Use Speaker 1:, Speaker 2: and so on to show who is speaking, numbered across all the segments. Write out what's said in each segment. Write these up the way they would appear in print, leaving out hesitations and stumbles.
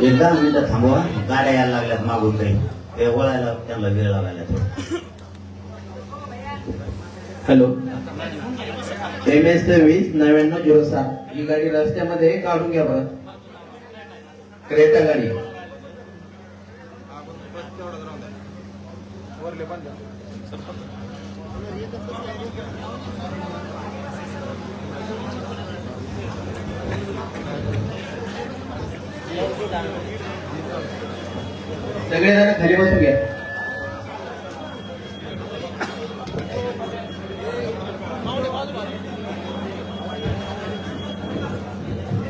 Speaker 1: एकदा मिनिटं थांबवा, गाड्या यायला लागल्यात मागून काही, ते वळायला त्यांना वेळ लागायला थोडं.
Speaker 2: हॅलो, MS-23 9907 ही गाडी रस्त्यामध्ये काढून घ्या बरं. क्रेटा गाडी. सगळेजण खाली बसून घ्या.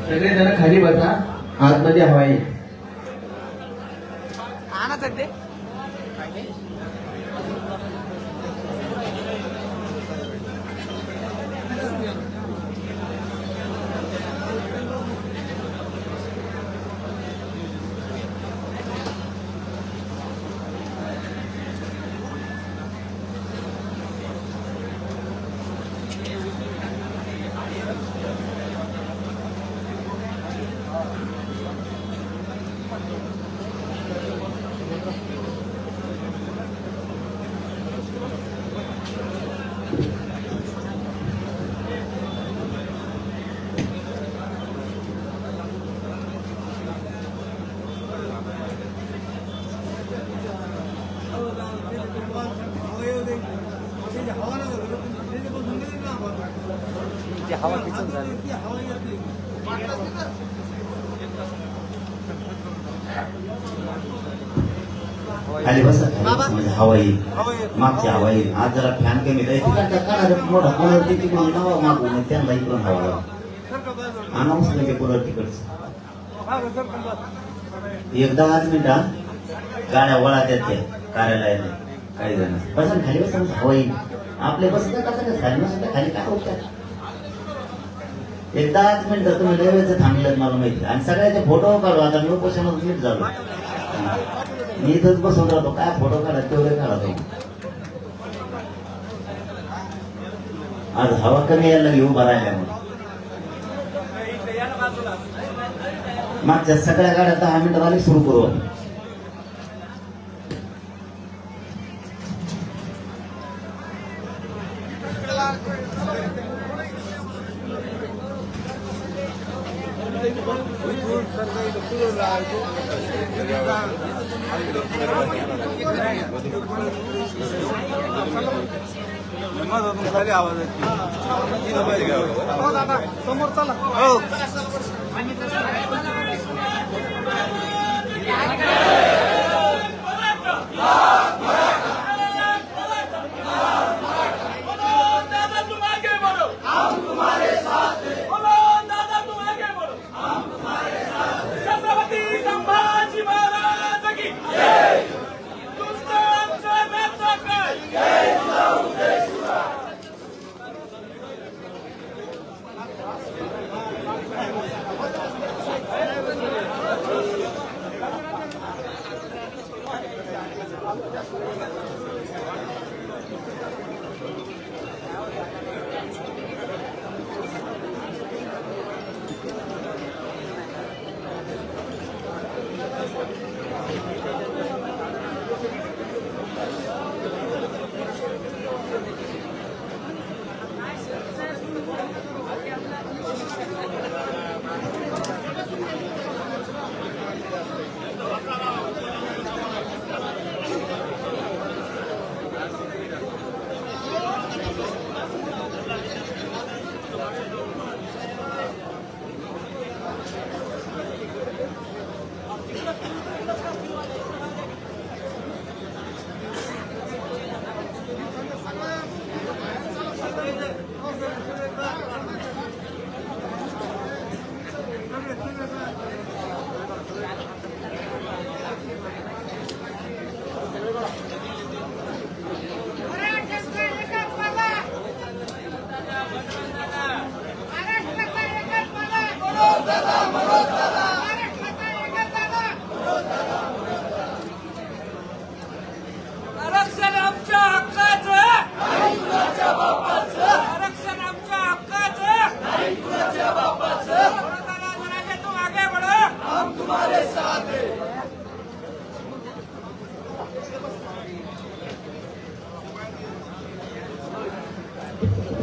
Speaker 2: सगळेजण खाली बसा, आतमध्ये हवा आहे.
Speaker 3: हवा किचन झाली.
Speaker 1: खाली बसा, म्हणजे हवा येईल, मागची हवा येईल. आज जरा फॅन कमी राहील, मोठा कूलर तिकडून लावा मागून, त्यांना इकडून हवा लावा. आणा ते कूलर तिकडचं. एकदा 5 मिनिटा गाड्या वळा त्या कार्यालयाला काही जण बसा, खाली बसा, हवा येईल. आपले बसत खाली बसत खाली काय होतात. एकदा 5 मिनिटं तुम्ही रेल्वेचं थांबलं मला माहिती. आणि सगळ्याचे फोटो काढू. आता मी उपोषणात नीट झालो, मी इथंच बसून राहतो. काय फोटो काढा तेवढे काढा तुम्ही. आज हवा कमी यायला लागली उभा राहिल्यामुळे. मागच्या सगळ्या गाड्या 10 मिनिटं आली सुरू करू.
Speaker 3: आवाज समोर चला.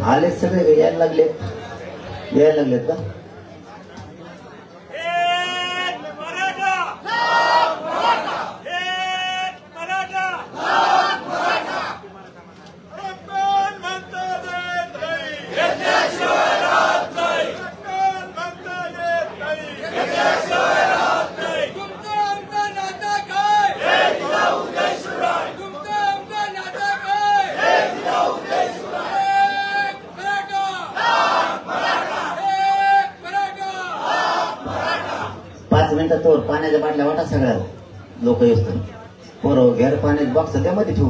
Speaker 1: आले सगळे यायला लागलेत का? तोर पाण्याच्या बाटल्या वाटा सगळ्या लोक येतो पोरं घ्यार पाण्याचे बॉक्स त्यामध्ये ठेवू.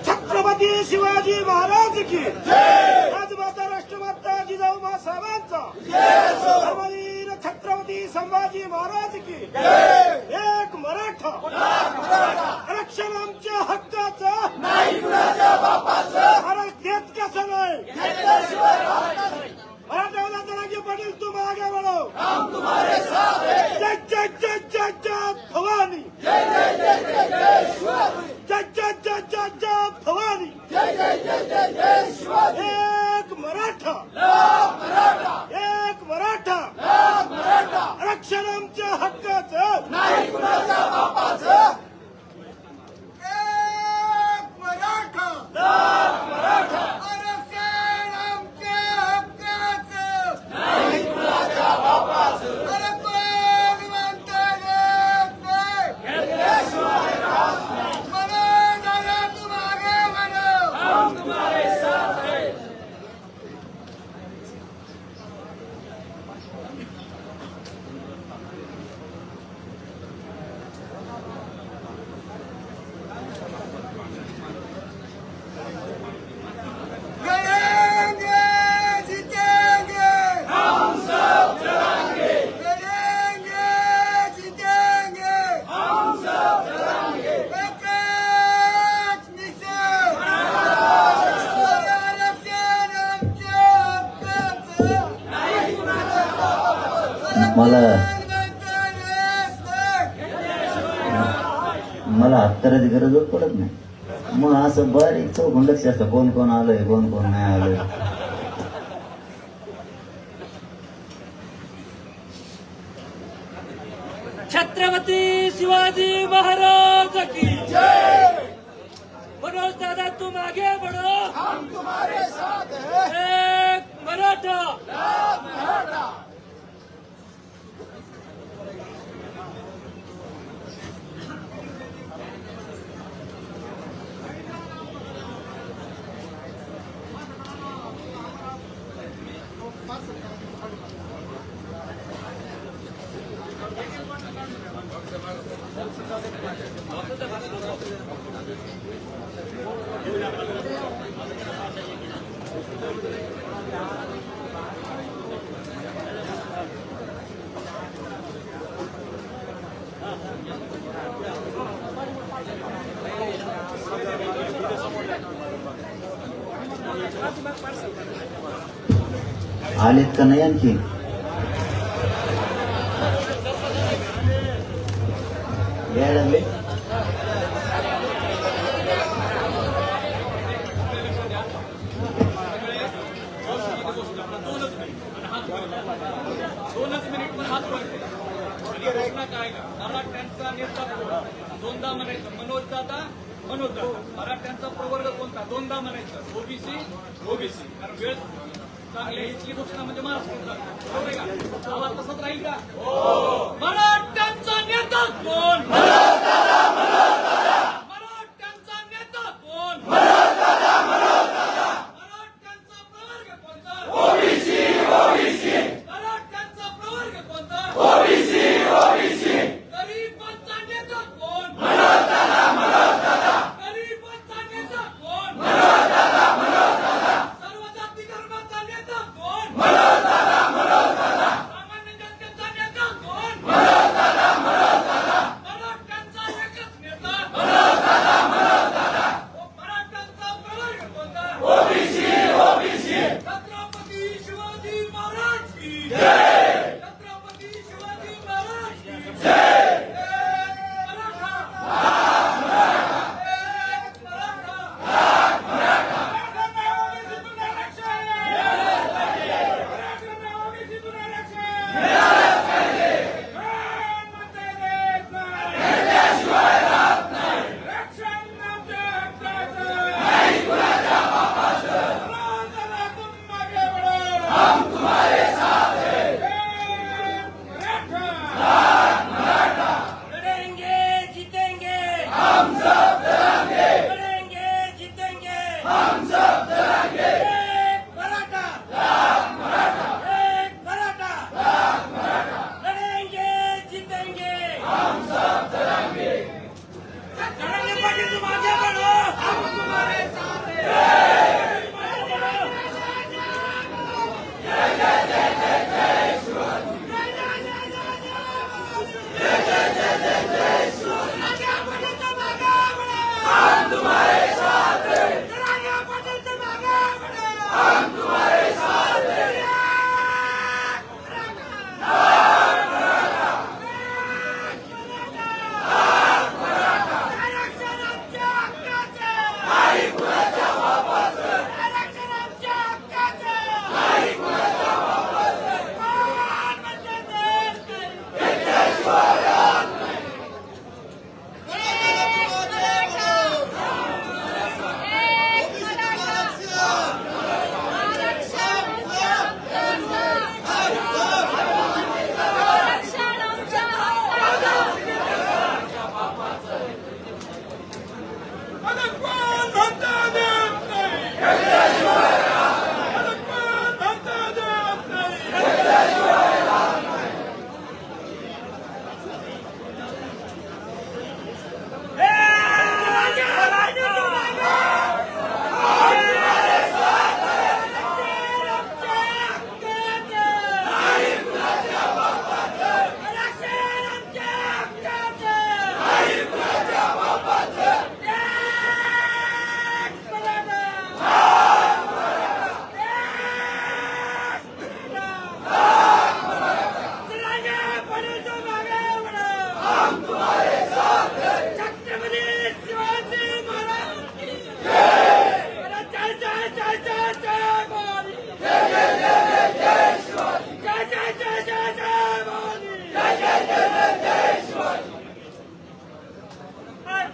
Speaker 4: छत्रपती शिवाजी महाराज की राजमाता राष्ट्रमाता जिजाऊ साहेबांचा धर्मवीर छत्रपती संभाजी महाराज की एक मराठा आरक्षण आमच्या हक्काचं नाही कुणाच्या बापाचं अरे घेत कसं नाही मराठा जनाजी पाटील तुम आगे बढ़ो हम तुम्हारे साथ हैं जय जय जय जय जय भवानी जय जय जय जय जय शिवाजी जय जय जय जय जय भवानी जय जय जय जय जय शिवाजी एक मराठा आरक्षण आमच्या हक्काचं नाही कुणाच्या बापाचं एक मराठा आरक्षण आमच्या हक्काचं नाही कुणाच्या बापाचं अरे कोण म्हणतं घेतल्याशिवाय राहत नाही म्हणून दादा तुम आगे बढ़ो हम तुम्हारे साथ हैं.
Speaker 1: मला हात करायची गरजच पडत नाही. मग असं बारीक चौकून लक्ष असतं कोण कोण आलंय कोण कोण नाही आलंय.
Speaker 5: छत्रपती शिवाजी महाराज की जय. मनोज दादा तुम आगे बढ़ो हम तुम्हारे साथ हैं. एक मराठा
Speaker 1: आलेत का नाही आणखी? यायला लागले.
Speaker 5: मराठ्यांचा नेता दोनदा म्हणायचं मनोज दादा मराठ्यांचा प्रवर्ग कोणता दोनदा म्हणायचं ओबीसी कारण वेळ चांगली इथली घोषणा म्हणजे महाराष्ट्र आवाज तसंच राहील का? मराठ्यांचा नेता कोण? छत्रपती शिवाजी महाराज की जय. छत्रपती शिवाजी महाराज की जय. मराठा. लड़ेंगे जीतेंगे हम सब लड़ेंगे. लड़ेंगे जीतेंगे हम सब लड़ेंगे. एक मराठा. एक मराठा. लड़ेंगे जीतेंगे हम सब लड़ेंगे. लड़ेंगे पार्टी तुम आगे बढ़ो हम तुम्हारे साथ हैं.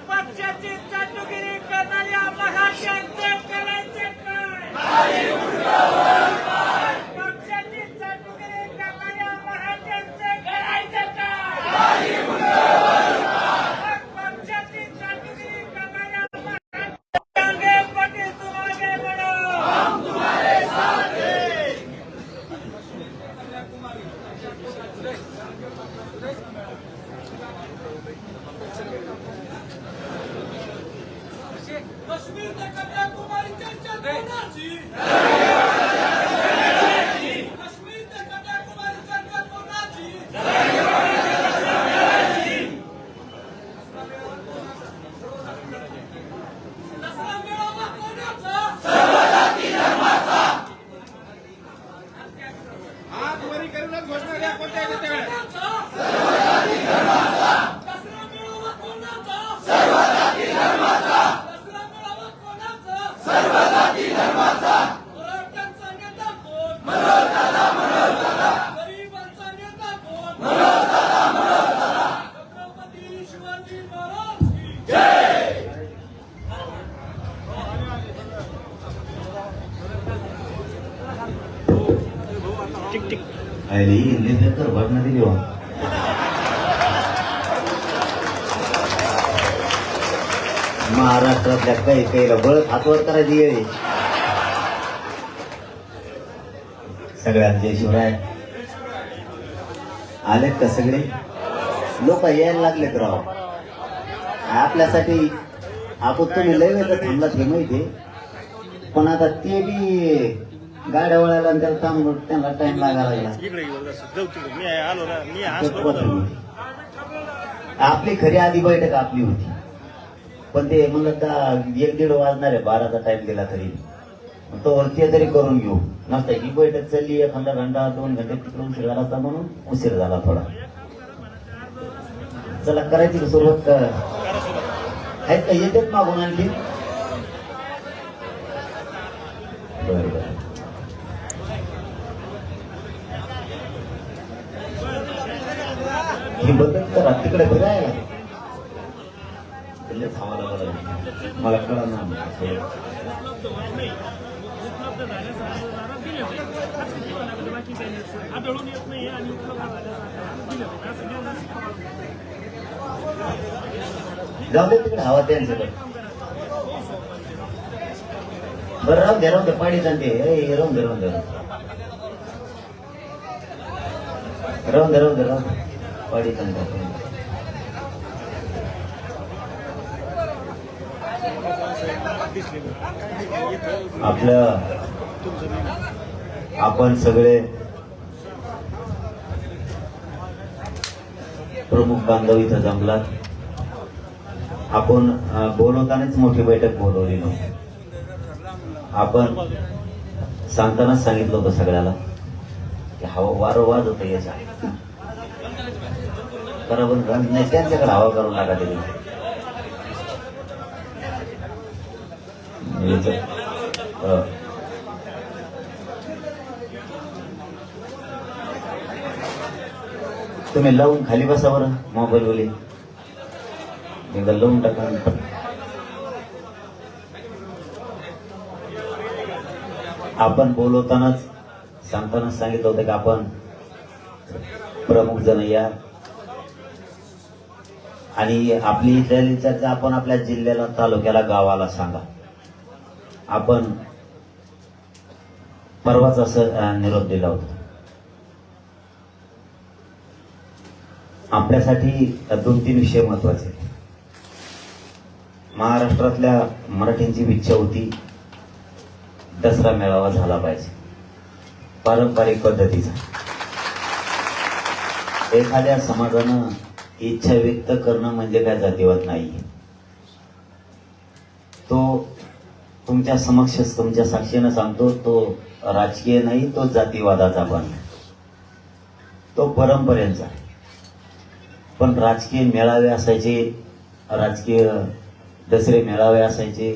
Speaker 5: पक्षाची चाटुगिरी करणाऱ्या महाराष्ट्राचे करायचे काय. पक्षाची चाटुगिरी करणाऱ्या महाराष्ट्राचे करायचे काय. पक्षाची चाटुगिरी करणाऱ्या महाराष्ट्राचे पाटील तुम आगे बढ़ो हम तुम्हारे साथ हैं. कश्मीर ते कन्याकुमारी चर्चा कोणाची. कश्मीर ते कन्याकुमारी चर्चा कोणाची. दसरा मेळावा कोणाचा. सर्वजाती धर्माचा.
Speaker 4: हात वरी करूनच घोषणा द्या कोणत्या नेत्याकडे.
Speaker 5: सर्वजाती धर्माचा. दसरा मेळावा कोणाचा. सर्वजाती धर्माचा. दसरा मेळावा कोणाचा. सर्वजाती धर्माचा. मराठ्यांचा नेता कोण. मनोहरदादा. गरिबांचा नेता कोण. मनोहरदादा. छत्रपती शिवाजी महाराज की जय.
Speaker 1: अरे इंग्लिश तर भटना दिली हो. महाराष्ट्रातल्या काही काहीला बळच हातवर करायची येळी. सगळ्यात जय शिवराय. आलेत का सगळे लोक यायला लागलेत राव. आपल्यासाठी आपण तुम्ही लय वेळ थांबलात हे माहिती. पण आता ते बी गाड्या वळायला आणि त्याला थांबून त्यांना टाइम लागायला लागला. आपली खरी आधी बैठक आपली होती. पण ते म्हणलं 1-1.5 वाजणार आहे. 12चा टाइम दिला तरी तो वरती तरी करून घेऊ. नसता ही बैठक चालली एखादा घंटा 2 घंटे तिकडे उशीर झाला होता म्हणून उशीर झाला थोडा. चला करायची का सुरुवात? आहेत का येतात मागून आणखी? बरं बरं. ही बदल करा तिकडे फिरायला मला कळा ना.
Speaker 4: आढळून येत नाही आणि
Speaker 1: जाऊ दे तिकडे हवा त्यांच्याकडे. बरं राहून दे पाणी जाते. राहून दे पाणी जाते. आपण सगळे प्रमुख बांधव इथं जमलात. आपण बोलवतानाच मोठी बैठक बोलवली नव्हती. आपण सांगतानाच सांगितलं होतं सगळ्याला की हवा वारं वाज होतं याच्या बरोबर नाही. त्यांच्याकडे हवा करून टाका तरी. तुम्ही लावून खाली बसा बरं मोबाईल वली एकदा लावून टाका. आपण बोलवतानाच सांगतानाच सांगितलं होतं की आपण प्रमुख जण या आणि आपली इथली चर्चा आपण आपल्या जिल्ह्याला तालुक्याला गावाला सांगा. आपण परवाच असं निरोप दिला होता. आपल्यासाठी 2-3 विषय महत्वाचे. महाराष्ट्रातल्या मराठ्यांची इच्छा होती दसरा मेळावा झाला पाहिजे पारंपरिक पद्धतीचा. एखाद्या समाजानं इच्छा व्यक्त करणं म्हणजे काय जातीवाद नाही. तो तुमच्या समक्ष तुमच्या साक्षीनं सांगतो, तो राजकीय नाही, तो जातीवादाचा पण, तो परंपरेचा. पण राजकीय मेळावे असायचे, राजकीय दसरे मेळावे असायचे,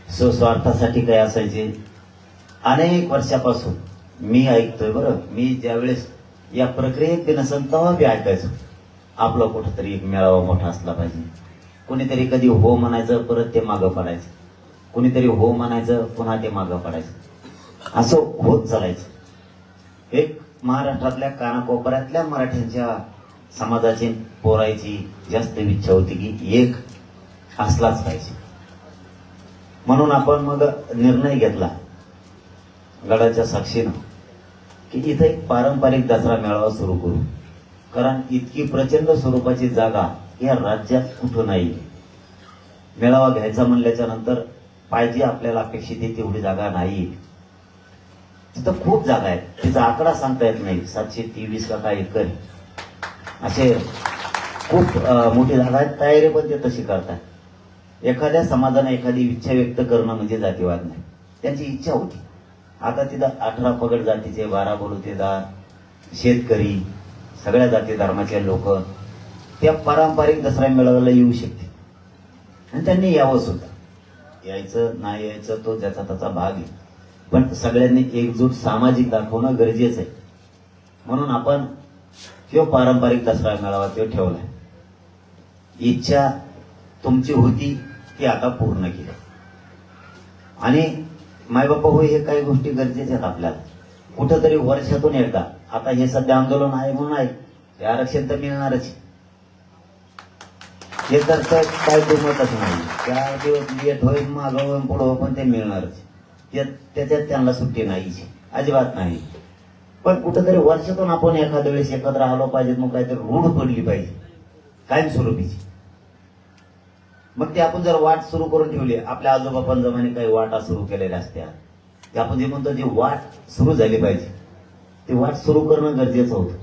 Speaker 1: स्वस्वार्थासाठी काय असायचे. अनेक वर्षापासून मी ऐकतोय बरं. मी ज्यावेळेस या प्रक्रियेत नसेल तेव्हा मी ऐकायचो आपला कुठंतरी एक मेळावा मोठा असला पाहिजे. कुणीतरी कधी हो म्हणायचं परत ते मागं पडायचं, कुणीतरी हो म्हणायचं पुन्हा ते मागं पडायचं, असं होत चालायचं. एक महाराष्ट्रातल्या कानाकोपऱ्यातल्या मराठ्यांच्या समाजाची पोरायची जास्त इच्छा होती की एक असलाच पाहिजे. म्हणून आपण मग निर्णय घेतला गडाच्या साक्षीनं की इथं एक पारंपरिक दसरा मेळावा सुरू करू. कारण इतकी प्रचंड स्वरूपाची जागा या राज्यात कुठं नाही. मेळावा घ्यायचा म्हणल्याच्या नंतर पाहिजे आपल्याला अपेक्षित तेवढी जागा नाही. तिथं खूप जागा आहेत, तिचा आकडा सांगता येत नाही. 723 का काय एकर असे खूप मोठी जागा आहेत. तयारी पण ते तशी करतात. एखाद्या समाजाने एखादी इच्छा व्यक्त करणं म्हणजे जातीवाद नाही. त्यांची इच्छा होती. आता तिथं 18 पगड जातीचे, 12 बलुतेदार, शेतकरी, सगळ्या जाती धर्माचे लोक त्या पारंपरिक दसरा मेळाव्याला येऊ शकते आणि त्यांनी यावं सुद्धा. यायचं नाही यायचं तो ज्याचा त्याचा भाग आहे, पण सगळ्यांनी एकजूट सामाजिक दाखवणं गरजेचं आहे. म्हणून आपण तो पारंपरिक दसरा मेळावा तो ठेवलाय. इच्छा तुमची होती ती आता पूर्ण केली. आणि मायबापा होय हे काही गोष्टी गरजेच्या आहेत आपल्याला. कुठंतरी वर्षातून एकदा, आता हे सध्या आंदोलन आहे म्हणून आहे, हे आरक्षण तर मिळणारच. हे तर काय दुमतच नाही. त्या दिवस लेट होईल मागं होईल पुढं पण ते मिळणारच. त्याच्यात त्यांना सुट्टी नाही, अजिबात नाही. पण कुठंतरी वर्षातून आपण एखाद्या वेळेस एकत्र आलो पाहिजे. मग काहीतरी रूढ पडली पाहिजे कायमस्वरूपीची. मग ते आपण जर वाट सुरू करून ठेवली, आपल्या आजोबा पंजोबांनी काही वाटा सुरू केलेल्या असत्या, ते आपण जे म्हणतो जी वाट सुरू झाली पाहिजे, ती वाट सुरू करणं गरजेचं होतं.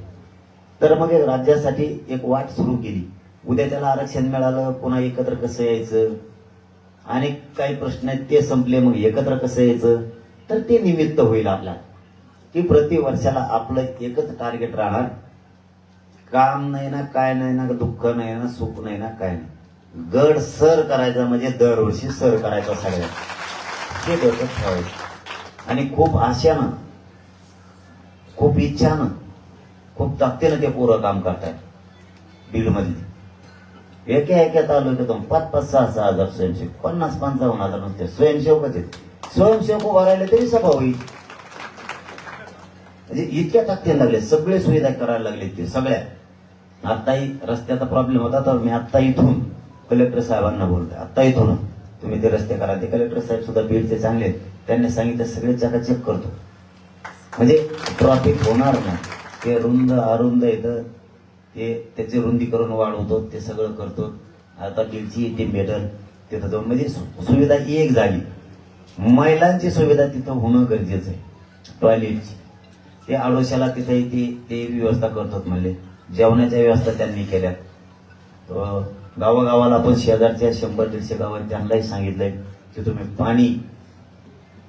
Speaker 1: तर मग राज्यासाठी एक वाट सुरू केली. उद्या त्याला आरक्षण मिळालं, पुन्हा एकत्र कसं यायचं, आणि काही प्रश्न आहेत ते संपले, मग एकत्र कसं यायचं, तर ते निमित्त होईल आपला की प्रति वर्षाला आपलं एकच टार्गेट राहणार, काम नाही ना, काय नाही ना, दुःख नाही ना, सुख नाही ना, काय नाही, गड सर करायचा म्हणजे दरवर्षी सर करायचा सगळ्यात, हे डोक्यात ठेवायचं. आणि खूप आशानं, खूप इच्छानं, खूप ताकदीनं ते पोरं काम करतायत बीडमधली. एका तालुक्यातून 5-5, 6-6 हजार स्वयंसेवक, 50-55 हजार नुसते स्वयंसेवकच आहेत. स्वयंसेवक उभा राहिले तरी सभा होईल, म्हणजे इतक्या ताकदीने लागले, सगळे सुविधा करायला लागले ते सगळ्या. आत्ताही रस्त्याचा प्रॉब्लेम होता, तर मी आत्ता इथून कलेक्टर साहेबांना बोलतोय, आत्ता इथून तुम्ही ते रस्ते करा. ते कलेक्टर साहेब सुद्धा बीडचे चांगले आहेत, त्यांनी सांगितलं सगळे जागा चेक करतो, म्हणजे ट्रॉफिक होणार नाही. ते रुंद अरुंद येतं, ते त्याची रुंदीकरण वाढवतो, ते सगळं करतो. आता बीडची टीम भेटल तिथं जाऊन, म्हणजे सुविधा एक झाली. महिलांची सुविधा तिथं होणं गरजेचं आहे, टॉयलेटची. ते आडोशाला तिथे ते व्यवस्था करतात म्हणले, जेवणाच्या व्यवस्था त्यांनी केल्या. गावागावाला आपण शेजारच्या 100-150 गावात त्यांनाही सांगितलंय की तुम्ही पाणी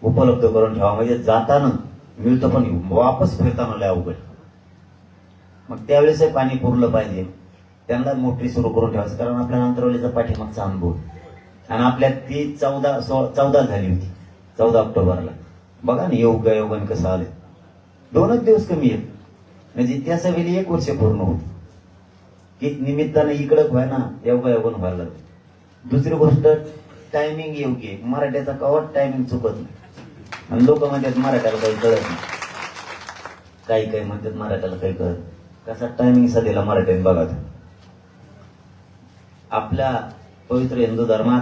Speaker 1: उपलब्ध करून ठेवा, म्हणजे जाताना मिळतं पण वापस फिरताना लय अवघड. मग त्यावेळेस पाणी पुरलं पाहिजे, त्यांना मोटरी सुरू करून ठेवायचं. कारण आपल्या अंतरवलीचा पाठीमागचा अनुभव, आणि आपल्यात ती 14 झाली होती 14 ऑक्टोबरला. बघा ना योगायोगाने कसं आलं, 2च दिवस कमी आहेत, म्हणजे त्या सभेला 1 वर्ष पूर्ण होत की निमित्तानं इकडं व्हाय ना, योगायोगान व्हायला लागलं. दुसरी गोष्ट टायमिंग योग्य आहे, मराठ्याचा कवाट टायमिंग चुकत नाही. आणि लोक म्हणतात मराठ्याला काही कळत नाही, काही म्हणतात मराठ्याला काही कळत, कसा टायमिंग सध्याला मराठ्याने बघा. आपल्या पवित्र हिंदू धर्मात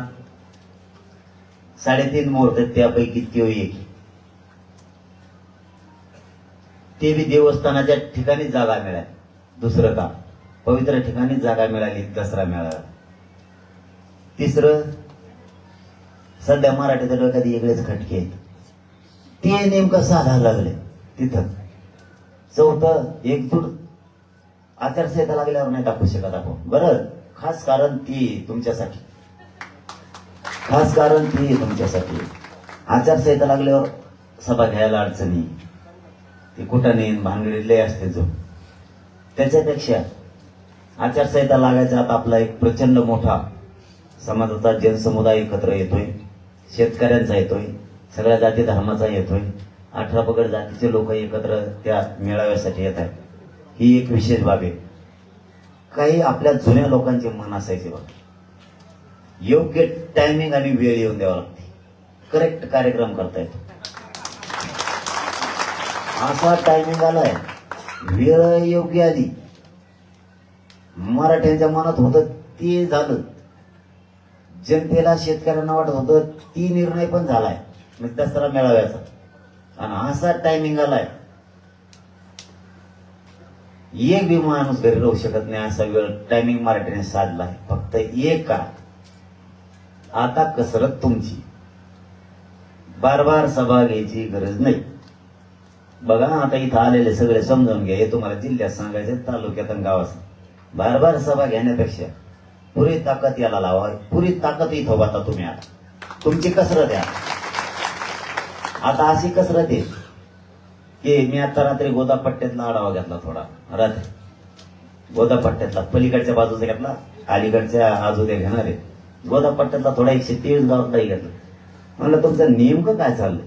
Speaker 1: 3.5 मुहूर्त आहेत, त्यापैकी त्यो एक, ते बी देवस्थानाच्या ठिकाणी जागा मिळाली. दुसरं का, पवित्र ठिकाणी जागा मिळाली, दसरा मिळाला. तिसरं, सध्या मराठीच्या डोक्यात वेगळेच खटके आहेत, ते नेमकं साधायला लागले तिथं. चौथं, एकजूट आचारसंहिता लागल्यावर नाही दाखवू शकत आपण, बरं. खास कारण ती तुमच्यासाठी, आचारसंहिता लागल्यावर सभा घ्यायला अडचणी, ते कुठं नेन भानगडीतले असते जो. त्याच्यापेक्षा आचारसंहिता लागायचा आता आपला एक प्रचंड मोठा समाजाचा जनसमुदाय एकत्र येतोय, शेतकऱ्यांचा येतोय, सगळ्या जाती धर्माचा येतोय, 18 पगड जातीचे लोक एकत्र त्या मेळाव्यासाठी येत आहेत. ही एक विशेष बाब आहे. काही आपल्या जुन्या लोकांचे मन असायचे बघा, योग्य टायमिंग आणि वेळ येऊन द्यावा लागते, करेक्ट कार्यक्रम करता येतो. असा टायमिंग आलाय, वेळ योग्य आली, मराठ्यांच्या मनात होतं ते झालं, जनतेला शेतकऱ्यांना वाटत होतं ती निर्णय पण झालाय, म्हणजे दसरा मेळाव्याचा. आणि असा टायमिंग आलाय, एक बी माणूस घरी राहू शकत नाही असा वेळ टायमिंग मराठीने साधलाय. फक्त एक करा, आता कसरत तुमची, बार सभा घ्यायची गरज नाही. बघा ना, आता इथं आलेले सगळे समजावून घ्या, हे तुम्हाला जिल्ह्यात सांगायचं, तालुक्यात आणि गावात. बार सभा घेण्यापेक्षा पुरी ताकद याला लावा, पुरी ताकद इथं होता तुम्ही. आता तुमची कसरत आहे. आता अशी कसरत आहे की मी आता रात्री गोदापट्ट्यातला आढावा घेतला, थोडा रात्री गोदापट्ट्यातला, पलीकडच्या बाजूचा घेतला, अलीकडच्या आजूद्या घेणार आहे. गोदापट्ट्यातला थोडा 123 गावातलाही घेतला. म्हणलं तुमचं नेमकं काय चाललंय,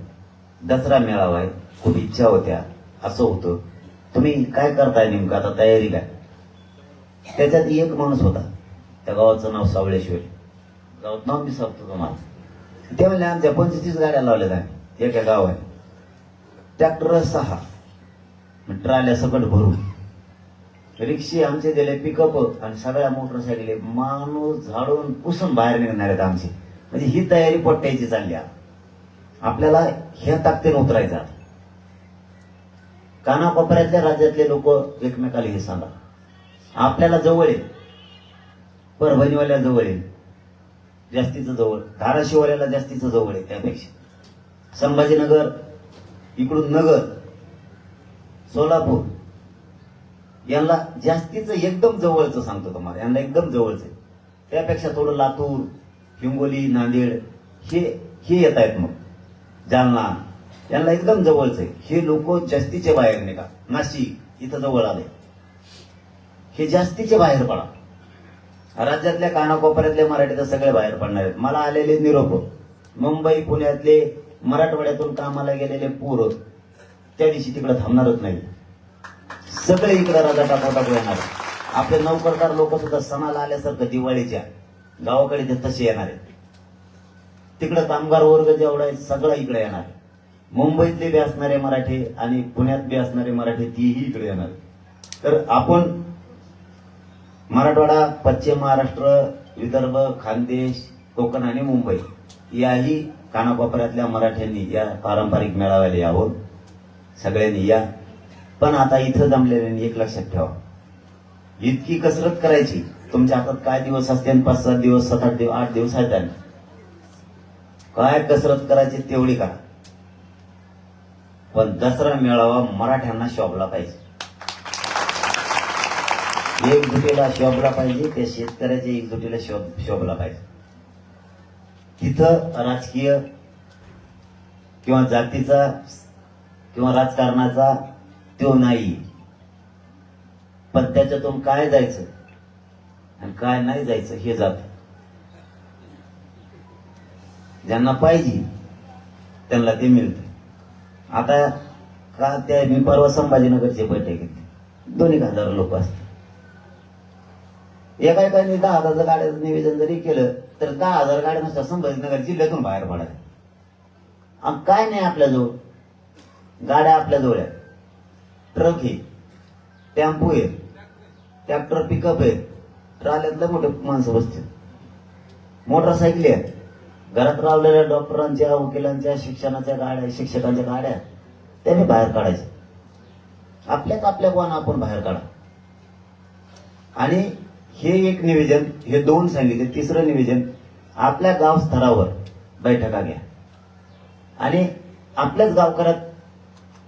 Speaker 1: दसरा मेळावा आहे, खूप इच्छा होत्या, असं होतं, तुम्ही काय करताय नेमकं, आता तयारी काय. त्याच्यात एक माणूस होता, त्या गावाचं नाव सावळेश्वर, गावात नाव मी सांगतो तुम्हाला. ते म्हणले आमच्या 25 गाड्या लावल्या जाय एका गावात, ट्रॅक्टर 6, ट्राल्या सकट भरून, रिक्षे आमचे दिले, पिकअप आणि सगळ्या मोटरसायकली, माणूस झाडून पुसून बाहेर निघणार आहेत आमची. म्हणजे ही तयारी पट्ट्याची चालली आहे. आपल्याला ह्या ताकदीने उतरायचा. कानाकोपऱ्यातल्या राज्यातले लोक एकमेकाला हे सांगा, आपल्याला जवळ आहे, परभणीवाल्या जवळ आहे, जास्तीचं जवळ, धाराशिववाल्याला जास्तीचं जवळ आहे, त्यापेक्षा संभाजीनगर, इकडून नगर, सोलापूर, यांना जास्तीचं एकदम जवळचं सांगतो तुम्हाला, यांना एकदम जवळचं. त्यापेक्षा थोडं लातूर, हिंगोली, नांदेड हे हे येत आहेत. मग जालना यांना एकदम जवळच आहे. हे लोक जास्तीचे बाहेर निघा. नाशिक इथं जवळ आले, हे जास्तीचे बाहेर पडा. राज्यातल्या कानाकोपऱ्यातले मराठी तर सगळे बाहेर पडणार आहेत. मला आलेले निरोप, मुंबई पुण्यातले मराठवाड्यातून कामाला गेलेले पोरं त्या दिवशी तिकडे थांबणारच नाही. सगळे इकडे राजा टाकाटाक येणार. आपले नोकरदार लोक सुद्धा सणाला आल्यासारखं दिवाळीच्या गावाकडे ते तसे येणार आहेत. तिकडे कामगार वर्ग जेवढा आहे सगळा इकडे येणार. मुंबईतले बी असणारे मराठी आणि पुण्यात बी असणारे मराठी तीही इकडे येणार. तर आपण मराठवाडा, पश्चिम महाराष्ट्र, विदर्भ, खानदेश, कोकण आणि मुंबई याही कानाकोपऱ्यातल्या मराठ्यांनी या पारंपरिक मेळाव्याला यावं. सगळ्यांनी या. पण आता इथं जमलेल्यांनी एक लक्षात ठेवा, इतकी कसरत करायची. तुमच्या हातात काय दिवस असते, 5-7 दिवस, 7-8 दिवस, 8 दिवस आहेत त्यांनी. काय कसरत करायची तेवढी करा. पण दसरा मेळावा मराठ्यांना शोभला पाहिजे, एकजुटीला शोभला पाहिजे. त्या शेतकऱ्याच्या एकजुटीला शोभला पाहिजे. तिथं राजकीय किंवा जातीचा किंवा राजकारणाचा तो नाही. पण त्याच्यातून काय जायचं आणि काय नाही जायचं हे जात. ज्यांना पाहिजे त्यांना ते मिळतं. आता का त्या मी परवा संभाजीनगरची बैठक घेतली, 2,000 लोक असतात. एकाने 10,000 गाड्याचं निवेदन जरी केलं तर 10,000 गाड्या नुसत्या संभाजीनगर जिल्ह्यातून बाहेर पडायच्या. काय नाही आपल्याजवळ. गाड्या आपल्याजवळ आहेत, ट्रक आहे, टेम्पो आहेत, ट्रॅक्टर, पिकअप आहेत, ट्राल्यातले मोठे माणसं बसतील, मोटरसायकली आहेत, घरात रावलेल्या डॉक्टरांच्या, वकिलांच्या, शिक्षणाच्या गाड्या, शिक्षकांच्या गाड्या त्यांनी बाहेर काढायच्या. आपल्या कोण आपण बाहेर काढा. आणि हे एक निवेदन, हे 2 सांगितले. तिसरं निवेदन, आपल्या गाव स्तरावर बैठका घ्या आणि आपल्याच गावकऱ्यात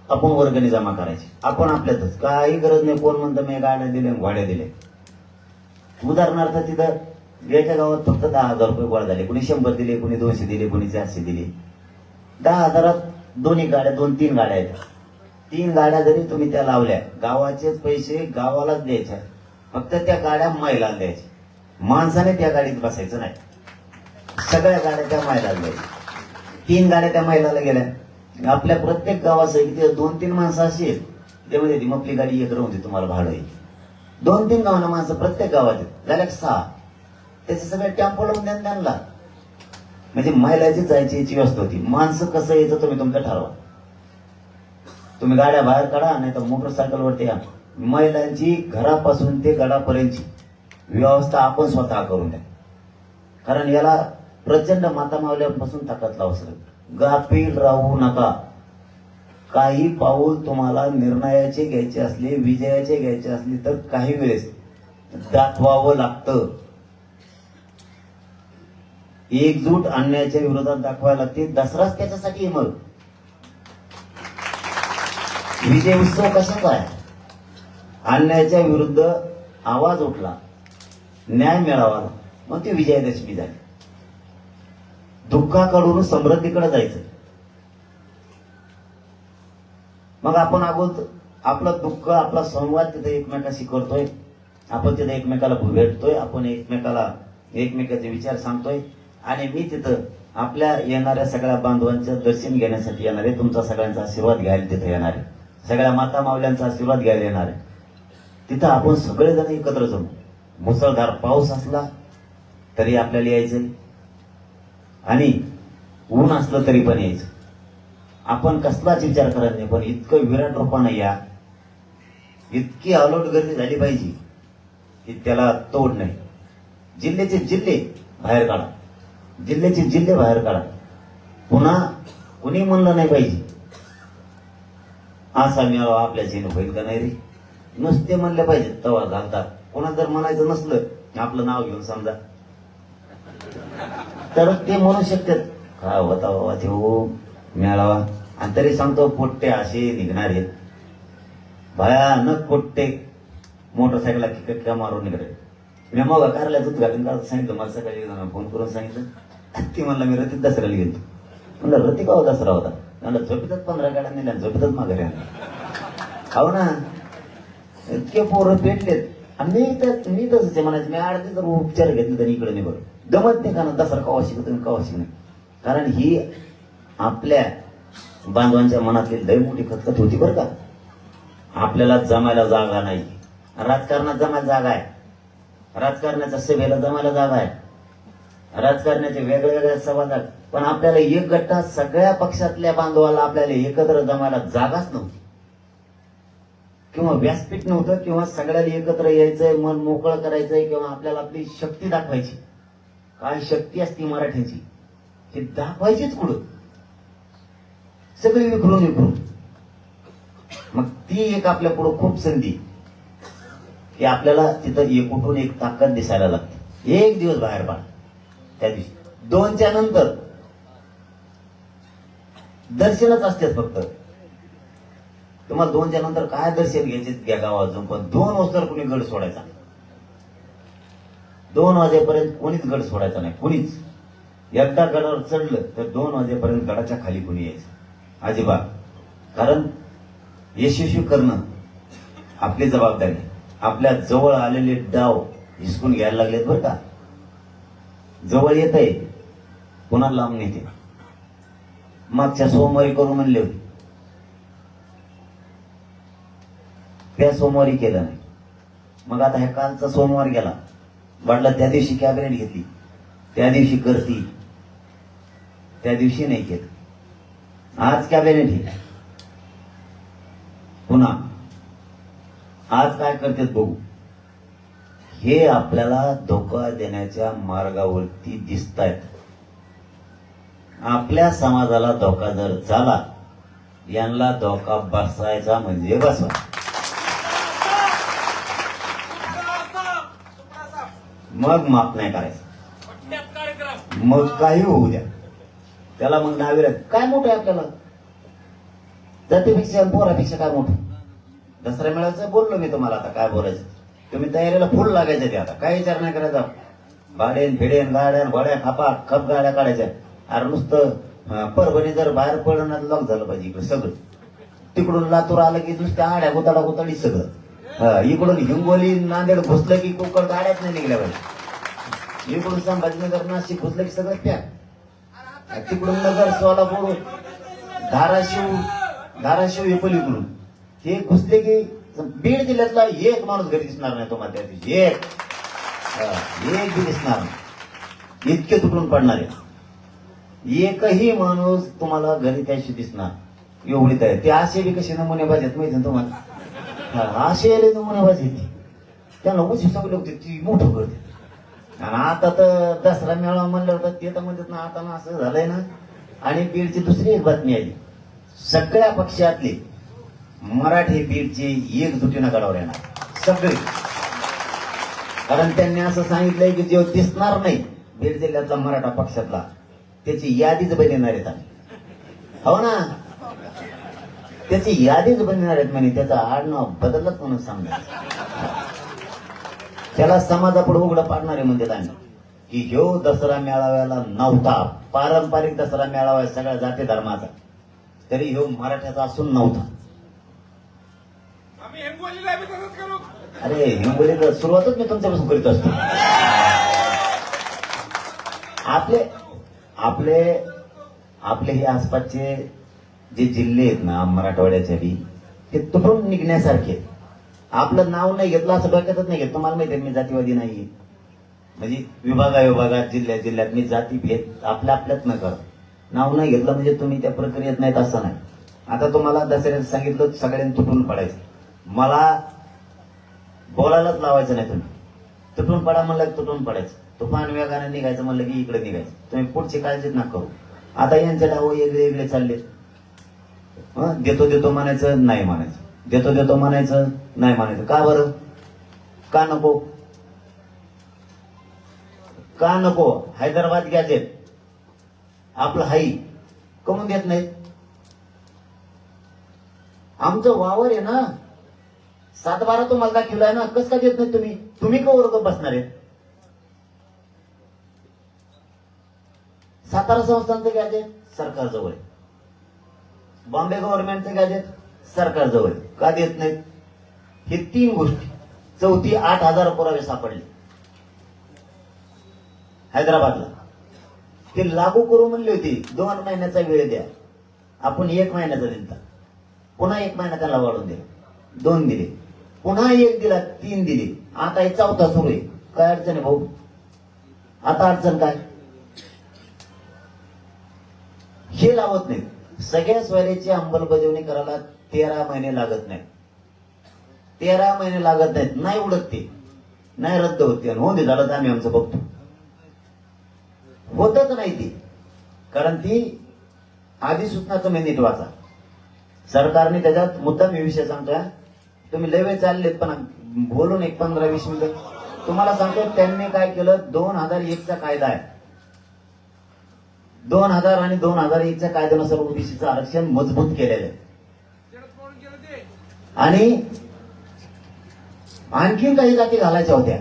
Speaker 1: आपण वर्गणी जमा करायची. आपण आपल्यातच, काही गरज नाही कोण म्हणतं मी गाड्या दिल्या घोड्या दिल्या. उदाहरणार्थ तिथं एका गावात फक्त 10,000 रुपये गोळा झाले. कोणी 100 दिले, कोणी 200 दिले, कोणी 400 दिले. 10,000 दोन्ही गाड्या, 2-3 गाड्या आहेत. 3 गाड्या जरी तुम्ही त्या लावल्या, गावाचेच पैसे गावालाच द्यायचे. फक्त त्या गाड्या महिलाला द्यायच्या. माणसाने त्या गाडीत बसायचं नाही. सगळ्या गाड्या त्या महिलाला द्यायच्या. 3 गाड्या त्या महिलाला गेल्या. आपल्या प्रत्येक गावाचं 2-3 माणसं अशी त्यामध्ये ती आपली गाडी एक राहून दे, तुम्हाला भाडं येईल. 2-3 गावांना माणसं प्रत्येक गावात झाल्या 6. त्याचे सगळे टेम्पो लावून द्या त्यांना. म्हणजे महिलाची जायची याची व्यवस्था होती. माणसं कसं यायचं तुम्ही तुमचं ठरवा. तुम्ही गाड्या बाहेर काढा, नाही तर मोटरसायकलवरती या. महिलांची घरापासून ते गडापर्यंतची व्यवस्था आपण स्वतः करून द्या. कारण याला प्रचंड माता मावल्यापासून ताकद लावू शकत. गाफील राहू नका. काही पाऊल तुम्हाला निर्णयाचे घ्यायचे असले, विजयाचे घ्यायचे असले तर काही वेळेस दाखवावं लागतं. एकजूट अन्यायाच्या विरोधात दाखवायला लागते. दसराच त्याच्यासाठी मग विजय उत्सव कशाचा आहे? अन्यायाच्या विरुद्ध आवाज उठला, न्याय मिळावा, मग ती विजयादशमी झाली. दुःखाकडून समृद्धीकडे जायचं. मग आपण अगोदर आपलं दुःख, आपला संवाद तिथे एकमेकाशी करतोय. आपण तिथे एकमेकाला भेटतोय. आपण एकमेकाचे विचार सांगतोय. आणि मी तिथं आपल्या येणाऱ्या सगळ्या बांधवांचं दर्शन घेण्यासाठी येणार आहे. तुमचा सगळ्यांचा आशीर्वाद घ्यायला तिथे येणार आहे. सगळ्या माता मावल्यांचा आशीर्वाद घ्यायला येणार आहे. तिथं आपण सगळेजण एकत्र जाऊ. मुसळधार पाऊस असला तरी आपल्याला यायचंय आणि ऊन असलं तरी पण यायचं. आपण कसलाच विचार करत नाही. पण इतकं विराट रूपानं या, इतकी अलोट गर्दी झाली पाहिजे की त्याला तोड नाही. जिल्ह्याचे जिल्हे बाहेर काढा. जिल्ह्याचे जिल्हे बाहेर काढा. पुन्हा कुणी म्हणलं नाही पाहिजे असा मेळावा आपल्या जीवन होईल का नाही रे. नुसते म्हणले पाहिजे तवा घालतात. कोणा जर म्हणायचं नसलं आपलं नाव घेऊन समजा तर ते म्हणू शकतात काय होता बाबा तो मेळावा. आणि तरी सांगतो पोट्टे असे निघणार आहेत, भयानक पोट्टे मोटरसायकलला किटक्या मारून निघाले. मी मग कारल्याचं उद्घाटन करायचं सांगितलं. मला सकाळी फोन करून सांगितलं ती म्हणला मी रतीत दसऱ्याला गेलो. म्हणलं रती का दसरा होता? म्हणलं झोपेतच 15 गाड्या नेल्या, झोपेतच माघारी आणल्या. हो ना, इतके पोरं पेटलेत. आणि मी तसंच म्हणायचं, मी 8 दिवस जर उपचार घेतले तर इकडे नाही बरं गमत नाही. का ना दसरा कवा शिकत आणि कवा शिकत नाही. कारण ही आपल्या बांधवांच्या मनातली लय मोठी खतखत होती बरं का. आपल्याला जमायला जागा नाही, राजकारणात जमायला जागा आहे, राजकारणाच्या सभेला जमायला जागा आहे, राजकारणाचे वेगवेगळ्या सवाल आहेत. पण आपल्याला एक गट्टा सगळ्या पक्षातल्या बांधवाला आपल्याला एकत्र जमायला जागाच नव्हती, किंवा व्यासपीठ नव्हतं, किंवा सगळ्याला एकत्र यायचंय, मन मोकळं करायचंय, किंवा आपल्याला आपली शक्ती दाखवायची. काय शक्ती असती मराठ्यांची हे दाखवायचीच कुठं, सगळी विखरून. मग ती एक आपल्या पुढं खूप संधी की आपल्याला तिथं एक उठून एक ताकद दिसायला लागते. एक दिवस बाहेर पडा, त्या दिवशी 2च्या नंतर दर्शनच असते फक्त. तुम्हाला 2च्या नंतर काय दर्शन घ्यायचे घ्या गावातून, पण 2 वाजता कोणी गड सोडायचा. 2 वाजेपर्यंत कोणीच गड सोडायचा नाही, कोणीच. एकदा गडावर चढलं तर 2 वाजेपर्यंत गडाच्या खाली कोणी यायचं अजिबात. कारण यशस्वी करणं आपली जबाबदारी. आपल्या जवळ आलेले डाव हिसकून घ्यायला लागलेत बरं का. जवळ येत आहे, पुन्हा लांब नेते. मागच्या सोमवारी करू म्हणले होते, त्या सोमवारी केलं नाही. मग आता ह्या कालचा सोमवार गेला, वाटलं त्या दिवशी कॅबिनेट घेतली, त्या दिवशी करती, त्या दिवशी नाही केलं. आज कॅबिनेट हे पुन्हा आज काय करतात बघू. हे आपल्याला धोका देण्याच्या मार्गावरती दिसतायत. आपल्या समाजाला धोका जर झाला, यांना धोका बसायचा म्हणजे बसवा. मग माफ नाही करायचं, मग काही होऊ द्या. त्याला मग नावे काय मोठं आहे आपल्याला, जातीपेक्षा पोरापेक्षा काय मोठं. दसरा मेळाव्याचं बोललो मी तुम्हाला, आता काय बोलायचं. तुम्ही तयारीला फुल लागायचं ते. आता काय विचार नाही करायचा. भाडेन फिडेन गाड्या घोड्या खापा खप गाड्या काढायच्या. अरे नुसतं परभणी जर बाहेर पडणं लॉक झालं पाहिजे इकडं सगळं. तिकडून लातूर आलं की नुसत्या आड्या गोताडी सगळं. इकडून हिंगोली नांदेड घुसलं की कोकण गाड्याच नाही निघल्या पाहिजे. इकडून संभाजीनगर नाशिक घुसलं की सगळं त्या. तिकडून नगर सोलापूर धाराशिव हे पलीकडून हे घुसले की बीड जिल्ह्यातला एक माणूस घरी दिसणार नाही तुम्हाला त्या दिवशी. एक बी दिसणार नाही. इतके तुटून पडणारे एकही माणूस तुम्हाला घरी त्याशी दिसणार एवढी तयार. ते असे बी कसे नमुनेबाज आहेत माहिती ना तुम्हाला. असे नमुनेबाज आहेत, त्यांना उशी सगळे होते ती मोठं करते. आणि आता तर दसरा मेळावा म्हणलं होतं ते तर म्हणतात ना, आता ना असं झालंय ना. आणि बीडची दुसरी एक बातमी आली, सगळ्या पक्षातले मराठी बीडची एकजुटीनं गडावर येणार सगळे. कारण त्यांनी असं सांगितलंय की जो दिसणार नाही बीड जिल्ह्यातला मराठा पक्षातला त्याची यादीच बनवणार आहेत. हो ना, त्याची यादीच बनवणार आहेत म्हणे. त्याचं आडनाव बदलत म्हणून सांगणार. त्याला समाजापुढे उघडं पाडणारे म्हणतात आम्ही की ह्यो दसरा मेळाव्याला नव्हता. पारंपरिक दसरा मेळावा सगळ्या जाती धर्माचा, तरी ह्यो मराठ्याचा असून नव्हता. अरे हिंगोलीला सुरुवातच मी तुमच्यापासून करीत असतो. आपले आपले आपले हे आसपासचे जे जिल्हे आहेत ना मराठवाड्याच्या बी, ते तुटून निघण्यासारखे. आपलं नाव नाही घेतलं असं डोक्यातच नाही घेत. तुम्हाला माहिती आहे मी जातीवादी नाही. म्हणजे विभागात जिल्ह्यात मी जाती भेद आपल्यात न कर. नाव नाही घेतलं म्हणजे तुम्ही त्या प्रक्रियेत नाहीत असं नाही. आता तुम्हाला दसऱ्यात सांगितलं सगळ्यांनी तुटून पडायचं. मला बोलायलाच लावायचं नाही. तुम्ही तुटून पडा म्हणलं की तुटून पडायचं. तुफान वेगाने निघायचं म्हणलं की इकडे निघायचं. तुम्ही पुढची काळजीच ना करू. आता यांचे डाव वेगळे चालले. देतो म्हणायचं नाही म्हणायचं, देतो म्हणायचं नाही म्हणायचं. का बरं? का नको? का नको? हैदराबाद गॅजेट आपलं हाई कमून देत नाहीत. आमचं वावर आहे ना, 7-12 तुम्हाला दाखवलाय ना, कसं का देत नाही तुम्ही का वर्ग बसणार आहे? सातारा संस्थांचं गॅजेट सरकारजवळ आहे. बॉम्बे गव्हर्नमेंटचं गॅजेट सरकारजवळ आहे. का देत नाहीत? हे 3 गोष्टी. चौथी 8,000 पुरावे सापडले हैदराबादला. ते लागू करू म्हणले होते 2 महिन्याचा वेळ द्या. आपण 1 महिन्याचा दिला. पुन्हा 1 महिना त्याला वाढवून दिला. 2 दिले. पुन्हा 1 दिला. 3 दिले. आता हे 4था सुरू आहे. काय अडचण आहे भाऊ? आता अडचण काय? हे लावत नाही. सगळ्या सोयऱ्याची अंमलबजावणी करायला 13 महिने लागत नाही. 13 महिने लागत नाहीत. नाही उडत ते, नाही रद्द होते. आणि होऊन दे झालं तर आम्ही आमचं बघतो. होतच नाही ती. कारण ती अधिसूचना तुम्ही नीट वाचा. सरकारने त्याच्यात मुद्दाम मी विषय सांगतोय. तुम्ही लय वेळ चाललेत पण बोलून 15-20 मिनिटं तुम्हाला सांगतो. त्यांनी काय केलं? 2001चा कायदा आहे. 2000 आणि 2001च्या कायद्यानुसार ओबीसीचं आरक्षण मजबूत केलेलं आहे. आणि आणखी काही जाती घालायच्या होत्या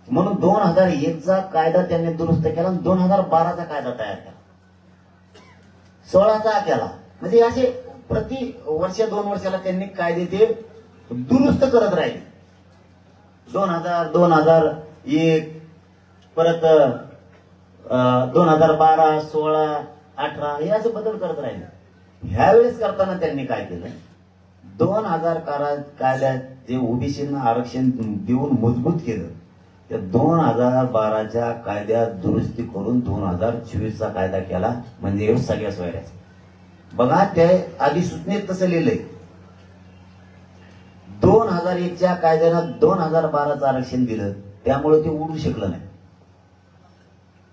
Speaker 1: म्हणून 2001चा कायदा त्यांनी दुरुस्त केला आणि 2012चा कायदा तयार केला. 16चा केला. म्हणजे असे प्रति वर्ष 2 वर्षाला त्यांनी कायदे ते दुरुस्त करत राहिले. 2000, 2001, परत 2012, 16, 18 हे असं बदल करत राहिले. ह्यावेळेस करताना त्यांनी काय केलं? 2000 कायद्यात जे ओबीसींना आरक्षण देऊन मजबूत केलं, त्या 2012च्या कायद्यात दुरुस्ती करून 2024चा कायदा केला. म्हणजे सगळ्या सोयऱ्याचा. बघा त्या अधिसूचनेत तसं लिहिलंय. 2001च्या कायद्यानं 2012चं आरक्षण दिलं, त्यामुळे ते उडू शकलं नाही.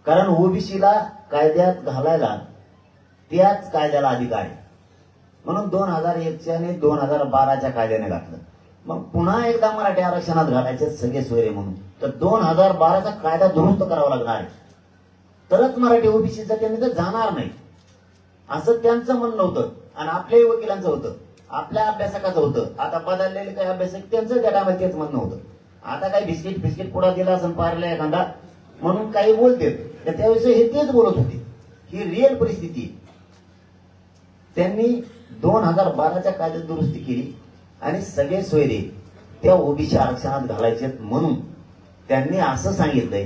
Speaker 1: कारण ओबीसीला कायद्यात घालायला त्याच कायद्याला अधिकार आहे. म्हणून 2001च्या आणि 2012च्या कायद्याने घातलं. मग पुन्हा एकदा मराठी आरक्षणात घालायचे सगळे सोयरे म्हणून तर 2012चा कायदा दुरुस्त करावा लागणार आहे. तरच मराठी ओबीसीचा त्यांनी तर जाणार नाही असं त्यांचं म्हणणं होतं. आणि आपल्याही वकिलांचं होतं, आपल्या अभ्यासकाचं होतं. आता बदललेले काही अभ्यासक त्यांचं त्या टायमाला तेच म्हणणं होतं. आता काही बिस्किट पुढा दिला असं पारला एखादा म्हणून काही बोलते. त्यावेळेस हे तेच बोलत होते. ही रिअल परिस्थिती. त्यांनी 2012च्या कायद्यात दुरुस्ती केली आणि सगळे सोयरे त्या ओबीसी आरक्षणात घालायचे म्हणून त्यांनी असं सांगितलंय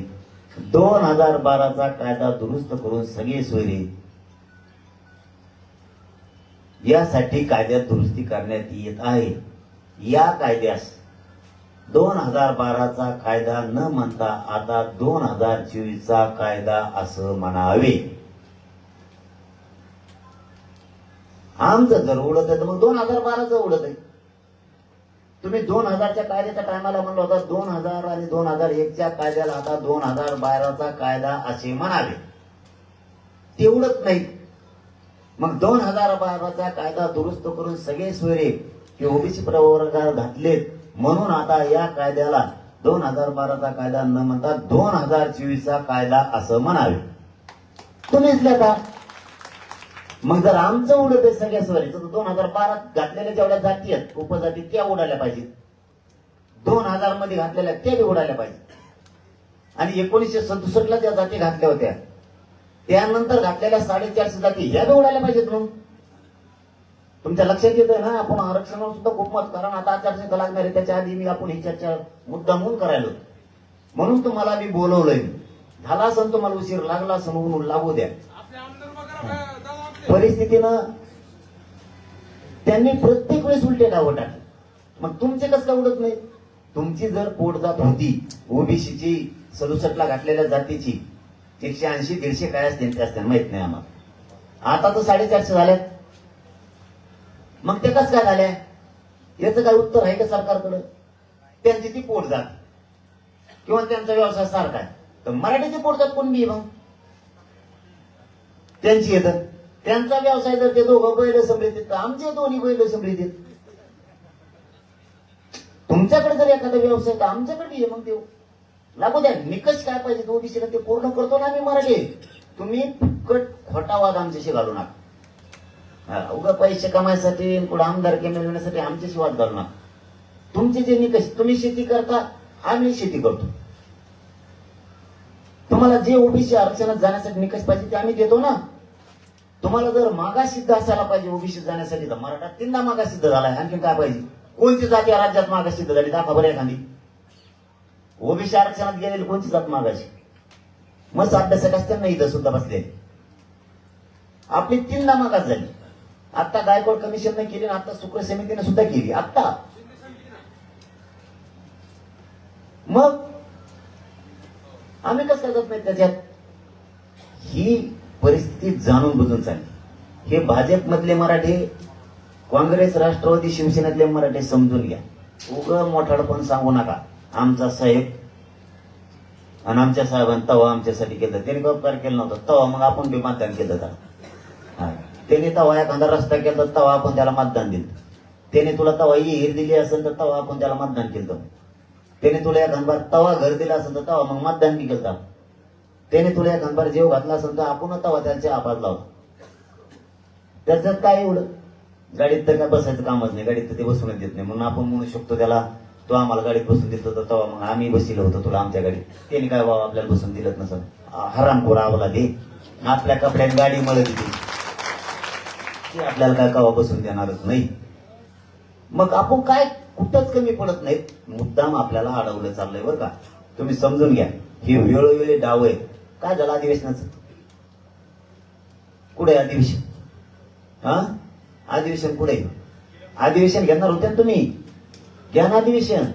Speaker 1: 2012चा कायदा दुरुस्त करून सगळे सोयरे यासाठी कायद्यात दुरुस्ती करण्यात येत आहे. या कायद्यास 2012चा कायदा न म्हणता आता 2024चा कायदा असं म्हणावे. आमचं जर उडत आहे तर मग 2012चं उडत आहे. तुम्ही 2000च्या कायद्याच्या टायमाला म्हणलं होता 2000 आणि 2001च्या कायद्याला आता 2012चा कायदा असे म्हणावे. तेवढंच नाही. मग 2012चा कायदा दुरुस्त करून सगळे सोयरे हे ओबीसी प्रवर्गात घातलेत म्हणून आता या कायद्याला 2012चा कायदा न म्हणता 2024चा कायदा असं म्हणावे. तुम्हीच का? मग जर आमचं उडत आहे सगळ्या सोयरीचं तर 2012 घातलेल्या जेवढ्या जाती आहेत उपजाती त्या उडाल्या पाहिजेत. 2000 मध्ये घातलेल्या त्या बी उडाल्या पाहिजेत. आणि 1967ला ज्या जाती घातल्या होत्या त्यानंतर घातलेल्या 450 जाती ह्या बी उडाल्या पाहिजेत. म्हणून तुमच्या लक्षात येतंय ना आपण आरक्षणावर सुद्धा खूप मत. कारण आता आचारसंहिता लागणार आहे त्याच्या आधी मी आपण ही चर्चा मुद्दा म्हणून करायला म्हणून तुम्हाला मी बोलवलंय. झाला असं तुम्हाला उशीर लागला असं म्हणून लागू द्या. परिस्थितीनं त्यांनी प्रत्येक वेळेस उलटे डावं टाकले. मग तुमचे कसं काय उडत नाही? तुमची जर पोटजात होती ओबीसीची 67ला घातलेल्या जातीची 180-150 काय असते ते असते माहित नाही आम्हाला. आता तर 450 झाल्यात. मग ते कसं काय झाल्या? याचं काय उत्तर आहे का सरकारकडं? त्यांची ती पोटजात किंवा त्यांचा व्यवसाय सारखा आहे तर मराठीची पोटजात कोण बी मग त्यांची येतं. त्यांचा व्यवसाय जर ते दोघं बैल समृद्धीत तर आमचे दोन्ही बैल समृद्धीत. तुमच्याकडे जर एखादा व्यवसाय तर आमच्याकडे ये मग ते लागू द्या. निकष काय पाहिजे ओबीसीला ते पूर्ण करतो ना आम्ही मराठी. तुम्ही फुकट खोटा वाद आमच्याशी घालू नका. उगा पैसे कमायसाठी पुढे आमदारकी मिळवण्यासाठी आमच्याशी वाद घालू नका. तुमचे जे निकष तुम्ही शेती करता आम्ही शेती करतो तुम्हाला जे ओबीसी आरक्षणात जाण्यासाठी निकष पाहिजे ते आम्ही देतो ना. तुम्हाला जर मागासिद्ध असायला पाहिजे ओबीसी जाण्यासाठी तर मराठा 3दा मागासिद्ध झालाय. आणखी काय पाहिजे? कोणती जाती या राज्यात मागासिद्ध झाली दाखवा बरं एखादी. ओबीसी आरक्षणात गेलेली कोणती जात मागाशी? मस्त अभ्यासक असते ना इथं सुद्धा बसले. आपली 3दा मागास झाली. आता गायकवाड कमिशनने केली ना, आता शुक्र समितीने सुद्धा केली. आता मग आम्ही कसं करत नाही त्याच्यात? ही परिस्थिती जाणून बुजून चालली. हे भाजप मधले मराठे, काँग्रेस राष्ट्रवादी शिवसेनेतले मराठे समजून घ्या. उगं मोठाडपण सांगू नका. आमचा साहेब आणि आमच्या साहेबांनी तवा आमच्यासाठी केलं, त्याने उपकार केला नव्हता तवा मग आपण बी मतदान केलं त्याला. त्याने तवा एखादा रस्ता केला तवा आपण त्याला मतदान दिलं. त्याने तुला तवा हिर दिली असेल तर तवा आपण त्याला मतदान केलं. त्याने तुला एखादा तवा घर दिला असेल तर तवा मग मतदान केलं. त्याने तुला एखादा जेव घातला असेल तर आपण तवा त्याच्या आवाज लावला. त्याच्यात काय एवढं? गाडीत तर काय बसायचं कामच नाही. गाडीत तर ते बसूनच देत नाही. म्हणून आपण म्हणू शकतो त्याला तो आम्हाला गाडीत बसून देत होता तेव्हा मग आम्ही बसिलो होतो तुला आमच्या गाडीत. त्याने काय बाबा आपल्याला बसून दिलंच नसं. हरामखोर आवला दे. आपल्या कपड्यात गाडी मळत होती ते आपल्याला काय कवा बसून देणारच नाही. मग आपण काय कुठंच कमी पडत नाहीत. मुद्दाम आपल्याला अडवलं चाललंय बरं का. तुम्ही समजून घ्या. ही वेळोवेळी डाव आहे. काय झालं अधिवेशनाचं? कुठे अधिवेशन? हा अधिवेशन कुठे? अधिवेशन घेणार होते ना तुम्ही? घ्या ना अधिवेशन.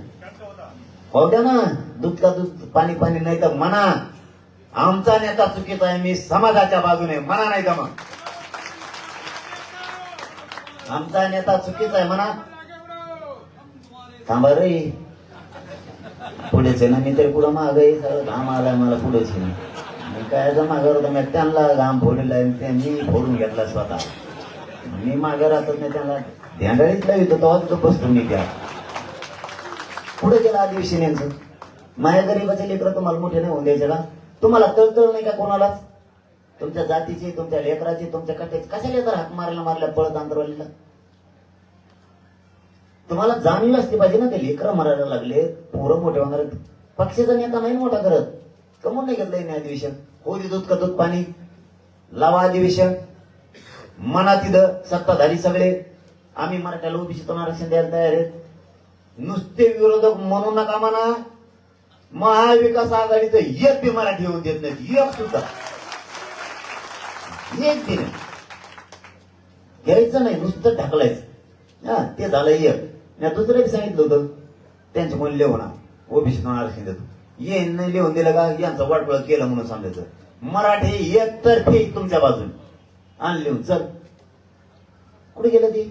Speaker 1: हो द्या ना. दूध का दूध पाणी पाणी नाही तर म्हणा आमचा नेता चुकीचा आहे, मी समाजाच्या बाजूने म्हणा. नाही तर मग आमचा नेता चुकीचा आहे म्हणा. थांबा रे पुढेच आहे ना. मी तरी पुढं माग आहे. सगळं घाम आलाय मला पुढेच आहे. काय मागं होतं मी त्यांना घाम फोडलेला मी फोडून घेतला स्वतः. मी मागे राहतच नाही. त्यांना ध्यानाळीच लावितो तेव्हा तिथं बसतो मी. त्या पुढे गेला अधिवेशन यांचं. माझ्या गरीबाचे लेकरं तुम्हाला मोठे नाही होऊन द्यायचे का? तुम्हाला तळतळ नाही का कोणालाच? तुमच्या जातीचे, तुमच्या लेकराचे, तुमच्या कट्याचे कशा लेकर हाक मारल्या पळत आंतरवालीला? तुम्हाला जाणीव असली पाहिजे ना. ते लेकरं मारायला लागले, पोरं मोठे होणार. पक्षाचा नेता नाही मोठा करत. कमून नाही घेतलंय नाही अधिवेशन? हो दूध का दूध पाणी लावा अधिवेशन. मना तिथं सत्ताधारी सगळे आम्ही मराठ्याला ओबीसीतून आरक्षण द्यायला तयार आहेत. नुसते विरोधक म्हणू नका म्हणा. महाविकास आघाडीचं एक बी मराठी येऊन देत नाही. एक सुद्धा एक बी नाही. घ्यायचं नाही, नुसतं ढकलायचं. हा ते झालं एक. मी दुसरं बी सांगितलं होतं त्यांच्या मुळे लिहून ओबीसीतून आरक्षण देतो. ये नाही लिहून दिलं का यांचं वाटवळ केलं म्हणून सांगायचं. मराठी एकतर्फे तुमच्या बाजूने आण लिहून. चल कुठे गेलं ते?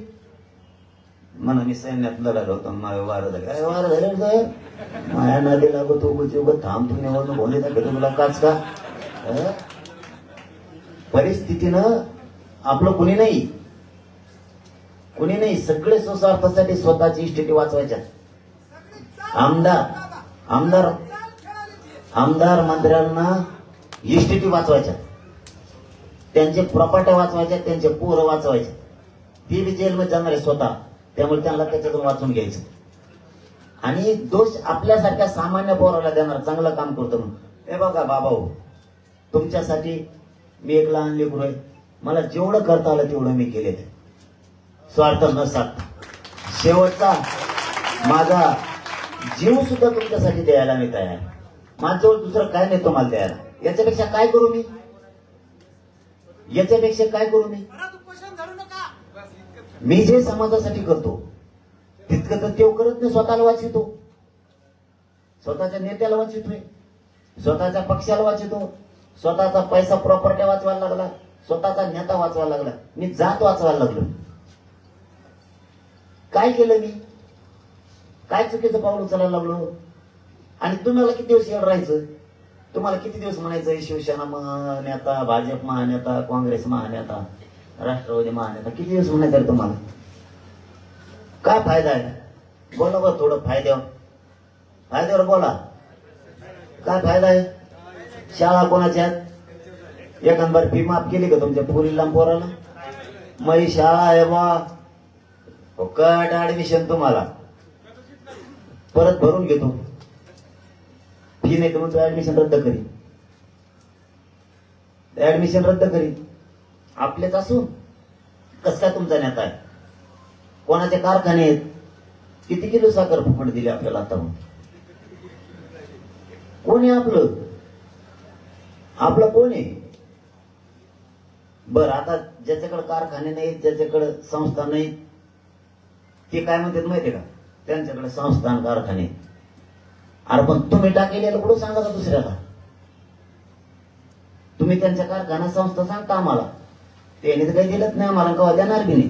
Speaker 1: म्हणा मी सैन्यात लढायला होतो. माझ्या वारं झालं. काय वारं झालं साहेब? माया नदी लागत उगत थांब. तू निवडणूक बोलले तर तुला काच का? परिस्थितीनं आपलं कुणी नाही. कुणी नाही. सगळे स्वस्वार्थासाठी स्वतःची इस्टेटी वाचवायच्या. आमदार मंत्र्यांना इस्टेटी वाचवायच्या, त्यांचे प्रॉपर्ट्या वाचवायच्या, त्यांचे पोरं वाचवायचे. ते बी जेलमध्ये जाणार आहे स्वतः. त्यामुळे त्यांना त्याच्यातून वाचून घ्यायचं. आणि दोष आपल्यासारख्या सामान्य पोराला देणार चांगलं काम करतो म्हणून. हे बघा बाबा हो, तुमच्यासाठी मी एक लहान लेकरू आहे. मला जेवढं करता आलं तेवढं मी केले. स्वार्थ न साधता शेवटचा माझा जीव सुद्धा तुमच्यासाठी द्यायला मी तयार. माझ्याजवळ दुसरं काय नाही तुम्हाला द्यायला. याच्यापेक्षा काय करू मी? याच्यापेक्षा काय करू मी? मी जे समाजासाठी करतो तितकं तर तेव करत नाही. स्वतःला वाचितो, स्वतःच्या नेत्याला वाचितोय, स्वतःच्या पक्षाला वाचितो, स्वतःचा पैसा प्रॉपर्टी वाचवायला लागला, स्वतःचा नेता वाचवायला लागला, मी जात वाचवायला लागलो. काय केलं मी? काय चुकीचं पाऊल उचलायला लागलो? आणि तुम्हाला किती दिवस येड राहायचं? तुम्हाला किती दिवस म्हणायचं शिवसेना महानेता, भाजप महानेता, काँग्रेस महानेता, राष्ट्रवादी महानेता? किती दिवस म्हणायचं तुम्हाला? काय फायदा आहे? बोला बरं थोडं फायद्यावर बोला. काय फायदा आहे? शाळा कोणाच्या आहेत? एखादबार फी माफ केली का तुमच्या पोरीला पोराला? मग शाळा आहे बा, फुकट ऍडमिशन तुम्हाला परत भरून घेतो. फी नाही तर मग ऍडमिशन रद्द करी. ऍडमिशन रद्द करीत. आपलेच असून कस काय तुमचा नेता आहे? कोणाचे कारखाने आहेत? किती किलो साखर फुकट दिली आपल्याला आता? कोण आहे आपलं? आपलं कोण आहे? बर, आता ज्याच्याकडे कारखाने नाहीत, ज्याच्याकडे संस्था नाहीत, ते काय म्हणतात माहितीये का? त्यांच्याकडे संस्थान कारखाने. अरे पण तुम्ही टाकेलेलं कुठं सांगा का दुसऱ्याला? तुम्ही त्यांच्या कारखाना संस्था सांगता आम्हाला, त्यांनी तर काही दिलंच नाही आम्हाला, कवा देणार बी नाही.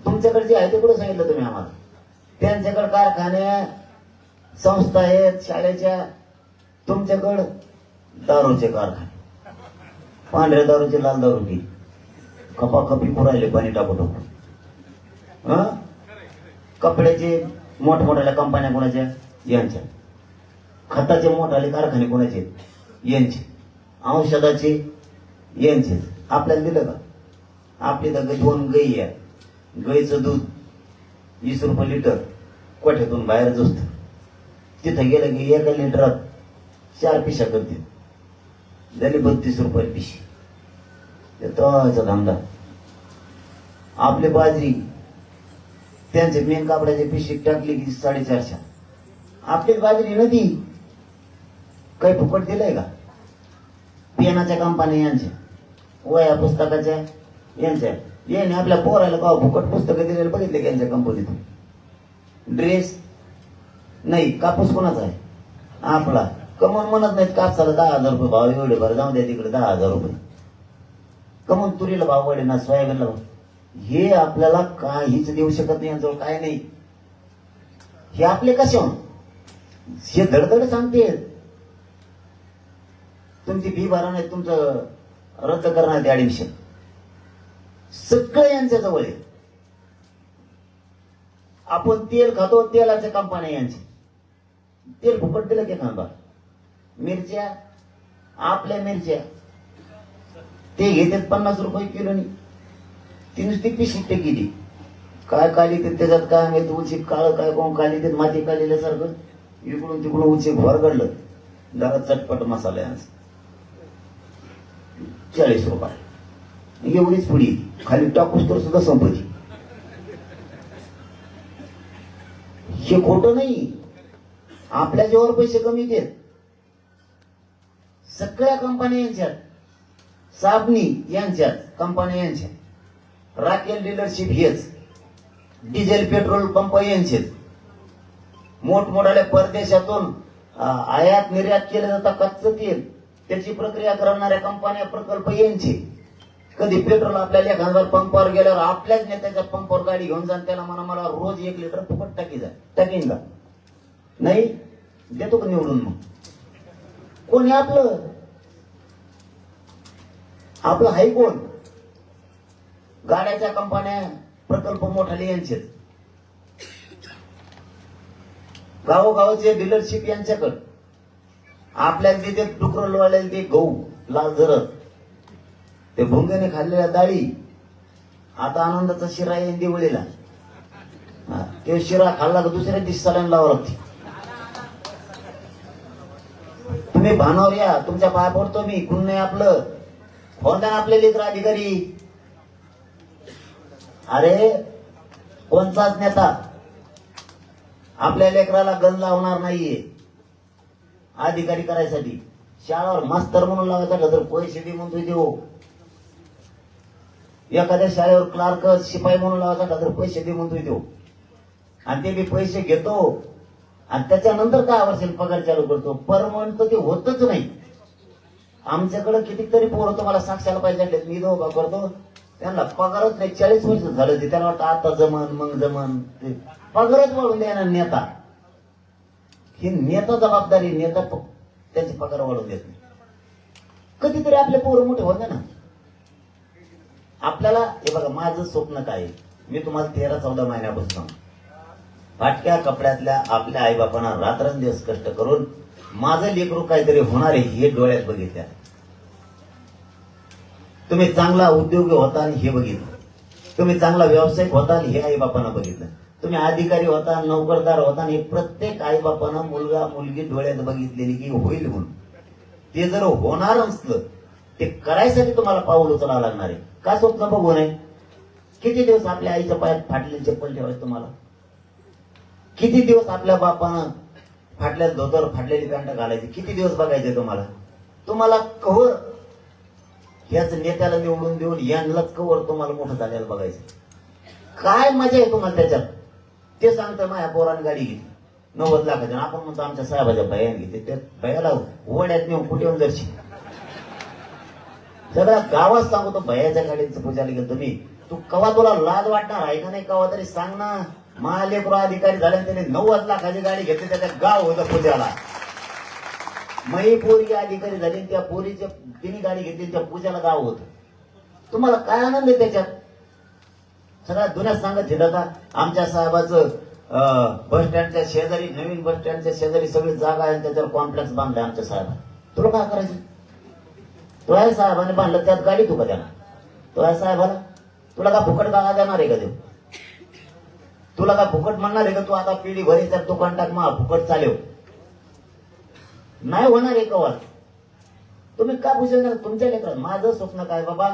Speaker 1: तुमच्याकडे जे आहे ते कुठं सांगितलं तुम्ही आम्हाला? त्यांच्याकडे कारखाने संस्था आहेत शाळेच्या, तुमच्याकडं दारूचे कारखाने, पांढऱ्या दारूचे लाल दारू की खपाखपी पुरायले पाणी टाकू टाकू. कपड्याचे मोठमोठ्या कंपन्या कोणाच्या? यांच्या. खताचे मोठाले कारखाने कोणाचे? यांचे. औषधाचे यांचे. आपल्याला दिलं का? आपली तर 2 गाई आहे, गाईचं दूध 20 रुपये लिटर कोठ्यातून बाहेर असत. तिथं गेलं की 1 लिटरात 4 पिशा करते, झाली 32 रुपये पिशी. तोचा धंदा. आपली बाजरी त्यांचे मेन कापडाची पिशी टाकली की 450. आपली बाजरी नदी काही फुकट दिलंय का? पेनाच्या कंपन्या यांच्या, वया पुस्तकाच्या यांच्या. याने आपल्या पोराला का फुकट पुस्तकं दिलेलं बघितले की यांच्या कंपनीतून? ड्रेस नाही. कापूस कोणाचा आहे? आपला. कमून म्हणत नाहीत कापसाला 10,000 रुपये भाव, एवढे बरं जाऊ द्या तिकडे 10,000 रुपये. कमून तुरीला भाव वाढे ना, सोयाबीनला भाव. हे आपल्याला काहीच देऊ शकत नाही, यांजवळ काय नाही. हे आपले कसे होऊन हे धडधड सांगते. तुमची फी भरा नाही, तुमचं रद्द करणार ते ऍडमिशन, सगळं यांच्या जवळ आहे. आपण तेल खातो, तेलाच्या कंपन्या यांची. तेल फुकट दिलं की खांबा. मिरच्या आपल्या मिरच्या ते घेतात 50 रुपये किलोनी. ती नुसती पिशी टेकी. काय काली ते त्याच्यात काय माहिती, उची काळ काय कोण काली ते माती काढलेल्यासारखं इकडून तिकडून उची भरगडलं. जरा चटपट मसाला यांचा 40 रुपये. एवढीच पुडी खाली टाकूस तर सुद्धा संपत्ती. हे खोटं नाही. आपल्या जेव्हा पैसे कमी देत. सगळ्या कंपन्या यांच्यात, साबणी यांच्यात, कंपन्या यांच्यात, राकेल डीलरशिप हेच, डिझेल पेट्रोल पंप यांचेच, मोठमोठ्या परदेशातून आयात निर्यात केलं जातं कच्चं तेल, त्याची प्रक्रिया करणाऱ्या कंपन्या, प्रकल्प यांचे. कधी पेट्रोल आपल्याला 1,000 पंपावर गेल्यावर आपल्याच नेत्याच्या पंपावर गाडी घेऊन जाण, त्याला म्हणा मला रोज 1 लिटर फुकट टाकीन का? नाही देतो का निवडून? मग कोण आहे आपलं? आपलं हाय कोण? गाड्याच्या कंपन्या, प्रकल्प मोठाले यांचेच, गावोगावचे डीलरशिप यांच्याकडे. आपल्याला तिथे डुकर लोळलेले ते गहू लाल जरत, ते भुंग्याने खाल्लेल्या डाळी. आता आनंदाचा शिरा येईन दिवाळीला, ते शिरा खाल्ला का दुसऱ्या दिवशी सलाईन लावावं लागते. तुम्ही भानावर या, तुमच्या पाया पडतो मी. कुण नाही आपलं, कोणत्या आपले लेकर अधिकारी? अरे कोणताच नेता आपल्या लेकराला गंज लावणार नाहीये अधिकारी करायसाठी. शाळेवर मास्तर म्हणून लावायचा तर पैसे दे म्हणतो देऊ. एखाद्या शाळेवर क्लार्क शिपाई म्हणून लावायचा तर पैसे दे म्हणतो देऊ. आणि ते बी पैसे घेतो आणि त्याच्यानंतर काय वर्षाला पगार चालू करतो. परमनंट तर ते होतच नाही. आमच्याकडे कितीतरी पोरं तुम्हाला साक्षाला पाहिजे, मी उभा करतो, त्यांना पगारच नाही. 40 वर्ष झालं ते, त्यांना वाटतं आता जमन मग जमन, ते पगारच वाढून देणार नेता. ही नेता जबाबदारी, नेता त्यांचे पगार वाढून देत नाही. कधीतरी आपले पोरं मोठे होते ना. आपल्याला हे बघा, माझं स्वप्न काय, मी तुम्हाला 13-14 महिन्यापासून फाटक्या कपड्यातल्या आपल्या आईबापांना रात्रंदिवस कष्ट करून माझं लेकरू काहीतरी होणार आहे हे डोळ्यात बघितल्या. तुम्ही चांगला उद्योगी होता हे बघितलं, तुम्ही चांगला व्यावसायिक होता हे आईबापांना बघितलं, तुम्ही अधिकारी होता, नोकरदार होता, हे प्रत्येक आईबापानं मुलगा मुलगी डोळ्यात बघितलेली की होईल म्हणून. ते जर होणार असलं ते करायसाठी तुम्हाला पाऊल उचलावं लागणार आहे. का स्वप्न बघू नये? किती दिवस आपल्या आईच्या पायात फाटलेली चप्पल ठेवायचं तुम्हाला? किती दिवस आपल्या बापानं फाटलेलं धोतर फाटलेली पॅन्ट घालायची? किती दिवस बघायचे तुम्हाला? तुम्हाला कवर याच नेत्याला निवडून देऊन यांनाच कवर तुम्हाला मोठं झालेलं बघायचं. काय मजा आहे तुम्हाला त्याच्यात? ते सांगतं माझ्या पोराने गाडी घेतली 90 लाखाची, आपण म्हणतो आमच्या साहेबाच्या भयाने घेतली. त्या भयाला वड्यात नेऊन कुठे येऊन दर्शी सगळ्या गावात सांगतो भयाच्या गाडीचं पूजाला गेलो तुम्ही. तू कवा तुला लाज वाटणार आहे का नाही? कवा तरी सांग ना. महालेकरू अधिकारी झाले त्याने 90 लाखाची गाडी घेतली, त्याच्या गाव होतं पूजाला. मही पोरगी अधिकारी झाली, त्या पोरीच्या तिने गाडी घेतली, त्या पूजाला गाव होतं. तुम्हाला काय आनंद आहे त्याच्यात? सगळ्या दुनियात सांगत हिंडता आमच्या साहेबाचं बस स्टँडच्या शेजारी, नवीन बस स्टँडच्या शेजारी सगळी जागा आहे, त्याच्यावर कॉम्प्लेक्स बांधलाय आमच्या साहेबांनी. तुला काय करायचं? तो आहे साहेबाने बांधलं, त्यात गाडी तू का त्याला? तो आहे साहेबाला तुला का फुकट गाळा देणार आहे का देव? तुला का फुकट म्हणणार आहे का तू आता पिढी भरी तर दुकान टाक मग फुकट चालेव? नाही होणार आहे कवा. तुम्ही का पुजणार तुमच्या लेकरात? माझं स्वप्न काय बाबा?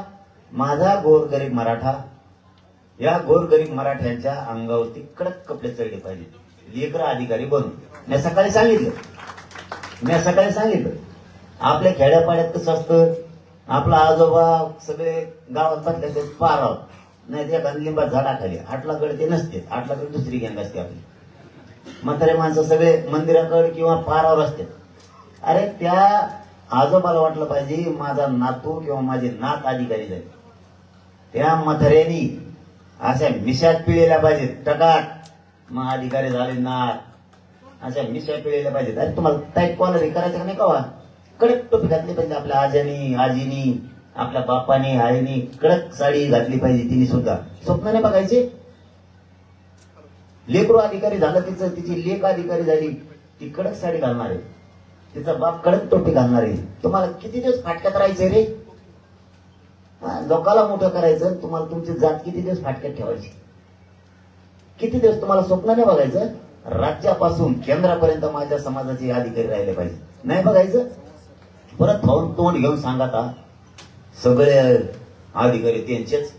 Speaker 1: माझा गोरगरीब मराठा, या गोरगरीब मराठ्यांच्या अंगावरती कडक कपडे चढले पाहिजे, लेकर अधिकारी बनून. मी सकाळी सांगितलं आपल्या खेड्यापाड्यात कसं असतं, आपला आजोबा सगळे गावात बसले पाराव नाही, त्या लिंबा झाडाखाली आटलाकडे ते नसते, आटलाकडे दुसरी गँग असते आपली. म्हातारे माणसं सगळे मंदिराकडे किंवा पारावर असते. अरे त्या आजोबाला वाटलं पाहिजे माझा नातू किंवा माझे नात अधिकारी झाले. त्या म्हाताऱ्यांनी अशा मिशात पिळलेल्या पाहिजेत टकाट, मग अधिकारी झाले नात. अशा मिशा पिळलेल्या पाहिजेत. अरे तुम्हाला टाईट कॉलर हे करायचं का नाही? कवा कडक टोपी घातली पाहिजे. आपल्या आजीनी, आपल्या बापाने, आईनी कडक साडी घातली पाहिजे. तिने सुद्धा स्वप्न नाही बघायचे. लेकरू अधिकारी झालं, तिची लेक अधिकारी झाली, ती कडक साडी घालणार आहे, तिचा बाप कडक टोपी घालणार आहे. तुम्हाला किती दिवस फाटक्यात राहायचे रे? लोकाला मोठं करायचं, तुम्हाला तुमची जात किती दिवस फाटक्यात ठेवायची? किती दिवस तुम्हाला स्वप्न नाही बघायचं? राज्यापासून केंद्रापर्यंत माझ्या समाजाचे अधिकारी राहिले पाहिजे. नाही बघायचं? परत भाऊन तोंड घेऊन सांगा आता सगळे अधिकारी त्यांचेच.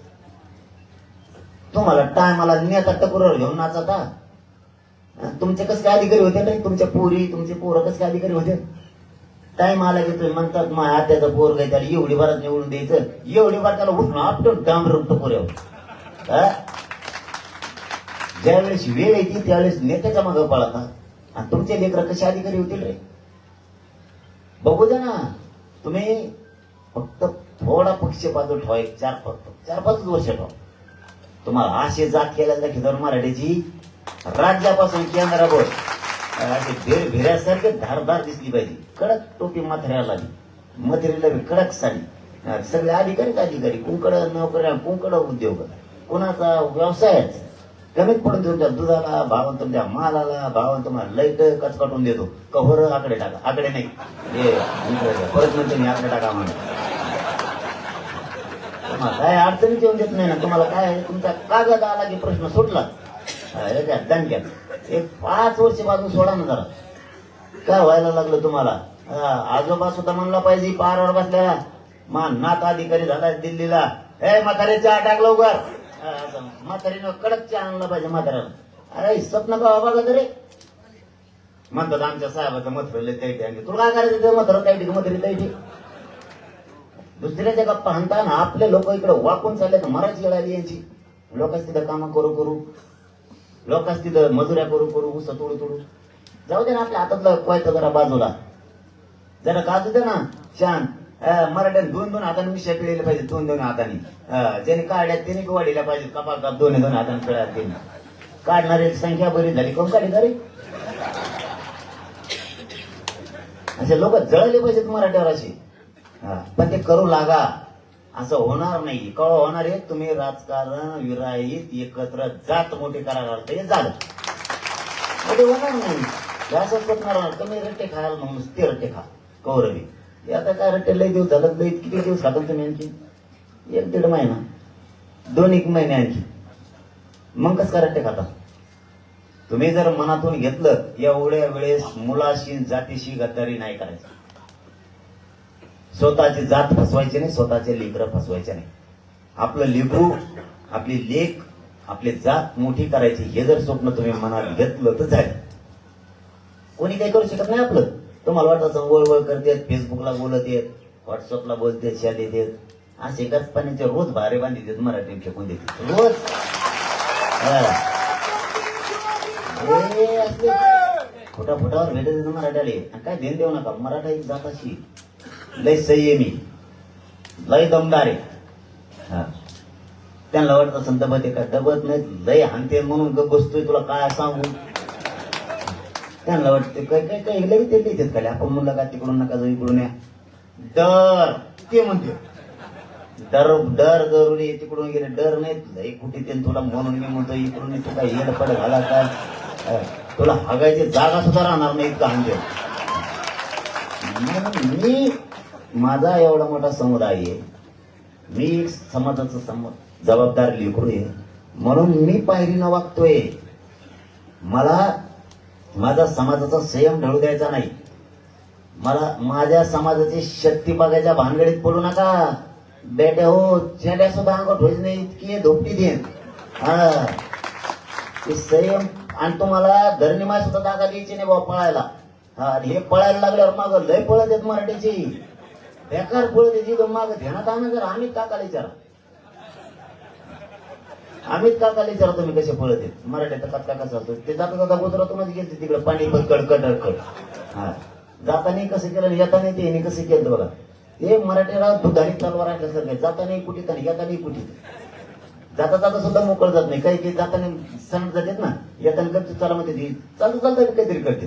Speaker 1: तुम्हाला टायमाला नेता टकुरावर घेऊन नाचता. तुमचे कसं काय अधिकारी होते नाही? तुमच्या पोरी, तुमचे पोरं कसं काय अधिकारी होते? टाइम आला की तुम्ही म्हणतात माझ्या आत्याचं पोर काय त्याला एवढी बारात निवडून द्यायचं, एवढी बार त्याला उठून आपटून डांबरून टपोऱ्यावर. ज्यावेळेस वेळ येते त्यावेळेस नेत्याच्या मागे पळता. आणि तुमचे लेकर कसे अधिकारी होतील रे? बघू द्या ना. तुम्ही फक्त थोडा पक्षपात ठेवा, 4-5 वर्ष ठेवा. तुम्हाला अशी जात केल्या खिदर मराठीची राज्यापासून केंद्रावर असे भिऱ्यासारखे धारदार दिसली पाहिजे. कडक टोपी माथऱ्याला, मथरीला कडक साडी. सगळे अधिकारी कुंकड नोकऱ्या, कुंकड उद्योग, कोणाचा व्यवसायच कमीत पडून तुमच्या दुधाला भाव, तुमच्या मालाला भाव, तुम्हाला लाईट कचकटून देतो. कव्हर आकडे टाका, आकडे नाही परत म्हणतो मी आकडे टाका म्हणून. तुम्हाला काय अडचणीच येऊन देत नाही ना. तुम्हाला काय तुमचा कागद आला की प्रश्न सुटला दणक्यात. एक 5 वर्ष बाजू सोडा ना जरा. काय व्हायला लागलं तुम्हाला? आजोबा सुद्धा म्हणला पाहिजे पारावर बसलेला मा नात अधिकारी झाला दिल्लीला, हे म्हातारे चहा टाक लवकर. म्हातारीनं कडक चहा आणला पाहिजे म्हाताऱ्याला. अरे स्वप्न का बघा तरी म्हणतात आमच्या साहेबाचं मथरले तैठी. तुला काय करायचं? मथर तैठी मथरी तैठी. दुसऱ्याच्या गप्पा हाणता ना. आपले लोक इकडे वाकून चालले तर मराठी लढाली यांची. लोकांच तिथं कामं करू, लोकांच तिथं मजुऱ्या करू, ऊस तोडू. जाऊ दे ना, आपल्या हातातलं कोयतं जरा बाजूला, जरा गाजू दे ना शांत. मराठ्याने 2-2 हाताने मिशा पिळले पाहिजे, 2-2 हाताने. ज्याने काढल्या त्याने वाढीला पाहिजे, कपाळ 2-2 हाताने पिळा. त्यांनी काढणारी संख्या बरी झाली, कोण काढी तरी असे लोक जळले पाहिजेत मराठ्यावर असे. पण ते करू लागा. असं होणार नाही. कवा होणार आहे? तुम्ही राजकारण विराईत एकत्र जात मोठी करायला हे झालं. ते होणार नाही. असं करणार. तुम्ही रट्टे खायला म्हणून ते रट्टे खा कौरवी. आता काय रट्टे लई दिवस झालं. लई किती दिवस खातो तुम्ही? आणखी 1-1.5 महिना, 2-1 महिने आणखी. मग कसं काय रट्टे खाता? तुम्ही जर मनातून घेतलं एवढ्या वेळेस मुलाशी जातीशी गद्दारी नाही करायचं. स्वतःची जात फसवायची नाही, स्वतःचे लेकरं फसवायचे नाही. आपलं लेकरू, आपली लेक, आपली जात मोठी करायची हे जर स्वप्न तुम्ही मनात घेतलं तर झालं. कोणी काही करू शकत नाही आपलं. तुम्हाला वाटत असं वळ करतात, फेसबुकला बोलत येत, व्हॉट्सअपला बोलते, शाद येतात, असे गचपाण्याचे रोज भारे बांधी देत, मराठी फेकून देते रोज. फुटा फुटावर भेटत येतं मराठ्याले. आणि काय देण देऊ नका, मराठा एक जात अशी लय संयमी, लय दमदार आहे. त्यांना वाटत असं दबत आहे का, दबत नाही, लय हानते म्हणून गप बसतोय, तुला काय सांगू. त्यांना वाटते काय काय काय लई ते लिहितात खाली, आपण म्हणलं का तिकडून नका जाऊ इकडून या. डर ते म्हणते, डर डर जरुरी, तिकडून गेले डर नाही, लई कुठे ते तुला म्हणून मी म्हणतो इकडून तू काय येडपड घाला काय, तुला हागायची जागा सुद्धा राहणार नाही इतकं हानते. मी माझा एवढा मोठा समुदाय आहे, मी समाजाचं जबाबदार लेकरू आहे, म्हणून मी पायरीनं वागतोय. मला माझा समाजाचा संयम ढळू द्यायचा नाही. मला माझ्या समाजाची शक्ती बघायच्या भानगडीत पडू नका बेटे हो. चेड्या सुद्धा अंगात व्हायचं नाही इतकी धोपटी देन. हा संयम. आणि तुम्हाला धरणीमाय सुद्धा जागा द्यायची नाही बाबा पळायला. हा हे पळायला लागल्यावर माग लय पळत येत मराठीची, बेकार पळत यायची माग ध्यानात आणा. जर अमित काकाला विचारा, अमित काकाला विचारा तुम्ही कसे पळत येत मराठीचा कचका कसा असतो. ते जाता जाता गुजरातूनच गेले तिकडे पाणी बदकड कडकड. हा जाताना कसं केलं, येताना ते कसं केलं बघा. हे मराठीला दुधारी तलवार असल्यासारखं, जाताना कुठे आणि येताना कुठे. जाता जाता सुद्धा मोकळ जात नाही. काही काही जाताना सण जातात ना, येताना करते चला म्हणते, चालतं चालतं काहीतरी करते.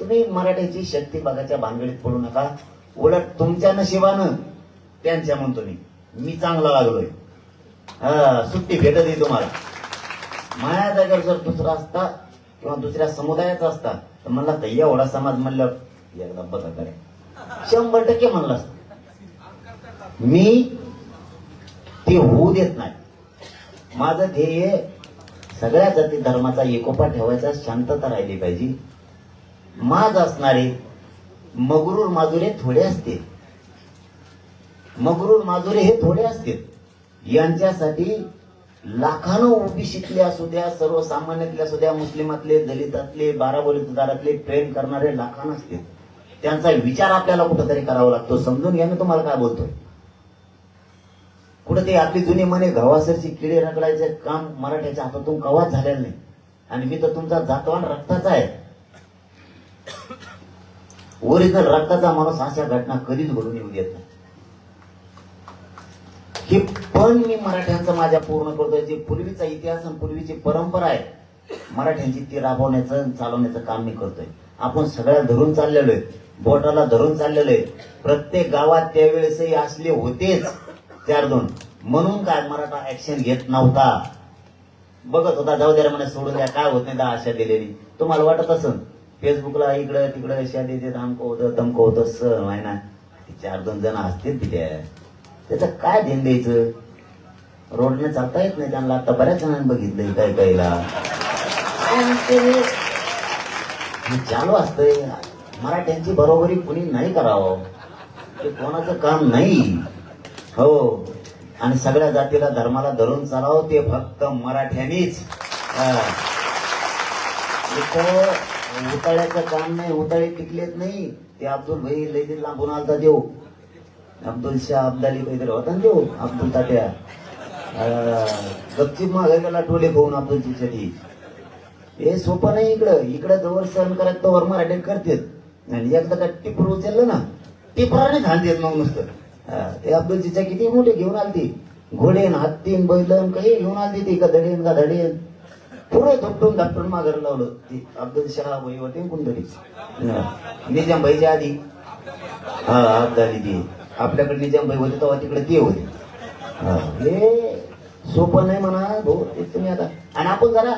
Speaker 1: तुम्ही मराठीची शक्ती बघायच्या भानगडीत पडू नका. उलट तुमच्या नशिबानं त्यांच्या म्हणतो मी चांगला लागलोय. सुट्टी भेटत आहे तुम्हाला. माझ्या जागेवर जर दुसरा असता किंवा दुसऱ्या समुदायाचा असता तर म्हणला तर एवढा समाज म्हणलं एकदा बघा करे 100% म्हणलं असत. मी ते होऊ देत नाही. माझं ध्येय सगळ्या जाती धर्माचा एकोपा ठेवायचा, शांतता राहिली पाहिजे. माज असणारे मगरूर माजुरे थोडे असते, मगरूर माजुरे हे थोडे असते. यांच्यासाठी लाखानो ओबीसीतले असू द्या, सर्वसामान्यातले असू द्या, मुस्लिमातले, दलितातले, बाराबोलीदारातले ट्रेन करणारे लाखान असते. त्यांचा विचार आपल्याला कुठेतरी करावा लागतो. समजून घ्या मी तुम्हाला काय बोलतोय. कुठे ते आपली जुनी मने गव्हासरची किडे रगडायचे काम मराठ्याच्या हातातून कवाच झालेलं नाही. आणि मी तर तुमचा जातवान रक्ताचा आहे. ओरिजिनल रक्ताचा माणूस अशा घटना कधीच घडून येऊ देत नाही. हे पण मी मराठ्यांचं माझ्या पूर्ण करतोय. जे पूर्वीचा इतिहास आणि पूर्वीची परंपरा आहे मराठ्यांची, ती राबवण्याचं चालवण्याचं काम मी करतोय. आपण सगळ्या धरून चाललेलो आहे, बोटाला धरून चाललेलो आहे. प्रत्येक गावात त्यावेळेसही असले होतेच 4-2. म्हणून काय मराठा ऍक्शन घेत नव्हता, बघत होता. जाऊ द्या म्हणे, सोडून द्या, काय होत नाही. दा आशा दिलेली तुम्हाला वाटत असं फेसबुकला इकडं तिकडं अशा देते, अमकं होतं तमकं होतं. सण आहे ना, 4-2 जण असतील तिथे, त्याचं काय ध्यान द्यायचं. रोडने चालता येत नाही त्यांना. आता बऱ्याच जणांनी बघितलंय काही काहीला चालू असतंय. मराठ्यांची बरोबरी कुणी नाही करावं, ते कोणाचं काम नाही. हो, आणि सगळ्या जातीला धर्माला धरून चालावं ते फक्त मराठ्यांनीच. उताळ्याचं काम नाही, उताळे टिकलेत नाही. ते अब्दुल भाई लई लांबून आलता देऊ, अब्दुल शाह अब्दाली काहीतरी होता ना देऊ, अब्दुल तात्या गपचीप मागे गेला टोले खाऊन अब्दुलची साठी. हे सोपं नाही. इकडं जवळ सहन करायचं तवर मराठी करतात. आणि एकदा का टिपर उचललं ना, टिपराने घालतात मग नुसतं. ते अब्दुल चिचा किती मोठे घेऊन आलती, घोडेन हत्तीन बैलन काही घेऊन आलती. ती का धडेन का धडेन पुरं धपटून धपटून माघार लावलं. ती अब्दुल शाह भाई होते कोणतरी निजाम भाईच्या आधी. अब्दाली ती आपल्याकडे निजाम भाई होते तेव्हा तिकडे ते होते. हे सोपं नाही म्हणा भाऊ तुम्ही आता. आणि आपण जरा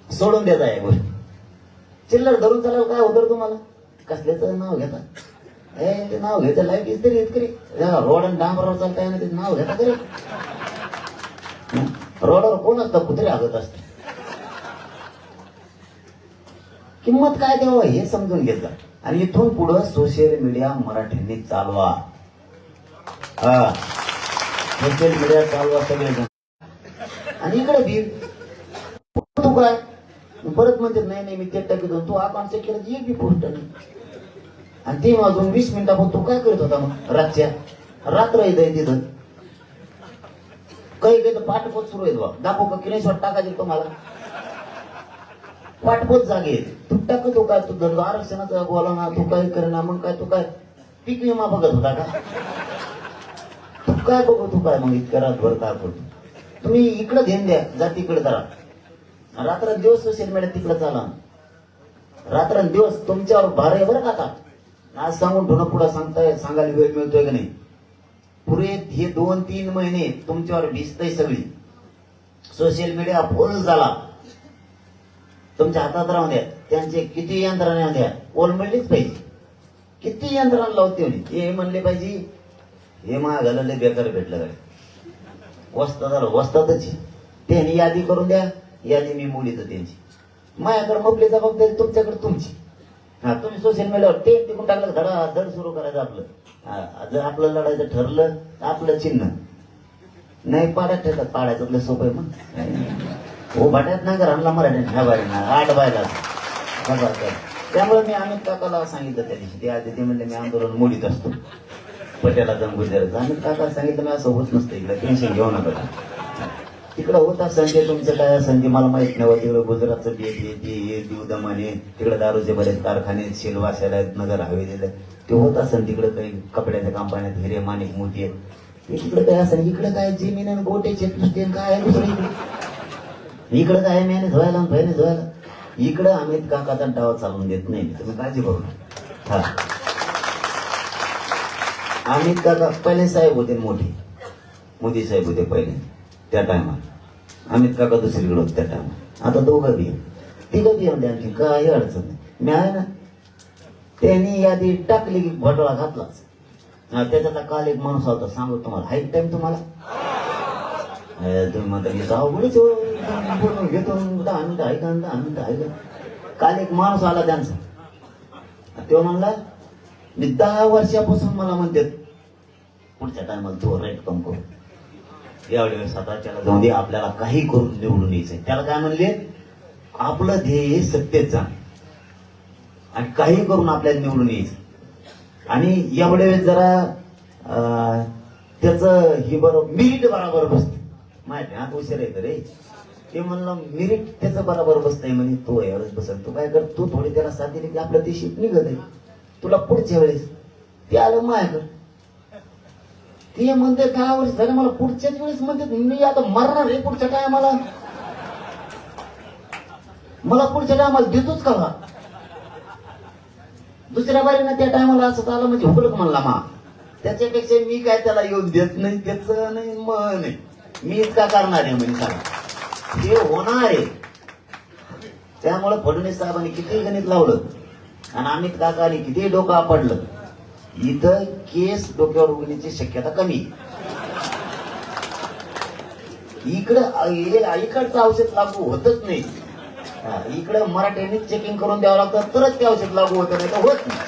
Speaker 1: सोडून देत आहे गोष्ट. चिल्लर धरून चालाल काय होतं तुम्हाला. कसल्याचं नाव घेता, ते नाव घ्यायचं लाईफ इतरी इतकरी. रोड आणि डांबरावर चालताय ना, ते नाव घेता तरी. रोडवर कोण असतं, कुत्रे हागत असतं. किंमत काय द्यावं हे समजून घेतलं. आणि इथून पुढं सोशल मीडिया मराठ्यांनी चालवा. हा सोशल मीडिया चालवा सगळेजण आणि इकडे भीड तू काय परत म्हणते नाही मी ते टाकतो तू अकाउंट चेक केलं एक बी पोस्ट नाही आणि ते वाजून 20 मिनिटापासून तू काय करत होता मग रातच्या रात्र येत आहे तिथं काही काही तर पाठपोत सुरू आहे बा दाखवू का किनेश्वर टाकायचे तुम्हाला पाठपोत जागे तू टाकतो काय तू धंदा आरक्षणाचा बोला ना तू काय करे ना मग काय तू काय पीक विमा बघत होता का तू काय बघू तू काय मग इतक्या रातभर काय करतो तुम्ही इकडे ध्यान द्या जा तिकडे जरा रात्र दिवस सोशल मीडिया तिकडे चाला रात्र दिवस तुमच्यावर भार आहे बरं का आता आज सांगून ठेवणं पुढे सांगताय सांगायला वेळ मिळतोय का नाही पुरे हे 2-3 महिने तुमच्यावर भिजतय सगळी सोशल मीडिया फुल झाला तुमच्या हातात राहून द्या त्यांचे किती यंत्रणा द्या ओलमडलीच पाहिजे किती यंत्रणा लावते हे म्हणले पाहिजे हे महागाला लय बेकार भेटलं काय वस्तात झालं वस्तातच त्यांनी यादी करून द्या यादी मी मुलीच त्यांची माझ्याकडे मोकळी जबाबदारी तुमच्याकडे तुमची हा तुम्ही सोशल मीडियावर ते तिकून टाकलं धड सुरू करायचं आपलं जर आपलं लढायचं ठरलं आपलं चिन्ह नाही पाड्यात ठेवतात पाड्याचं सोपं आहे मग हो भाट्यात नाही आणला मराठी ह्या बारीना 8 बायला त्यामुळे मी अमित काकाला सांगितलं त्या दिवशी ते आधी ते म्हणले मी आंदोलन मोडीत असतो पट्याला जाऊन गुजरात अमित काकाला सांगितलं मी असं होत नसतं इकडे टेन्शन घेऊ नका तिकडं होता संजय तुमचं काय संजय मला माहित नव्हतं तिकडं गुजरातचं दीव दमाने तिकडे दारूचे बरेच कारखाने शेलवाशाला नगर हवेलीला ते होत असेल तिकडे काही कपड्याच्या कंपन्यात हिरे माणिक मोठी आहेत तिकडे काय असेल इकडे काय जमीन आणि गोटेचे नुसते काय आहे दुसरं इकडे काय मेहनत धुवायला बहिणी धुवायला इकडं अमित काकाचा डाव चालून देत नाही तुम्ही काळजी करू नका हा अमित काका पहिले साहेब होते मोठे मोदी साहेब होते पहिले त्या टायमात अमित काका दुसरीकडे होते त्या टायमात आता दोघं बी तिघं बी म्हणजे आणखी काही अडचण नाही मी आहे ना त्यांनी यादी टाकली की घोटाळा घातलाच त्याच्यातला काल एक माणूस होता सांगू तुम्हाला हाईट टाइम तुम्हाला तुम्ही म्हणता अवघडच घेतो 10 मिनिटं ऐका काल एक माणूस आला त्यांचा तो म्हणला मी 10 वर्षापासून मला म्हणतात पुढच्या टायमाला तो राईट कम करू यावेळेस आता त्याला जाऊन दे आपल्याला काही करून निवडून यायचंय त्याला काय म्हणले आपलं ध्येय सत्तेत जा आणि काही करून आपल्याला निवडून यायचं आणि एवढ्या वेळेस जरा त्याच ही बरोबर मिरिट बरोबर बसते माहिती हात उशीर आहे रे ते म्हणलं मिरिट त्याचं बरोबर बसतंय म्हणजे तो एवढंच बसत तू काय कर तू थोडी त्याला साथ दिली की आपलं ते शीट निघत आहे तुला पुढच्या वेळेस ते आलं माझ्याकडं ते म्हणते 10 वर्ष झाले मला पुढच्याच वेळेस म्हणते मी आता मरणार आहे पुढच्या टायमाला मला पुढच्या टायमाला देतोच का दुसऱ्या बारीनं त्या टायमाला असं आलं म्हणजे हुकलक म्हणला मा त्याच्यापेक्षा मी काय त्याला येऊन देत नाही त्याच नाही मन नाही मीच का करणार आहे म्हणजे सांगा हे होणार आहे त्यामुळे फडणवीस साहेबांनी किती गणित लावलं आणि अमित काकाने किती डोकं आपडलं इथं केस डोक्यावर उगण्याची शक्यता कमी इकडचं औषध लागू होतच नाही इकडे मराठ्यांनी चेकिंग करून द्यावं लागतं तरच ते औषध लागू होतं नाही तर होत नाही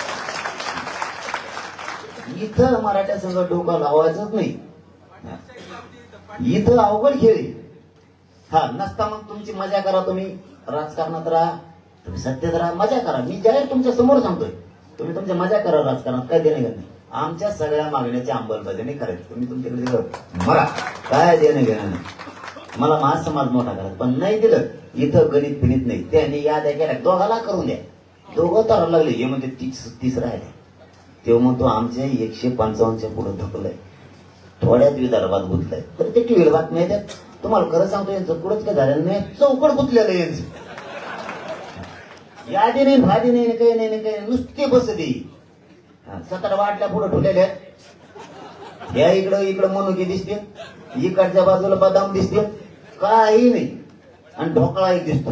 Speaker 1: इथं मराठ्या संघ डोकं लावायचंच नाही इथं अवघड खेळ हा नसता मग तुमची मजा करा तुम्ही राजकारणात राहा तुम्ही सत्तेत राहा मजा करा मी जाहीर तुमच्या समोर सांगतोय तुम्ही तुमच्या मजा करा राजकारणात काय देणे घेणं आमच्या सगळ्या मागण्याची अंमलबजावणी करायची तुम्ही तुमच्याकडे मरा काय देणं घेणं नाही मला महाज समाज मोठा करा पण नाही दिलं इथं गणित फिणित नाही त्यांनी याद्या केल्या दोघाला करून द्या दोघं तर लागले हे म्हणजे 30 राहिले तेव्हा म्हणतो आमचे 155च्या पुढे धकलंय थोड्याच विदर्भात गुंतलाय तर ते टीव्हीला बातम्या येतात तुम्हाला खरं सांगतो यांचं पुढंच काय झालं नाही चौकड गुंतलेलं यांचं यादी नाही भाजी नाही काही नाही नुसते बस दे 17 वाटल्या पुढे ठेवलेल्या या इकडं मनुके दिसते इकडच्या बाजूला बदाम दिसते काही नाही आणि ढोकळा एक दिसतो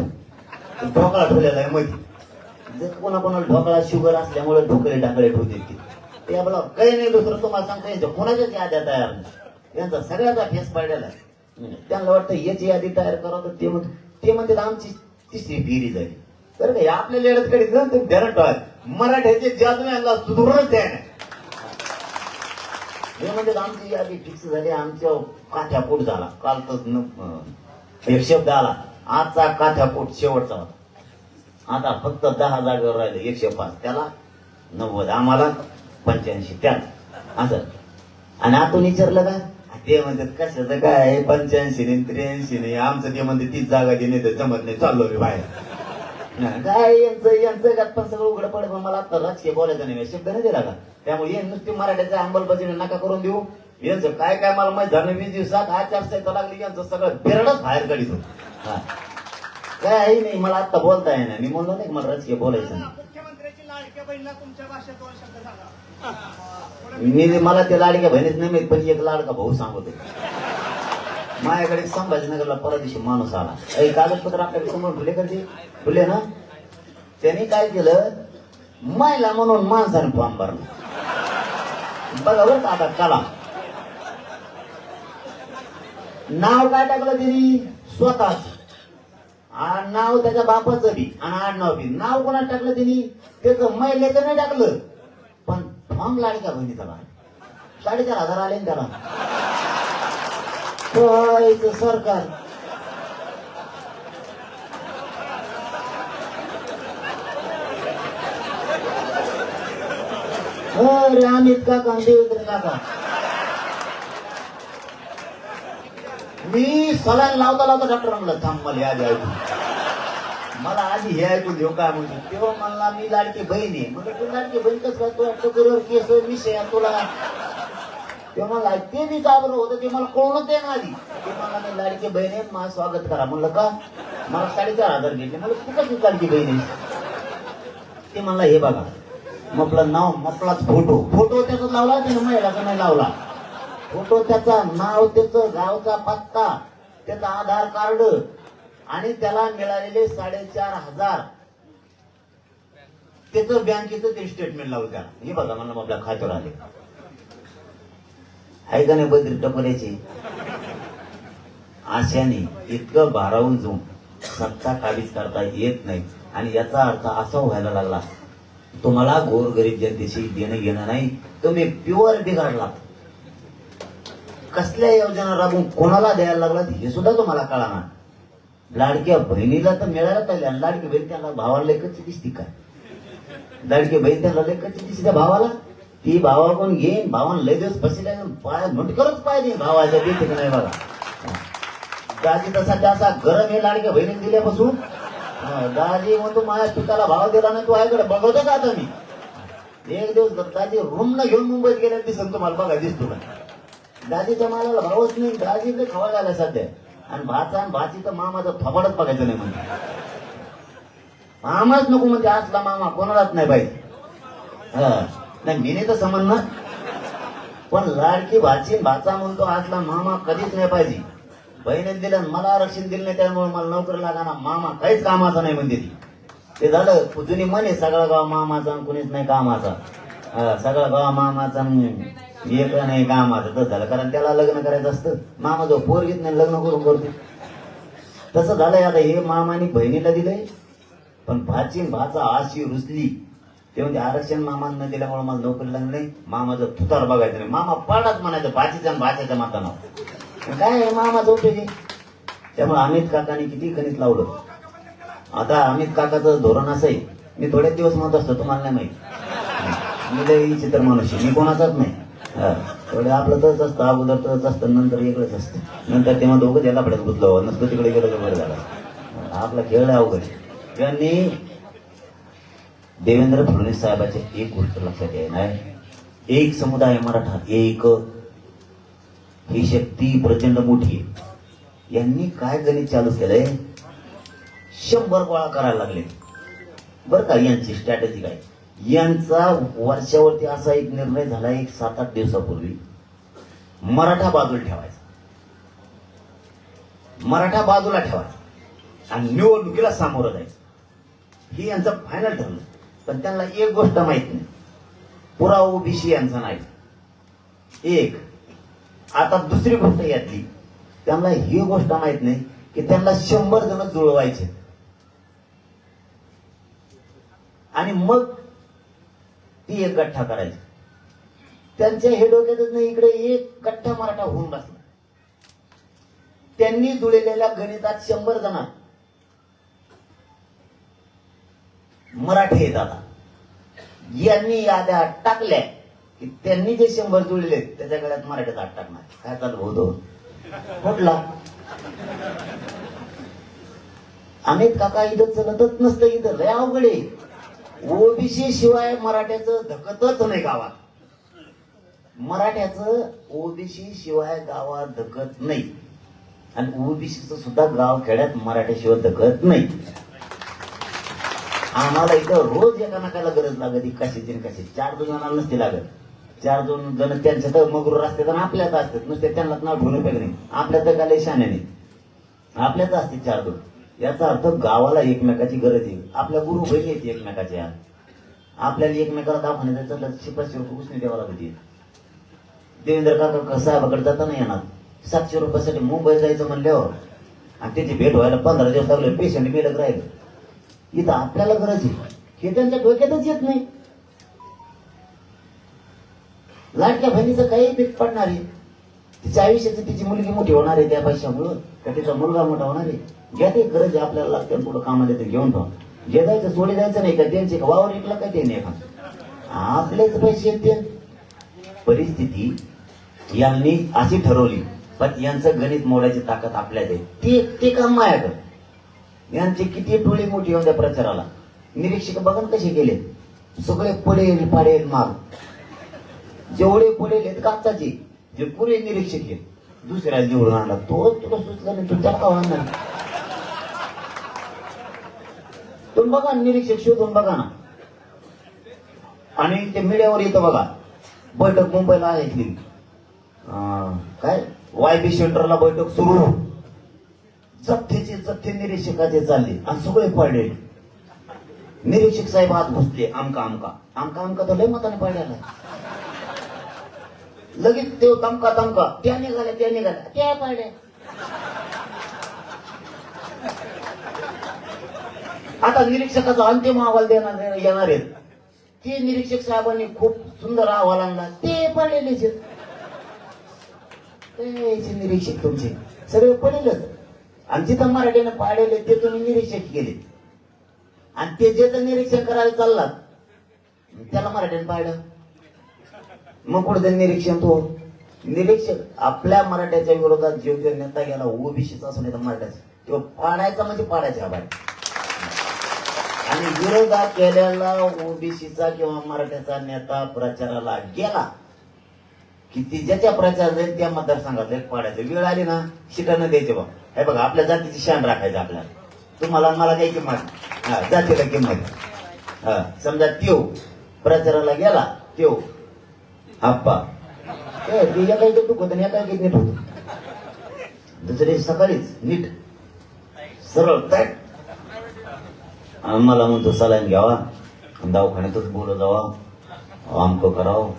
Speaker 1: ढोकळा ठेवलेला आहे मध्ये जर कोणाकोणाला ढोकळा शुगर असल्यामुळे ढोकळे टाकळे ठेवते ते आपला काही नाही दुसरं तुम्हाला सांगता यांच्या कोणाच्याच याद्या तयार नाही यांचा सगळ्याचा फेस पाडलेला आहे त्यांना वाटतं याची यादी तयार करावं तर ते म्हणतात आमची 3री फेरी झाली तर काय आपल्या लेडत कडे जाऊन तुम्ही ध्यान ठेवा मराठ्याचे जादू यांना सुधारणच द्या हे म्हणजे आमची यादी फिक्स झाली, आमच्या काठ्यापोट झाला. काल तर एक शब्द आला, आजचा काठ्यापोट शेवटचा होता. आता फक्त 10 जागेवर राहिले 105, त्याला 90, आम्हाला 85 त्यात असं. आणि आतून विचारलं का ते म्हणतात कशाचं काय 85 ने 83 ने, आमचं ते म्हणते 30 जागा दे, नाही जमत नाही, चाललो मी बाहेर. काय यांचं गप्पा सगळं उघडं पडत. मला आता राजकीय बोलायचं नाही, शब्द नाही दिला का. त्यामुळे हे नुसती मराठ्याच्या अंमलबजावणी नका करून देऊ. यांचं काय काय मला माहित झालं, 20 दिवसात आचारसंहिता लागली, यांचं सगळं बिरडच बाहेर काढित होत. काही नाही, मला आता बोलता येणार. मी म्हणलो नाही मला राजकीय बोलायचं नाही.
Speaker 4: मुख्यमंत्र्याची लाडक्या बहिणीला तुमच्या भाषेत 2 शब्द सांगा.
Speaker 1: मला ते लाडक्या बहिणीच नाही माहित, पण एक लाडका भाऊ सांगतो. माझ्याकडे संभाजीनगरला परवा दिवशी माणूस आला, कागदपत्र आपल्याकडे समोर फुले करते, फुले ना. त्यांनी काय केलं, महिला म्हणून माणसाने फॉर्म भरला. बघा बरं का आता कला. नाव काय टाकलं त्यांनी, स्वतःच नाव, त्याच्या बापाचं बी आणि आडनाव बी. नाव कोणाला टाकलं त्यांनी, त्याचं महिलेचं नाही टाकलं, पण फॉर्म लाडक्या बहिणीचा बा. 4,500 आले ना त्याला. सरकार अरे अमित काका, देवेंद्र काका, मी सलाईन लावता लावता डॉक्टर म्हणलं थांब मला आधी ऐकून, मला आधी हे ऐकून देऊ काय म्हणतो. तेव्हा म्हणला मी लाडकी बहीण आहे. मग तू लाडकी बहीण कसं काय, तू टोकरीवर केस विषय तुला. तेव्हा मला ते मी का बरं होतं ते मला कळूनच आहे ना आधी. ते मला मी लाडकी बहीण आहे, माझं स्वागत करा. म्हणलं का, मला 4,500 घेतले. मला तू कशी लाडकी बहीण आहे. ते म्हणला हे बघा, आपलं नाव, आपलाच फोटो त्याचा लावला, त्याने महिलाचा नाही लावला. फोटो, त्याचा नाव, त्याचं गावचा पत्ता, त्याचं आधार कार्ड आणि त्याला मिळालेले 4,500 त्याचं बँकेचं ते स्टेटमेंट लावलं त्याला. हे बघा म्हणलं आपल्या खात्यावर आले. आहे का नाही बद्री टपऱ्याचे. आशाने इतकं भारावून जाऊन सत्ता काबीज करता येत नाही. आणि याचा अर्थ असा व्हायला लागला, तुम्हाला गोरगरीब जनतेशी देणं घेणं नाही, तुम्ही प्युअर बिघडलात. कसल्या योजना राबवून कोणाला द्यायला लागलात हे सुद्धा तुम्हाला कळणार. लाडक्या बहिणीला तर मिळायला पाहिजे, आणि लाडकी बहीण त्याला भावाला लेखची दिसती काय. लाडकी बहीण त्याला लेखची दिसते त्या भावाला. ती भावाकडून घेईन, भावानं लय दिवस बसले पाय मुटकरच पाहिजे भावाच्या देते का नाही बघा. दाजी तसा त्याचा गरम हे लाडक्या बहिणीने दिल्यापासून. दाजी म्हणतो माझ्या पिकाला भाव दिला नाही, तू आईकडे बघतो का आता मी. एक दिवस दाजी रूम न घेऊन मुंबईत गेल्या दिसत तुम्हाला बघा, दिसतो का. दाजीच्या मालाला भावच नाही, दाजीकडे खवा झाला सध्या. आणि भाचा आणि भाची तर मामाचा थोबाडच बघायचं नाही म्हणजे. मामाच नको म्हणजे, असला मामा कोणालाच नाही पाहिजे. नाही मी नाही तर समजणार, पण लाडकी भाची भाचा म्हणतो असला मामा कधीच नाही पाहिजे. बहिणीने दिलं, मला आरक्षण दिलं नाही, त्यामुळे मला नोकरी लागाना. मामा काहीच कामाचा नाही म्हणते ती. ते झालं जुनी म्हणे, सगळा गाव मामाचा कुणीच नाही कामाचा. सगळा गाव मामाचा एक नाही कामाचं. तसं झालं, कारण त्याला लग्न करायचं असतं. मामा जो पोरगीत नाही लग्न करून करतो, तसं झालंय. आता हे मामाने बहिणीला दिलंय, पण भाची भाचा अशी रुसली. ते म्हणजे आरक्षण मामांना दिल्यामुळे मला नोकरी लागली नाही, मामाचं तुतार बघायचं नाही. मामा पाडाच म्हणायचं भाचीच्या आणि भाच्याच्या माताना. काय मामाचं उपयोग आहे. त्यामुळे अमित काकाने किती गणित लावलं. आता अमित काकाचं धोरण असं आहे, मी थोड्याच दिवस म्हणत असतो, तुम्हाला नाही माहिती. मी लई चित्र माणूस आहे, मी कोणाचाच नाही. थोडे आपलं तच असतं, अगोदर तच असतं, नंतर वेगळंच असतं. नंतर तेव्हा दोघं त्याला पडत गुतलं नसतं, तिकडे गेलं तर बरं झालं. आपला खेळ आहे अवघड. त्यांनी देवेंद्र फडणवीस साहेबांचे एक गोष्ट लक्षात येणार, एक समुदाय मराठा, एक ही शक्ती प्रचंड मोठी आहे. यांनी काय गणित चालू केलंय, 100 गोळा करायला लागले बरं का. यांची स्ट्रॅटेजी काय, यांचा वर्षावरती असा एक निर्णय झाला, एक 7-8 दिवसापूर्वी, मराठा बाजूला ठेवायचा. मराठा बाजूला ठेवायचा आणि निवडणुकीला सामोरं जायचं, ही यांचं फायनल ठरलं. पण त्यांना एक गोष्ट माहित नाही, पुरा ओबीसी यांचा नाही. एक आता दुसरी गोष्ट यातली, त्यांना ही गोष्ट माहित नाही की त्यांना 100 जण जुळवायचे आणि मग ती एक गठ्ठा करायची. त्यांच्या हे डोक्यातच नाही, इकडे एक कट्टा मराठा होऊन बसला. त्यांनी जुळलेल्या गणितात 100 जणात मराठे आहेत. आता यांनी याद्या टाकल्या की त्यांनी जे 100 जुळले त्याच्या गळ्यात मराठ्यात आत टाकणार. काय चालू होतो कुठला अमित काका इथं चलतच नसतं. इथं लय अवघड आहे. ओबीसी शिवाय मराठ्याचं धकतच नाही गावात. मराठ्याचं ओबीसी शिवाय गावात धकत नाही. आणि ओबीसीचं सुद्धा गाव खेड्यात मराठ्याशिवाय धकत नाही. आम्हाला इथं रोज एकामेकाला गरज लागत. कशाची कशाची 4 जणांना नसते लागत. 4 जण त्यांच्या तर मगरूर असतात आणि आपल्यात असतात. नुसते त्यांना नाव ठेवून उपयोग नाही. आपल्यात तर काय शाने नाही. आपल्यात असते 4 याचा अर्थ गावाला एकमेकाची गरज आहे. आपल्या गुरु बहिणी आहेत एकमेकाच्या. आपल्याला एकमेकाला दवाखान्यात जायचं 500 रुपये उसने द्यावा लागते. देवेंद्र काका साहेबाकडे जाता नाही येणार. 700 रुपयासाठी मुंबईत जायचं म्हणल्यावर आणि त्याची भेट व्हायला 15 दिवस लागले. पेशंट मेलत राहिलं. इथं आपल्याला गरज आहे हे त्यांच्या डोक्यातच येत नाही. लाडक्या बहिणीचं काही पीक पडणार आहे. तिच्या आयुष्याचं तिची मुलगी मोठी होणार आहे त्या पैशामुळं का तिचा मुलगा मोठा होणार आहे. घ्या ते गरज आपल्याला लागते. पुढं कामाला ते घेऊन ठेवा. जे जायचं सोडे जायचं नाही का त्यांचे वावर विकला काय ते नाही का आपलेच पैसे येते. परिस्थिती यांनी अशी ठरवली पण यांचं गणित मोडायची ताकद आपल्यात आहे. ते काम माझ्याकडे. यांचे किती टोळी मोठी होत्या प्रचाराला. निरीक्षक बघा कसे गेले. सगळे पडेल पाडेल माग. जेवढे पडेल आहेत कागदाचे जे पुरे निरीक्षक आहेत. दुसऱ्याला निवडून आणला तो तुला सुचला नाही तुमच्या का आणणार. तुम्ही बघा निरीक्षक शोधून बघा ना. आणि ते मीडियावर येतं बघा. बैठक मुंबईला आहे इथली काय YB सेंटरला बैठक सुरू. जथ्थे निरीक्षकाचे चालले आणि सगळे पडले. निरीक्षक साहेब आत घुसले. आमका तर लय मताने पडलेला. लगेच ते तमका त्या निघाल्या त्या पडल्या. आता निरीक्षकाचा अंतिम अहवाल देणार येणार आहेत. ते निरीक्षक साहेबांनी खूप सुंदर अहवाल आणला. ते पडलेले निरीक्षक तुमचे सगळे पडेलच. आणि जिथं मराठीने पाडले ते तुम्ही निरीक्षक केले. आणि ते जे निरीक्षण करायला चाललात त्याला मराठीने पाडलं. मग कुठे निरीक्षण तो निरीक्षक आपल्या मराठ्याच्या विरोधात जो नेता गेला ओबीसीचा असं नाही तर मराठ्याचा तो पाडायचा म्हणजे पाडायचा बाहेर. आणि विरोधात केलेला ओबीसीचा किंवा मराठ्याचा नेता प्रचाराला गेला की ती ज्याच्या प्रचार जाईल त्या मतदारसंघात जाईल पाडायचं. वेळ आली ना शिटानं द्यायचे बा. हे बघा आपल्या जातीची शान राखायचं आपल्याला. तुम्हाला मला काही किंमत जातीला किंमत. समजा त्यो प्रचाराला गेला त्यो आप्पा एका इथे टुक होतं एका इथे नीट होत. दुसरे सकाळीच नीट सरळ तट मला म्हणतो सलाईन घ्यावा दवाखान्यातच बोलत जावा आमकं करावं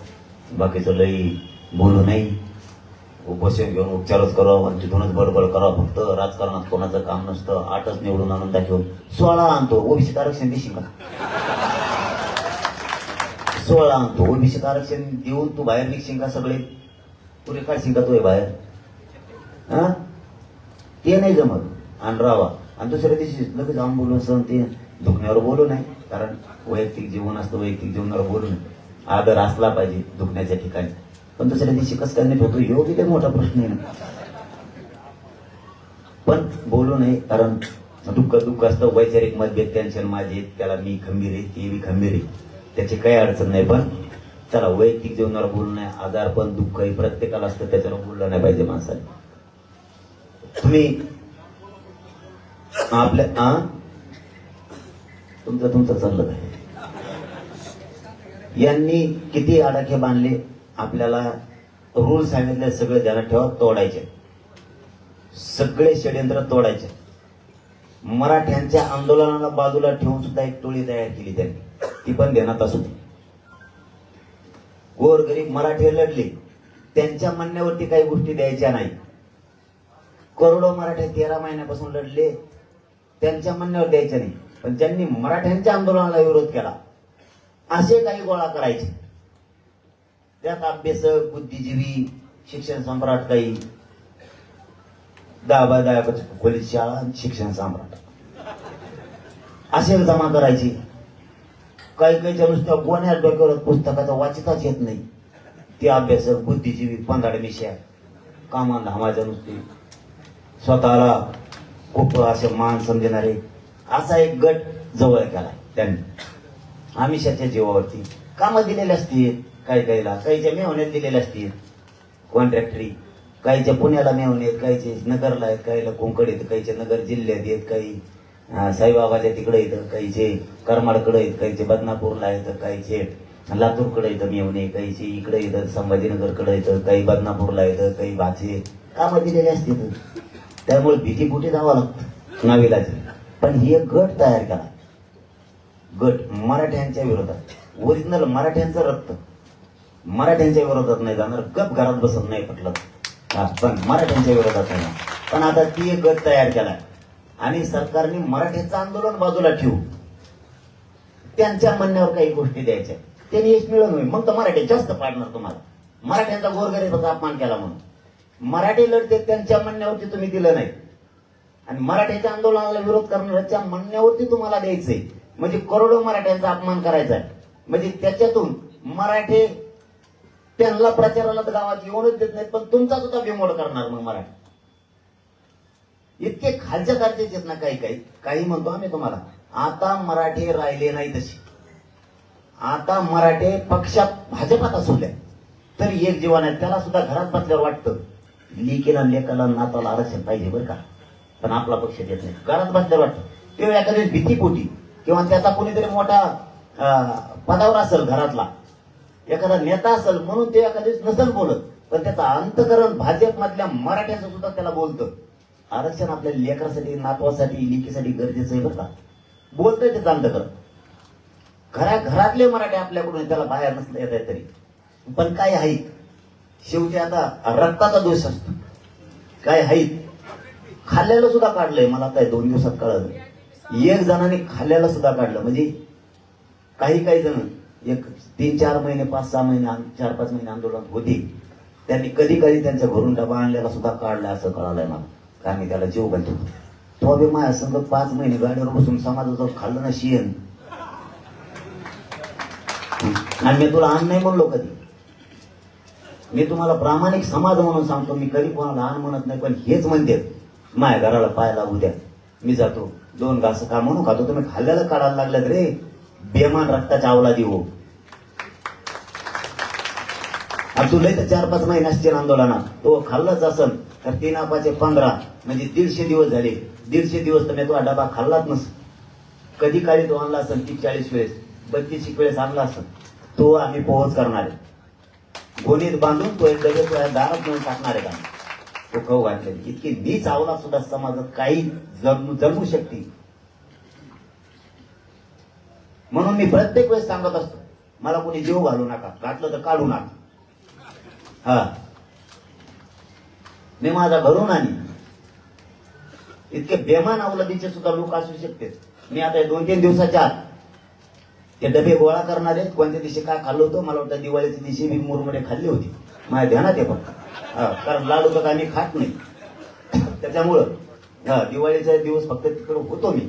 Speaker 1: बाकीचं लई बोलू नाही. उपोषण घेऊन उपचारच करावं आणि तिथूनच बडबड करावं. फक्त राजकारणात कोणाचं काम नसतं. 8च निवडून आणून दाखव. 16 आणतो ओबीसी आरक्षण देशील का. 16 आणतो ओबीसी आरक्षण देऊन तू बाहेर निघशील का. सगळे पुरे काढशील का तू बाहेर. ते नाही जमत. आणि राहा आणि दुसऱ्या दिवशी लगेच जाऊन बोलून सण ते दुखण्यावर बोलू नाही. कारण वैयक्तिक जीवन असतं. वैयक्तिक जीवनावर बोलू नये. आदर असला पाहिजे दुखण्याच्या ठिकाणी. पण दुसऱ्या दिवशी कसं काय नीट होतो ह्यो बी काही मोठा प्रश्न आहे ना. पण बोलू नये कारण दुःख असतं. वैचारिक मतभेद टेन्शन माझे त्याला मी खंबीर आहे ते बी खंबीर आहे. त्याची काही अडचण नाही. पण चला वैयक्तिक जीवनावर बोलू नये. आजार पण दुःख हे प्रत्येकाला असतं त्याच्यावर बोललं नाही पाहिजे माणसाने. तुम्ही आपल्या तुमचं चाललं काय. यांनी किती आडाखे बांधले आपल्याला रूल सांगितले सगळे ध्यानात ठेवा. तोडायचे सगळे षडयंत्र तोडायचे. मराठ्यांच्या आंदोलनाला बाजूला ठेवून सुद्धा एक टोळी तयार केली त्यांनी. ती पण ध्यानात असू. गोरगरीब मराठी लढले. त्यांच्या म्हणण्यावरती काही गोष्टी द्यायच्या नाही. करोडो मराठे 13 महिन्यापासून लढले. त्यांच्या म्हणण्यावर द्यायच्या नाही. पण ज्यांनी मराठ्यांच्या आंदोलनाला विरोध केला असे काही गोळा करायचे. त्यात अभ्यासक, बुद्धिजीवी, शिक्षण सम्राट, काही 10 बाय 10 खोलीत शाळा आणि शिक्षण सम्राट असे जमा करायची. काही काहीच्या नुसत्या गोण्या डोक्यावर पुस्तकाचा वाचिताच येत नाही. ते अभ्यासक, बुद्धिजीवी, पंधाड मिश्या कामाला धामाच्या नुसते स्वतःला खूप असे मान समजणारे असा एक गट जवळ केला त्यांनी. आमिषाच्या जीवावरती कामं दिलेले असतील, काही काहीला काहीच्या मेहण्यात दिलेले असतील कॉन्ट्रॅक्टरी, काहीच्या पुण्याला मेहणे आहेत, काहीचे नगरला आहेत, काहीला कोंकड येतं, काहीचे नगर जिल्ह्यात आहेत, काही साईबाबाच्या तिकडे येतं, काहीचे करमाडकडे आहेत, काहीचे बदनापूरला येतं, काहीचे लातूरकडे येतं मेवणे, काहीचे इकडे येतं संभाजीनगरकडे येतं, काही बदनापूरला येतं, काही भाचे कामं दिलेले असतील. त्यामुळे भीतीपुटी जावं लागतं नाविलाजी. पण ही एक गट तयार केला, गट मराठ्यांच्या विरोधात. ओरिजिनल मराठ्यांचं रक्त मराठ्यांच्या विरोधात नाही जाणार, गप घरात बसत नाही पटलं, पण मराठ्यांच्या विरोधात नाही. पण आता ती एक गट तयार केलाय आणि सरकारने मराठ्याचं आंदोलन बाजूला ठेवू त्यांच्या म्हणण्यावर काही गोष्टी द्यायच्या, त्यांनी यश मिळवून होईल. मग तर मराठी जास्त पाडणार तुम्हाला. मराठ्यांचा गोरगरिबाचा अपमान केला म्हणून मराठी लढते, त्यांच्या म्हणण्यावरती तुम्ही दिलं नाही आणि मराठ्याच्या आंदोलनाला विरोध करणाऱ्याच्या म्हणण्यावरती तुम्हाला द्यायचंय. म्हणजे करोडो मराठ्यांचा अपमान करायचा आहे. म्हणजे त्याच्यातून मराठे त्यांना प्रचाराला तर गावात येऊनच देत नाहीत, पण तुमचा सुद्धा बिमोड करणार मग मराठी. इतके खालच्या दर्जाचे आहेत ना काही म्हणतो आम्ही तुम्हाला. आता मराठे राहिले नाही तसे. आता मराठे पक्षात भाजपात असू द्या तरी एक जीवन आहे. त्याला सुद्धा घरात बसल्यावर वाटतं लेकीला लेकाला नाताला आरक्षण पाहिजे बरं का, पण आपला पक्ष देत नाही. घरात बसल्यावर वाटतं तेव्हा एखाद्या भीतीपोटी किंवा त्याचा कोणीतरी मोठा पदावर असेल घरातला एखादा नेता असेल म्हणून ते एखाद्याच नसेल बोलत, पण त्याचं अंतकरण भाजप मधल्या मराठ्याचं सुद्धा त्याला बोलतं आरक्षण आपल्या लेकरासाठी, नातवासाठी, लेकीसाठी गरजेचं आहे बरं का. बोलतंय ते अंतकरण. घरातले मराठे आपल्याकडून त्याला बाहेर नसलं येत आहे तरी. पण काय आहेत शेवटी आता रक्ताचा दोष असतो. काय आहेत खाल्ल्याला सुद्धा काढलंय. मला काय 2 दिवसात कळलं, एक जणांनी खाल्ल्याला सुद्धा काढलं. म्हणजे काही जण एक 3-4 महिने, 5-6 महिने, 4-5 महिने आंदोलन होते. त्यांनी कधी त्यांच्या घरून डबा आणलेला सुद्धा काढला असं कळालंय मला. कारण मी त्याला जीव घालतो. तो बी माझ्या संग 5 महिने गाडीवर बसून समाजाचं खाल्लं ना शियन. आणि मी तुला आण नाही म्हणलो कधी. मी तुम्हाला प्रामाणिक समाज म्हणून सांगतो. मी कधी कोणाला आण म्हणत नाही, पण हेच म्हणते माझ्या घराला पाय लागू द्या, मी जातो 2 घास का म्हणून खातो. तुम्ही खाल्ल्याला काढायला लागलात रे बेमान रक्ताच्या आवला देऊ. तू लय तर 4-5 महिने असतील आंदोलनात. तो खाल्लाच असन तर 3-5-15 म्हणजे 150 दिवस झाले. 150 दिवस तर मी तो डबा खाल्लाच नस. कधी काळी तो आणला असन 30-40 वेळेस, 32 वेळेस आणला असन. तो आम्ही पोहोच करणार आहे. गोणीत बांधून तो एक डबे तो दारात नेऊन टाकणार आहे का तो खाऊ घातलेली. इतकी नीच आवला सुद्धा समाजात काही जन्मू शकते. म्हणून मी प्रत्येक वेळेस सांगत असतो मला कोणी जीव घालू नका, घातलं तर काढू नका. हा मी माझा घरून आणि इतके बेमान अवलंबीचे सुद्धा लोक असू शकते. मी आता 2-3 दिवसाच्या आत ते डबे गोळा करणार आहेत. कोणत्या दिवशी काय खाल्लं होतं मला वाटतं दिवाळीच्या दिवशी मी मुरमुरे खाल्ली होती माझ्या ध्यानात आहे. फक्त कारण लाडू तर आम्ही खात नाही त्याच्यामुळं दिवाळीचा दिवस फक्त तिकडं होतो मी.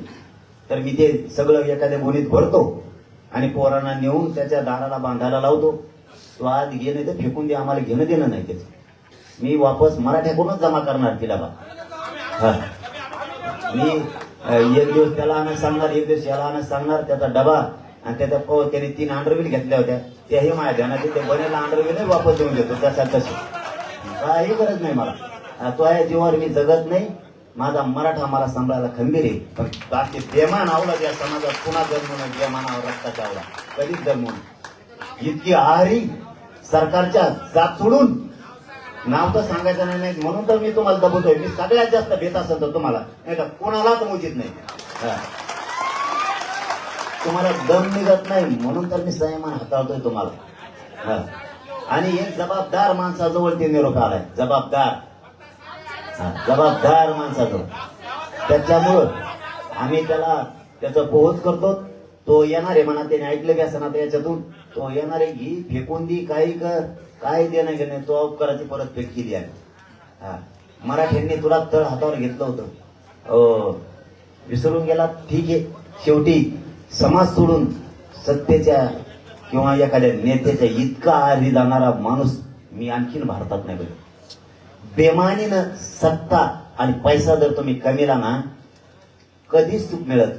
Speaker 1: तर मी ते सगळं एखाद्या गोणीत भरतो आणि पोरांना नेऊन त्याच्या दाराला बांधायला लावतो. तो आज घेणे तर फेकून दे, आम्हाला घेणं देणं नाही त्याचं. मी वापस मराठ्याकडूनच जमा करणार तिला बा. मी एक दिवस त्याला आणत सांगणार, एक दिवस याला आणत सांगणार. त्याचा डबा आणि त्याच्या त्याने 3 अंडरव्हील घेतल्या होत्या त्याही माझ्या ध्यानात. ते बनेला अंडरव्हील वापस देऊन देतो तशा तशी. काही गरज नाही मला. तो आहे जीवावर मी जगत नाही. माझा मराठा मला सांभाळायला खंबीर आहे. पण बाकी बेमान आवला या समाजात पुन्हा जन्मून बेमानावर रक्ताचा आवला कधीच जन्मून. इतकी आहारी सरकारच्या जात सोडून नाव तर सांगायचं नाही म्हणून तर मी तुम्हाला दबवतोय. मी सगळ्यात जास्त भेट असेल तर तुम्हाला, नाही तर कोणालाच मोजित नाही. तुम्हाला दम निघत नाही म्हणून तर मी संयमान हाताळतोय तुम्हाला. आणि एक जबाबदार माणसाजवळ ते निरोप आलाय. जबाबदार माणसाजवळ. त्याच्यामुळं आम्ही त्याचा पोहोच करतो. तो येणार आहे म्हणा, त्याने ऐकलं की असं ना याच्यातून तो येणार आहे, ही फेकून दी काही कर, काय देणं घेणं, तो उपकाराची परतफेड केली आहे. हा, मराठ्यांनी तुला तळ हातावर घेतलं होतं, विसरून गेला, ठीक आहे. शेवटी समाज सोडून सत्तेच्या किंवा एखाद्या नेत्याच्या इतका आहारी जाणारा माणूस मी आणखीन भारतात नाही बघ. बेमानीनं सत्ता आणि पैसा जर तुम्ही कमीला ना, कधीच सुख मिळत,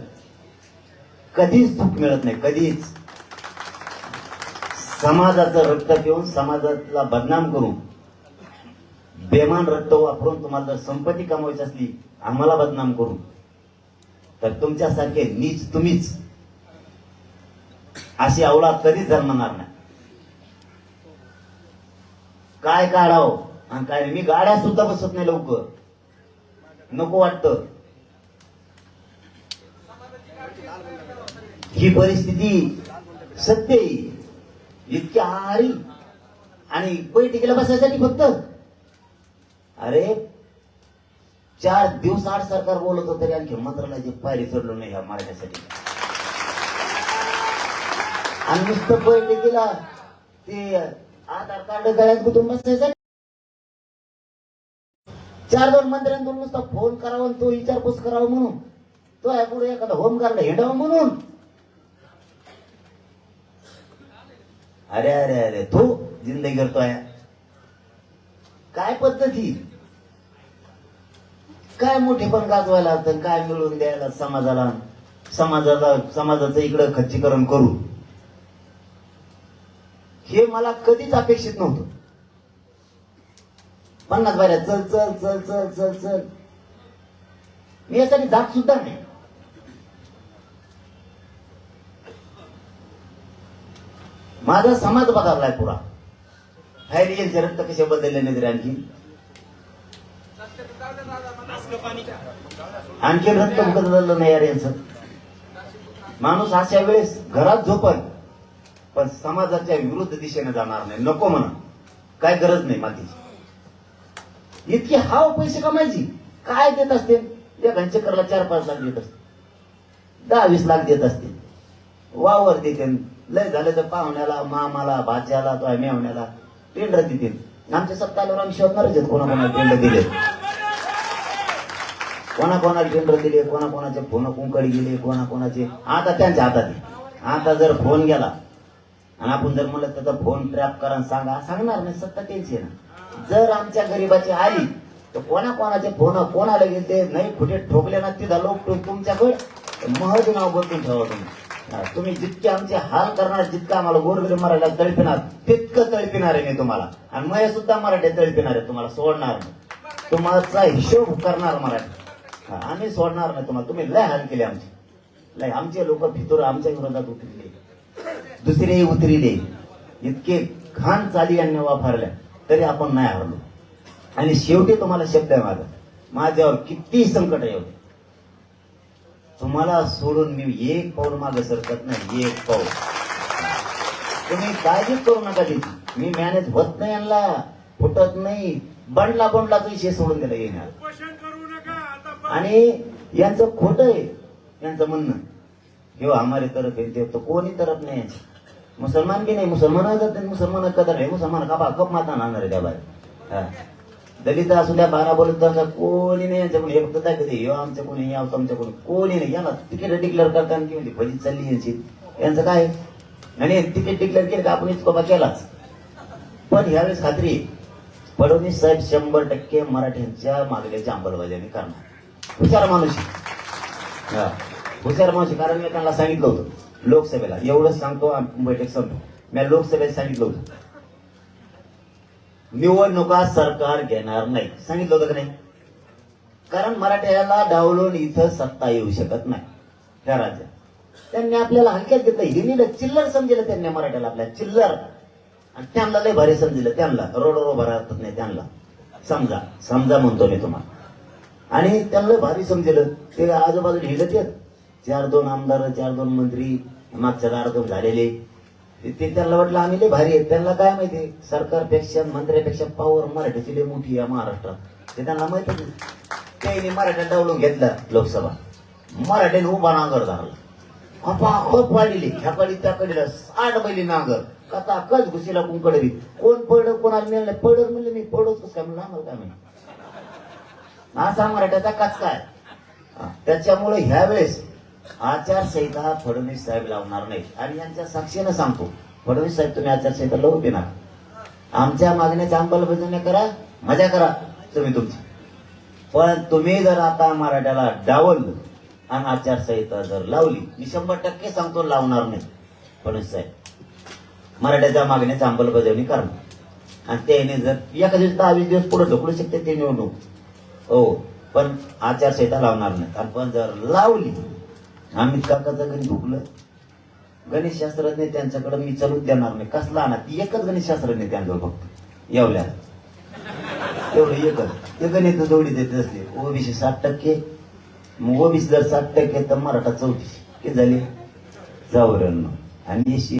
Speaker 1: कधीच सुख मिळत नाही, कधीच. समाजाचं रक्त पिऊन समाजाला बदनाम करून बेमान रक्त वापरून तुम्हाला जर संपत्ती कमवायची असली, आम्हाला बदनाम करून, तर तुमच्यासारखे नीच तुम्हीच. अशी अवलाद कधीच जन्मणार नाही. काय काढावं आणि काय नाही. मी गाड्या सुद्धा बसत नाही लवकर, नको वाटतं. ही परिस्थिती सत्य आहे. इतकी आहारी आणि बैठकीला बसायसाठी फक्त, अरे 4 दिवस आड सरकार बोलत होतं तरी आणखी मंत्रालयाची पायरी चढलो नाही ह्या मराठ्यासाठी. आणि नुसतं बैठकीला ते आधार कार्ड गळ्यात गुंतून बसायचं. 4-2 मंत्र्यांतून नुसता फोन करावा आणि तो विचारपूस करावं म्हणून, तो या पुढे एखादा होमगार्ड हिंडावं म्हणून. अरे अरे अरे, तो जिंदगी करतोय. काय पद्धती, काय मोठे पण गाजवायला लागतं, काय मिळवून द्यायला समाजाला, समाजाचं इकडं खच्चीकरण करू, हे मला कधीच अपेक्षित नव्हतं. 50 बाऱ्या चल चल चल चल चल चल, मी यासाठी जात सुद्धा नाही. माझा समाज बदललाय पुरा. हायरियनचे रक्त कसे बदलले नाही तरी आणखी रक्त बदललं नाही यार यांचं. माणूस अशा वेळेस घरात झोपल पण समाजाच्या विरुद्ध दिशेने जाणार नाही. नको म्हणा, काय गरज नाही मातीची. इतकी हाव पैसे कमायची, काय देत असते या घनचक्करला 4-5 लाख देत असते, 10-20 लाख देत असते, वावर देते. लय झालं तर पाहुण्याला, मामाला, भाच्याला, तो मेवण्याला टेंडर देतील. आमच्या सत्तावर आम्ही शोधणारच आहेत कोणाकोणाला टेंडर दिले, कोणाकोणाला टेंडर दिले, कोणाकोणाचे फोन कुंकडी गेले, कोणाकोणाचे. आता त्यांच्या हातात आहे. आता जर फोन गेला आणि आपण जर म्हणलं त्याचा फोन ट्रॅप करा सांगा, सांगणार नाही, सत्ता त्यांची आहे ना. जर आमच्या गरीबाची आली तर कोणाकोणाचे फोन कोणाला गेले नाही, कुठे ठोकले ना, तिथं लोक तुमच्याकडे महज नाव बदलून ठेवा तुम्ही. तुम्ही जितके आमचे हाल करणार, जितकं आम्हाला गोरगरीब मराठा तळपिणार, तितकं तळपिणार आहे मी तुम्हाला. आणि मय सुद्धा मराठी तळपिणार आहे, तुम्हाला सोडणार नाही. तुम्हाला हिशोब करणार मराठी, आम्ही सोडणार नाही तुम्हाला. तुम्ही लय हाल केले आमचे, लय. आमचे लोक भितोर आमच्या विरोधात उतरले, दुसरेही उतरिले, इतके घाण चाली यांनी वापरल्या तरी आपण नाही हरलो. आणि शेवटी तुम्हाला शब्द आहे माझा, माझ्यावर किती संकट आहे, तुम्हाला सोडून मी एक पाऊल मागे सरकत नाही, एक पाऊल. तुम्ही काळजीच करू नका त्याची. मी मॅनेज होत नाही, यांना फुटत नाही. बंडलाच विषय सोडून दिला येणार. आणि यांचं खोट आहे, यांचं म्हणणं किंवा हमारे तरफ आहे, तो कोणी तरफ नाही. मुसलमान बी नाही, मुसलमान जातात, मुसलमान कदर आहे, मुसलमान कप माता आणणार आहे त्या बाहेर. दलित असू द्या, 12 बोलत कोणी नाही यांच्याकडून. हे फक्त दाखवते हे आमच्या कोणी, आमच्या कोणी, कोणी नाही. यांना तिकीट डिक्लेअर करताना किंवा भजी चालली यांची, यांचं काय. आणि तिकीट डिक्लेअर केलं का आपण इतकोबा केलाच. पण ह्यावेळेस खात्री, फडणवीस साहेब 100% मराठ्यांच्या मागण्याची अंमलबजावणी करणार. हुशार माणूस, हुशार माणूस. कारण मी त्यांना सांगितलं होतं लोकसभेला, एवढंच सांगतो बैठक संपतो, मी लोकसभेत सांगितलं होतं निवडणुका सरकार घेणार नाही, सांगितलं होतं का नाही. कारण मराठ्याला डावलून इथं सत्ता येऊ शकत नाही त्या राज्यात. त्यांनी आपल्याला हलक्यात घेतलं, हिनीला चिल्लर समजलं त्यांनी मराठ्याला, आपल्या चिल्लर. आणि त्यांना लय भारी समजलं, त्यांना रोडवर उभा राहतात नाही, त्यांना समजा म्हणतो मी तुम्हाला. आणि त्यांना भारी समजलं. ते आजूबाजूला हिंडत येत, 4-2 आमदार, 4-2 मंत्री मागच्या दारातून झालेले. ते त्यांना वाटलं आम्ही लय भारी आहेत. त्यांना काय माहिती, सरकारपेक्षा मंत्र्यापेक्षा पॉवर मराठीची लय मोठी आहे महाराष्ट्रात, ते त्यांना माहिती नाही. त्यांनी मराठ्यात डावलून घेतला लोकसभा, मराठ्याने उभा नांगर धरला. खपाखप वाढली ह्या कडे त्या कडेला 60 बैली नांगर कथा कच घुसीला कुंकडे कोण पडलं कोणाला मिळालं पडत म्हणलं मी पडोच कसं काय म्हणलं आम्हाला काय म्हणलं असा मराठ्याचा कच काय त्याच्यामुळे ह्या वेळेस आचारसंहिता फडणवीस साहेब लावणार नाही आणि यांच्या साक्षीनं सांगतो फडणवीस साहेब तुम्ही आचारसंहिता लावू देणार आमच्या मागण्याची अंमलबजावणी करा मजा करा तुम्ही तुमची पण तुम्ही जर आता मराठ्याला डावललं आणि आचारसंहिता जर लावली मी 100% सांगतो लावणार नाही फडणवीस साहेब मराठ्याच्या मागण्याची अंमलबजावणी करणार आणि त्याने जर एका दिवस 10-20 दिवस पुढे ढकलू शकते ते निवडणूक हो पण आचारसंहिता लावणार नाही आणि पण जर लावली अमित काकाचं गणित हुकलं गणेश शास्त्रज्ञ त्यांच्याकडे मी चलूच देणार नाही कसला ना ती एकच गणेश शास्त्रज्ञ त्यांच्यावर फक्त येवल्या तेवढं एकच ते गणित जोडी देत असले ओबीसी 60% मग ओबीसी जर 60% तर मराठा 34 किती झाले 94 आणि एसी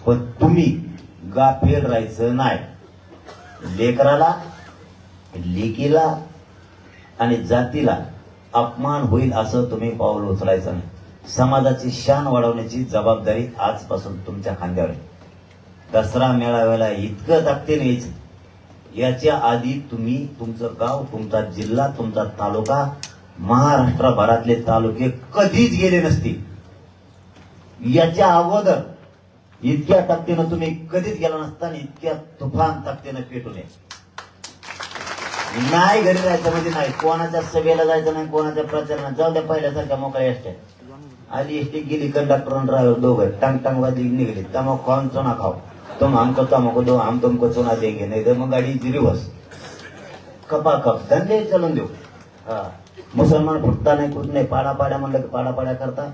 Speaker 1: पण तुम्ही गाफेल राहायचं नाही लेकराला लेकीला आणि जातीला अपमान होईल असं तुम्ही पाऊल उचलायचं नाही समाजाची शान वाढवण्याची जबाबदारी आजपासून तुमच्या खांद्यावर आहे दसरा मेळाव्याला इतकं ताकदीने यायचं याच्या आधी तुम्ही तुमचं गाव तुमचा जिल्हा तुमचा तालुका महाराष्ट्रभरातले तालुके कधीच गेले नसतील याच्या अगोदर इतक्या ताकदीनं तुम्ही कधीच गेला नसता आणि इतक्या तुफान ताकदीनं पेटून नाही घरी जायचं म्हणजे नाही कोणाच्या सभेला जायचं नाही कोणाच्या प्रचारात जाऊ द्या पहिल्यासारख्या मोकळ्या एसट्या आधी एसटी गेली कंडक्टर आणि ड्रायव्हर दोघं टांग टांग वाजी निघली तमाकू खाऊन चुना खाओ तुम हमको तमाकू दो हम तुमको चुना देंगे नाही तर मग गाडीची रिवर्स कपा कप धंदे चलून देऊ मुसलमान फुटता नाही कुठ नाही पाड्या म्हणलं की पाड्या करता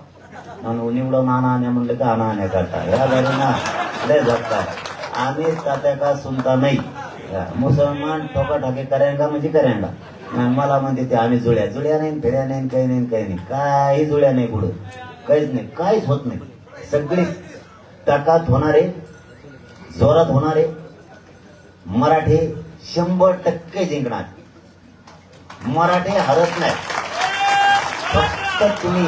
Speaker 1: आणि निवडून आणा म्हणलं की आणा करता या गाडीना लय जगता आम्ही तात्या का सुनता नाही मुसलमान ठोकाठाके करायला म्हणजे करायला मला म्हणते ते आम्ही जुळ्या नाही फिड्या नाही काही नाही काही जुळ्या नाही पुढं काहीच नाही काहीच होत नाही सगळी ताकात होणारे जोरात होणारे मराठे 100% जिंकणार मराठे हरत नाही फक्त तुम्ही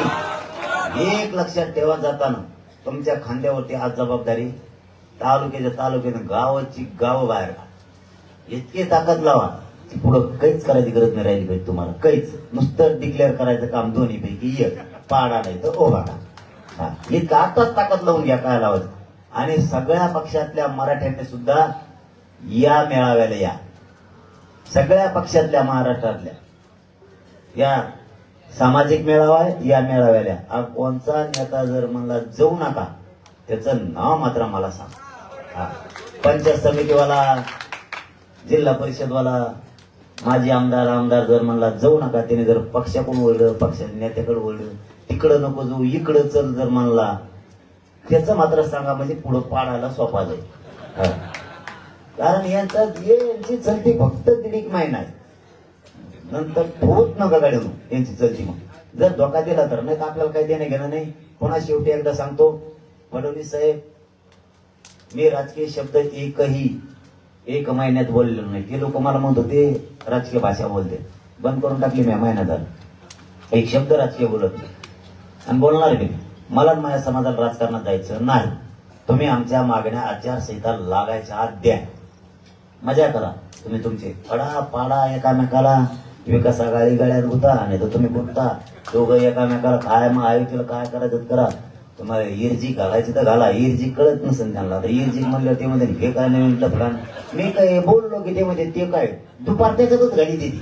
Speaker 1: एक लक्षात ठेवा जाताना तुमच्या खांद्यावरती आज जबाबदारी तालुक्यानं गावाची गाव बाहेर इतकी ताकद लावा की पुढं काहीच करायची गरज नाही राहिली पाहिजे तुम्हाला काहीच नुसतं डिक्लेअर करायचं काम दोन्ही पैकी एक पाडा नाही तर ओवाडा इतकं आताच ताकद लावून घ्या काय लावायचं आणि सगळ्या पक्षातल्या मराठ्यांनी सुद्धा या मेळाव्याला या सगळ्या पक्षातल्या महाराष्ट्रातल्या या सामाजिक मेळावा आहे या मेळाव्याला कोणचा नेता जर म्हणला जाऊ नका त्याचं नाव मात्र मला सांग पंचायत समितीवाला जिल्हा परिषदवाला माजी आमदार जर म्हणला जाऊ नका त्याने जर पक्षाकडून ओढलं पक्षाच्या नेत्याकडे ओढलं तिकडं नको जाऊ इकडं चल जर म्हणला त्याचं मात्र सांगा म्हणजे पुढं पाडायला सोपा जाईल कारण यांची चलती फक्त 1.5 महिना आहे नंतर ठोत नका गाडीनं यांची चलती मग जर धोका दिला तर नाही तर आपल्याला काही देणं घेणं नाही पुन्हा शेवटी एकदा सांगतो फडणवीस साहेब मी राजकीय शब्द एक महिन्यात बोललेलो नाही ते लोक मला म्हणत होते राजकीय भाषा बोलते बंद करून टाकली मी महिना झाला एक शब्द राजकीय बोलत नाही आणि बोलणार नाही मला माझ्या समाजाला राजकारणात जायचं नाही तुम्ही आमच्या मागण्या आचारसंहिता लागायच्या आत द्या मजा करा तुम्ही तुमचे पाडा एकामेकाला विकास आघाडी गाड्यात होता नाही तर तुम्ही बोलता दोघं एकामेकाला काय मग आयुष्याला काय करायचं करा तुम्हाला इर्जी घालायची तर घाला इर्जी कळत नसेल त्यांना तर इर्जी म्हणलं ते मध्ये हे काय नाही म्हटलं मी काय बोललो की ते मध्ये ते काय दुपार त्याच्यातच गाडी दिली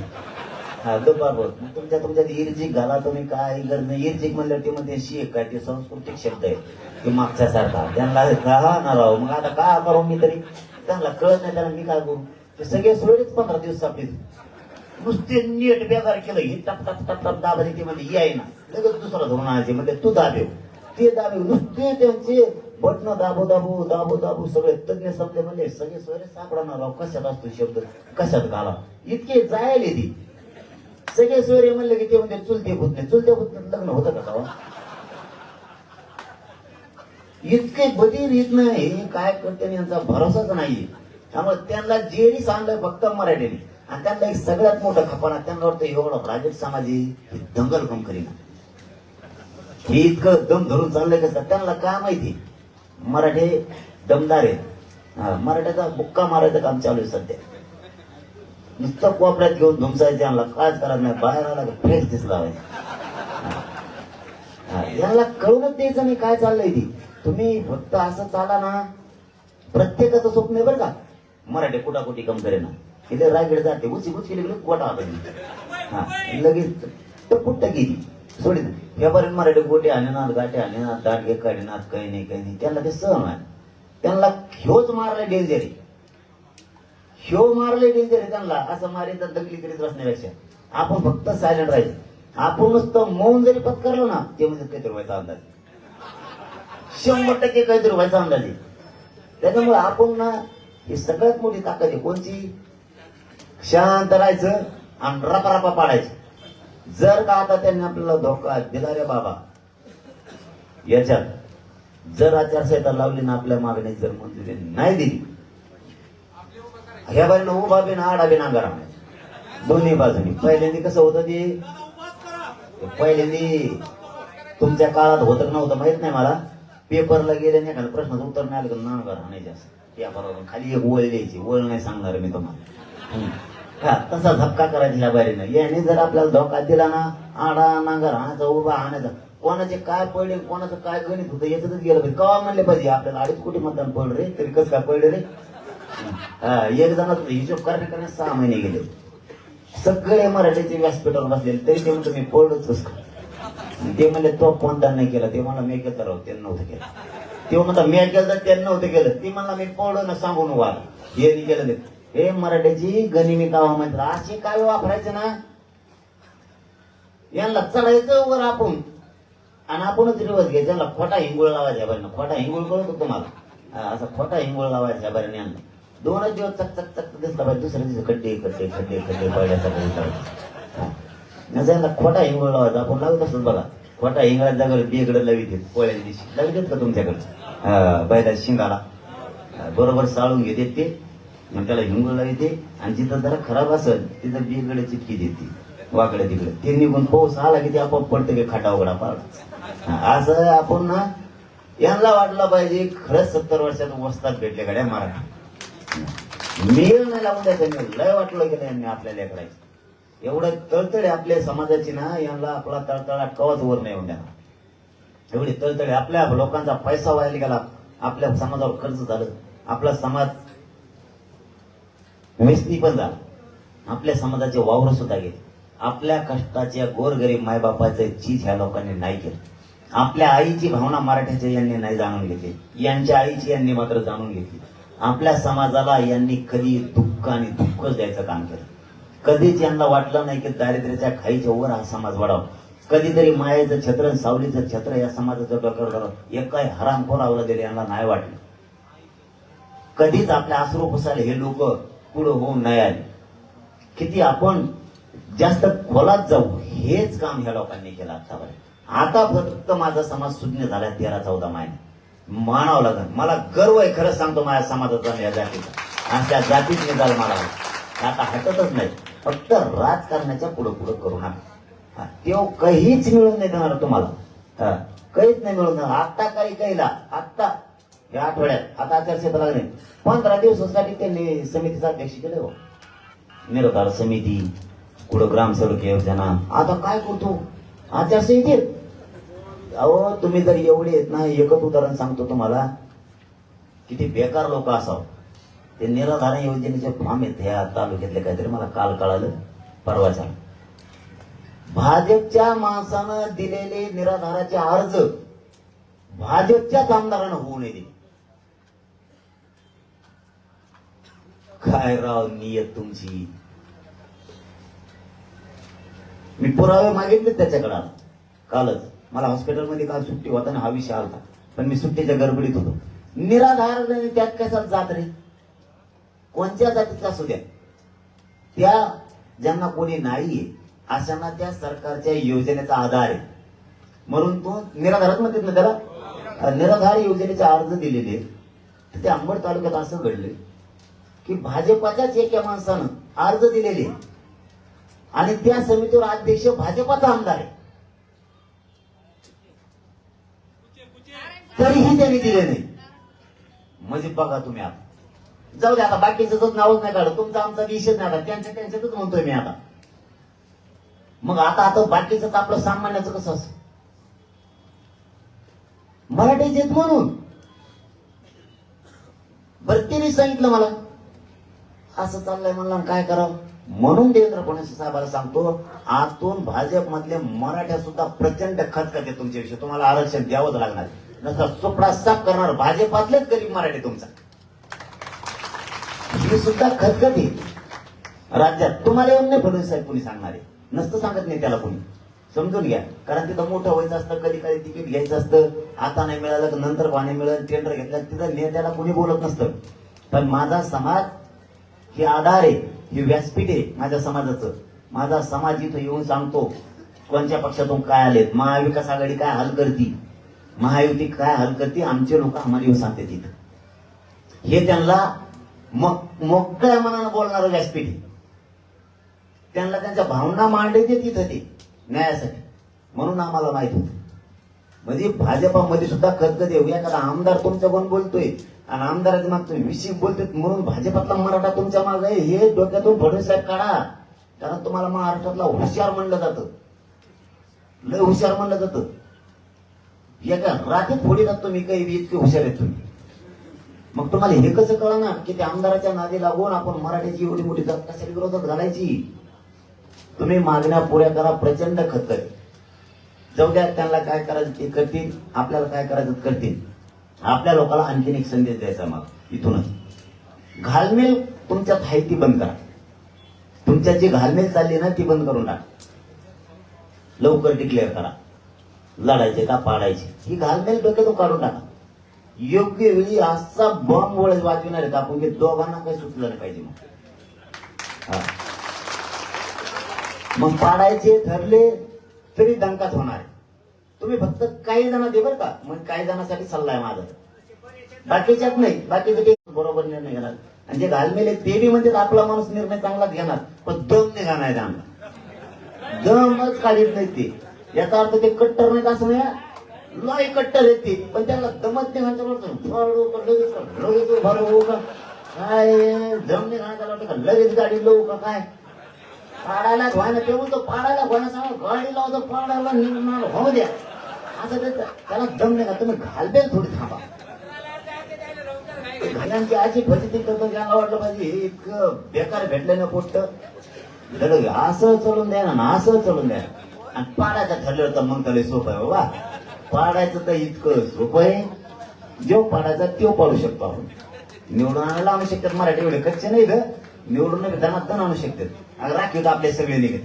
Speaker 1: दुपार बोल तुमच्या इर्जिक घाला तुम्ही काय गरज नाही इर्जिक म्हणलं ते मध्ये शिक काय ते सांस्कृतिक शब्द आहे ते मागच्या सारखा त्यांना ना राहू मग आता काय करू मी तरी त्यांना कळत नाही त्यांना मी काय करू ते सगळे सोडलेच 15 दिवस सापडले नुसते नीट बेकार केलं हे टप टप टप टप दाबायचे ते मध्ये याय ना लगेच दुसरा धरून आणायचे म्हणजे तू दाबेव ते दाबेव नुसते त्यांचे बटन दाबू सगळे तज्ञ शब्द म्हणजे सगळे सोयरे सापडणार राव कशात असतो शब्द कशात घाला इतके जायले ती सगळे सोयरे म्हणले की ते म्हणजे चुलते होत नाही लग्न होतं का तेव्हा इतके बधीर येत नाही काय करते यांचा भरोसाच नाहीये त्यामुळे त्यांना जेरी सांगलंय फक्त मराठीने आणि त्यांना एक सगळ्यात मोठं खपाना त्यांना वाटतं एवढं राजक समाजी दंगल कम करीना हे इतकं दम धरून चाललंय कसं त्यांना काय माहिती मराठे दमदार आहेत. मराठ्याचा बुक्का मारायचं काम चालू आहे सध्या. नुसतं कोपऱ्यात घेऊन धुमसायचं त्यांना कायच करायचं नाही. बाहेर आला की फ्रेश दिसला यांना कळूनच द्यायचं नाही काय चाललंय ती. तुम्ही फक्त असं चाला ना. प्रत्येकाचं स्वप्न आहे बरं का. मराठे कुटाकुटी कम करे ना इथे रायगड जाते उची केली गोटा आपण लगेच टपुट्ट गेली सोडी व्यापारी मराठी गोटे आणणार गाठे आणणार दांडगे काढणार काही नाही त्यांना ते सहन आहे. त्यांना ह्योच मारले डेंजर आहे. ह्यो मारले डेंजर आहे त्यांना. असं मारायचं दगली करीत बसण्यापेक्षा आपण फक्त सायलेंट राहायचं. आपण नुसतं मौन जरी पत्करलं ना ते म्हणजे काहीतरी व्हायचा अंदाज 100% काहीतरी व्हायचा अंदाज आहे. त्याच्यामुळे आपण ना ही सगळ्यात मोठी ताकद आहे कोणची. शांत राहायचं आणि रपारपा पाडायचं. जर का आता त्यांनी आपल्याला धोका दिला रे बाबा याच्यात जर आचारसंहिता लावली ना आपल्या मागणी जर मंजुरी नाही दिली ह्या बाजूने उभा बिन आडा बिन अंगारा दोन्ही बाजूनी. पहिल्यांदा कसं होतं ते पहिल्यांदा तुमच्या काळात होतं नव्हतं माहित नाही मला. पेपरला गेले नाही एखादा प्रश्नाचं उत्तर नाही आलं का नांगर आणायचे असं या बरोबर खाली एक वळ द्यायची. वळ नाही सांगणार मी तुम्हाला. हा तसा धक्का करायचा ह्या बारीनं. याने जर आपल्याला धोका दिला ना आडा नांगर आणायचा उभा आणायचा. कोणाचे काय पडले कोणाचं काय गणित होतं याच्यातच गेलं पाहिजे. कवा म्हणले पाहिजे आपल्याला 2.5 कोटी मतदान पडलं रे तरी कसं काय पडले रे. एक जणात हिशोब करण्याकडे 6 महिने गेले. सगळे मराठीचे व्यासपीठावर बसलेले तरी ते म्हणतो मी पडलोच. ते म्हणले तो कोणता नाही केला. ते मला मी केलं राहू त्यांनी नव्हतं केलं. ते म्हणता मी केलं तर त्यांनी नव्हतं केलं. ती म्हणला मी पडलो ना सांगून वाद हे नाही केलं. हे मराठीची गनिमी कावा म्हणतात. असे काय वापरायचं ना यांना चढायचं वर आपण आणि आपणच रिवर्स घ्यायचं. यांना खोटा हिंगोळ लावायच्या बारीनं. खोटा हिंगोळ कळतो तुम्हाला. असा खोटा हिंगोळ लावायच्या बारीने यांना 2 दिवस चक चक चक दिसला पाहिजे. दुसऱ्या दिवशी खड्डे खड्डे खड्डे खड्डे पडल्याचा यांना खोटा हिंगोळ लावायचा. आपण लावत असतो बघा. खोटा हिंगळ्या जागेवर बेगडं लावित पोळ्याच्या दिवशी लावित का तुमच्याकडे बैला शिंगाला बरोबर साळून घेते ते मग त्याला हिंगोळ लाविते आणि जिथं जरा खराब असेल तिथं बेगडे चिटकी देते वाकडे तिकडे. ते निघून पाऊस आला की ते आपोआप पडतं की खाटा उघडा पाडा. असं आपण ना यांना वाटलं पाहिजे खरंच 70 वर्षात वस्तात भेटले गाड्या मराठी. मेळ नाही लावून द्यायचं. लय वाटलं गेलं यांनी आपल्या लेकरायचं. एवढं तळतळे आपल्या समाजाची ना यांना आपला तळतळा कवच वर नाही होऊन देणार. एवढी तळतळे आपल्या लोकांचा पैसा व्हायला गेला. आपल्या समाजावर खर्च झालं. आपला समाज व्यसनी पण झाला. आपल्या समाजाचे वावर सुद्धा गेले. आपल्या कष्टाच्या गोरगरीब मायबापाचं चीज ह्या लोकांनी नाही केलं. आपल्या आईची भावना मराठ्याच्या यांनी नाही जाणून घेतली. यांच्या आईची यांनी मात्र जाणून घेतली. आपल्या समाजाला यांनी कधी दुःख आणि दुःखच द्यायचं काम केलं. कधीच यांना वाटलं नाही की दारिद्र्याच्या खाईच्या वर हा समाज वाढावा. कधीतरी मायाचं छत्र सावलीचं छत्र या समाजाचं डोक्यावर धरावं. एक काय हरामखोर आवलं दिले यांना नाही वाटलं. कधीच आपल्या अश्रू पुसायला हे लोक पुढे होऊन नाही आले. किती आपण जास्त खोलात जाऊ हेच काम ह्या लोकांनी केलं आतापर्यंत. आता फक्त माझा समाज सुज्ञ झाला 13-14 महिने मानावं लागेल. मला गर्व आहे खरंच सांगतो माझ्या समाजाचा या जातीचा आणि त्या जातीत निकाल मला आता हटतच नाही. फक्त राजकारणाच्या पुढे करू नका. तेव्हा काहीच मिळून नाही देणार तुम्हाला. काहीच नाही मिळून देणार. आत्ता काही काहीला आत्ता या आठवड्यात आता आचारसंहिता लागली 15 दिवसासाठी त्यांनी समितीचा अध्यक्ष केले हो. निराधार समिती कुठं ग्रामसेवक योजना. आता काय करतो आचारसंहितेत. अहो तुम्ही जर एवढे आहेत ना एकच उदाहरण सांगतो तुम्हाला. किती बेकार लोक असावं. ते निराधार योजनेचे फॉर्म आहेत ह्या तालुक्यातले काहीतरी मला काल कळालं परवाच्या. भाजपच्या माणसानं दिलेले निराधाराचे अर्ज भाजपच्याच आमदारानं होऊ नये दिले. काय राव नियत तुमची. मी पुरावे मागितले त्याच्याकडे कालच. मला हॉस्पिटलमध्ये काल सुट्टी होता ना हा विषय आला पण मी सुट्टीच्या गडबडीत होतो. निराधार त्यात कशाला जात रे. कोणत्या जातीचा असू द्या. त्या ज्यांना कोणी नाहीये अशांना त्या सरकारच्या योजनेचा आधार आहे म्हणून तो निराधारात म्हणतात ना त्याला. निराधार योजनेचे अर्ज दिलेले. ते अंबड तालुक्यात असं घडले की भाजपाच्याच एका माणसानं अर्ज दिलेले आणि त्या समितीवर अध्यक्ष भाजपाचा आमदार आहे. तरीही त्यांनी दिले नाही. म्हणजे बघा तुम्ही आता जाऊ दे, आता बाकीचं नावच नाही काढत, तुमचा आमचा विषय नाही, आता त्यांच्यातच म्हणतोय मी आता. मग आता बाकीचं आपलं सामान्याचं कसं असं मराठीच येत म्हणून बरं तिने सांगितलं मला असं चाललंय, म्हणलं काय करावं. म्हणून देवेंद्र फडणवीस साहेबांना सांगतो, आतून भाजप मधले मराठ्या सुद्धा प्रचंड खतखते तुमच्याविषयी, तुम्हाला आरक्षण द्यावंच लागणार. नसता चोपडा साफ करणार भाजपातलेच गरीब मराठी तुमचा, ही सुद्धा खतखते राज्यात. तुम्हाला येऊन नाही फडणवीस साहेब कोणी सांगणारे, नसतं सांगत नाही त्याला कोणी, समजून घ्या. कारण तिथं मोठं व्हायचं असतं, कधी कधी तिकीट घ्यायचं असतं, आता नाही मिळालं तर नंतर पाणी मिळेल, टेंडर घेतलं, तिथं नेत्याला कोणी बोलत नसतं. पण माझा समाज हे आधार आहे, हे व्यासपीठ आहे माझ्या समाजाचं. माझा समाज इथं येऊन सांगतो कोणत्या पक्षातून काय आलेत, महाविकास आघाडी काय हाल करती, महायुती काय हाल करते, आमचे लोक आम्हाला येऊन सांगते तिथं. हे त्यांना मोकळ्या मनानं बोलणारं व्यासपीठ आहे. त्यांना त्यांच्या भावना मांडायचे तिथं ते न्यायासाठी, म्हणून आम्हाला माहित होतं. म्हणजे भाजपामध्ये सुद्धा खतखत येऊ, एखादा आमदार तुमच्या कोण बोलतोय आणि आमदाराच्या माग तुम्ही विषय बोलतोय, म्हणून भाजपातला मराठा तुमच्या मागे आहे, हे डोक्यातून फडणवीस साहेब काढा. कारण तुम्हाला महाराष्ट्रातला हुशार म्हणलं जातं, लय हुशार म्हणलं जातं. एका रात्रीत फोडी जात तुम्ही, काही इतके हुशार आहेत तुम्ही. मग तुम्हाला हे कसं कळणार की त्या आमदाराच्या नादी लागून आपण मराठीची एवढी मोठी जात कशाच्या विरोधात घालायची. तुम्ही मागण्या पुऱ्या करा, प्रचंड खतखत. जाऊ द्या, त्यांना काय करायचं ते करतील, आपल्याला काय करायचं करतील. आपल्या लोकांना आणखीन एक संदेश द्यायचा मग इथूनच, घालमेल तुमच्यात आहे ती बंद करा. तुमच्यात जी घालमेल चालली ना ती बंद करून टाका. लवकर डिक्लेअर करा, लढायचे का पाडायचे, ही घालमेल डोक्यातून काढून टाका. योग्य वेळी असा बॉम्ब वळत वाजविणार आहेत आपण की दोघांना काही सुचलं नाही पाहिजे. मग पाडायचे ठरले तरी दंकाच होणार आहे. तुम्ही फक्त काही जण दे बरं का, मग काही जणांसाठी सल्ला आहे माझा, बाकीच्यात नाही. बाकीचे काही बरोबर निर्णय घेणार, आणि जे घालमेले ते बी म्हणजे आपला माणूस निर्णय चांगलाच घेणार, पण दम नाही घालायचा आमचा, दमच काढीत नाही ते. याचा अर्थ ते कट्टर नाहीत असं नाही, लय कट्टर येते, पण त्याला दमत नाही लगेच भरवू का काय, दम नाही घालायचा वाटतं का लगेच गाडी लावू का काय, पाडायला व्हायला तेवढं तर पाडायला व्हायला सांगा, गाडी लावतो पाडायला निर्माण होऊ द्या असं त्याला दम नाही का. तुम्ही घालबेल थोडी थांबा. घालांची अशी फजिती करतो, ज्यांना वाटलं पाहिजे हे इतकं बेकार भेटलं ना पोट, असं चलून द्या ना, असं चलून द्या. आणि पाडायचं ठरलं तर मग त्याला सोपं आहे बाबा. पाडायचं तर इतकं सोपं आहे, जो पाडायचा तो पाडू शकतो आपण. निवडून आणायला आणू शकतात मराठी, एवढे कच्चे नाही ग, निवडून दण आणू शकतात. राखीव तर आपले सगळे निघत,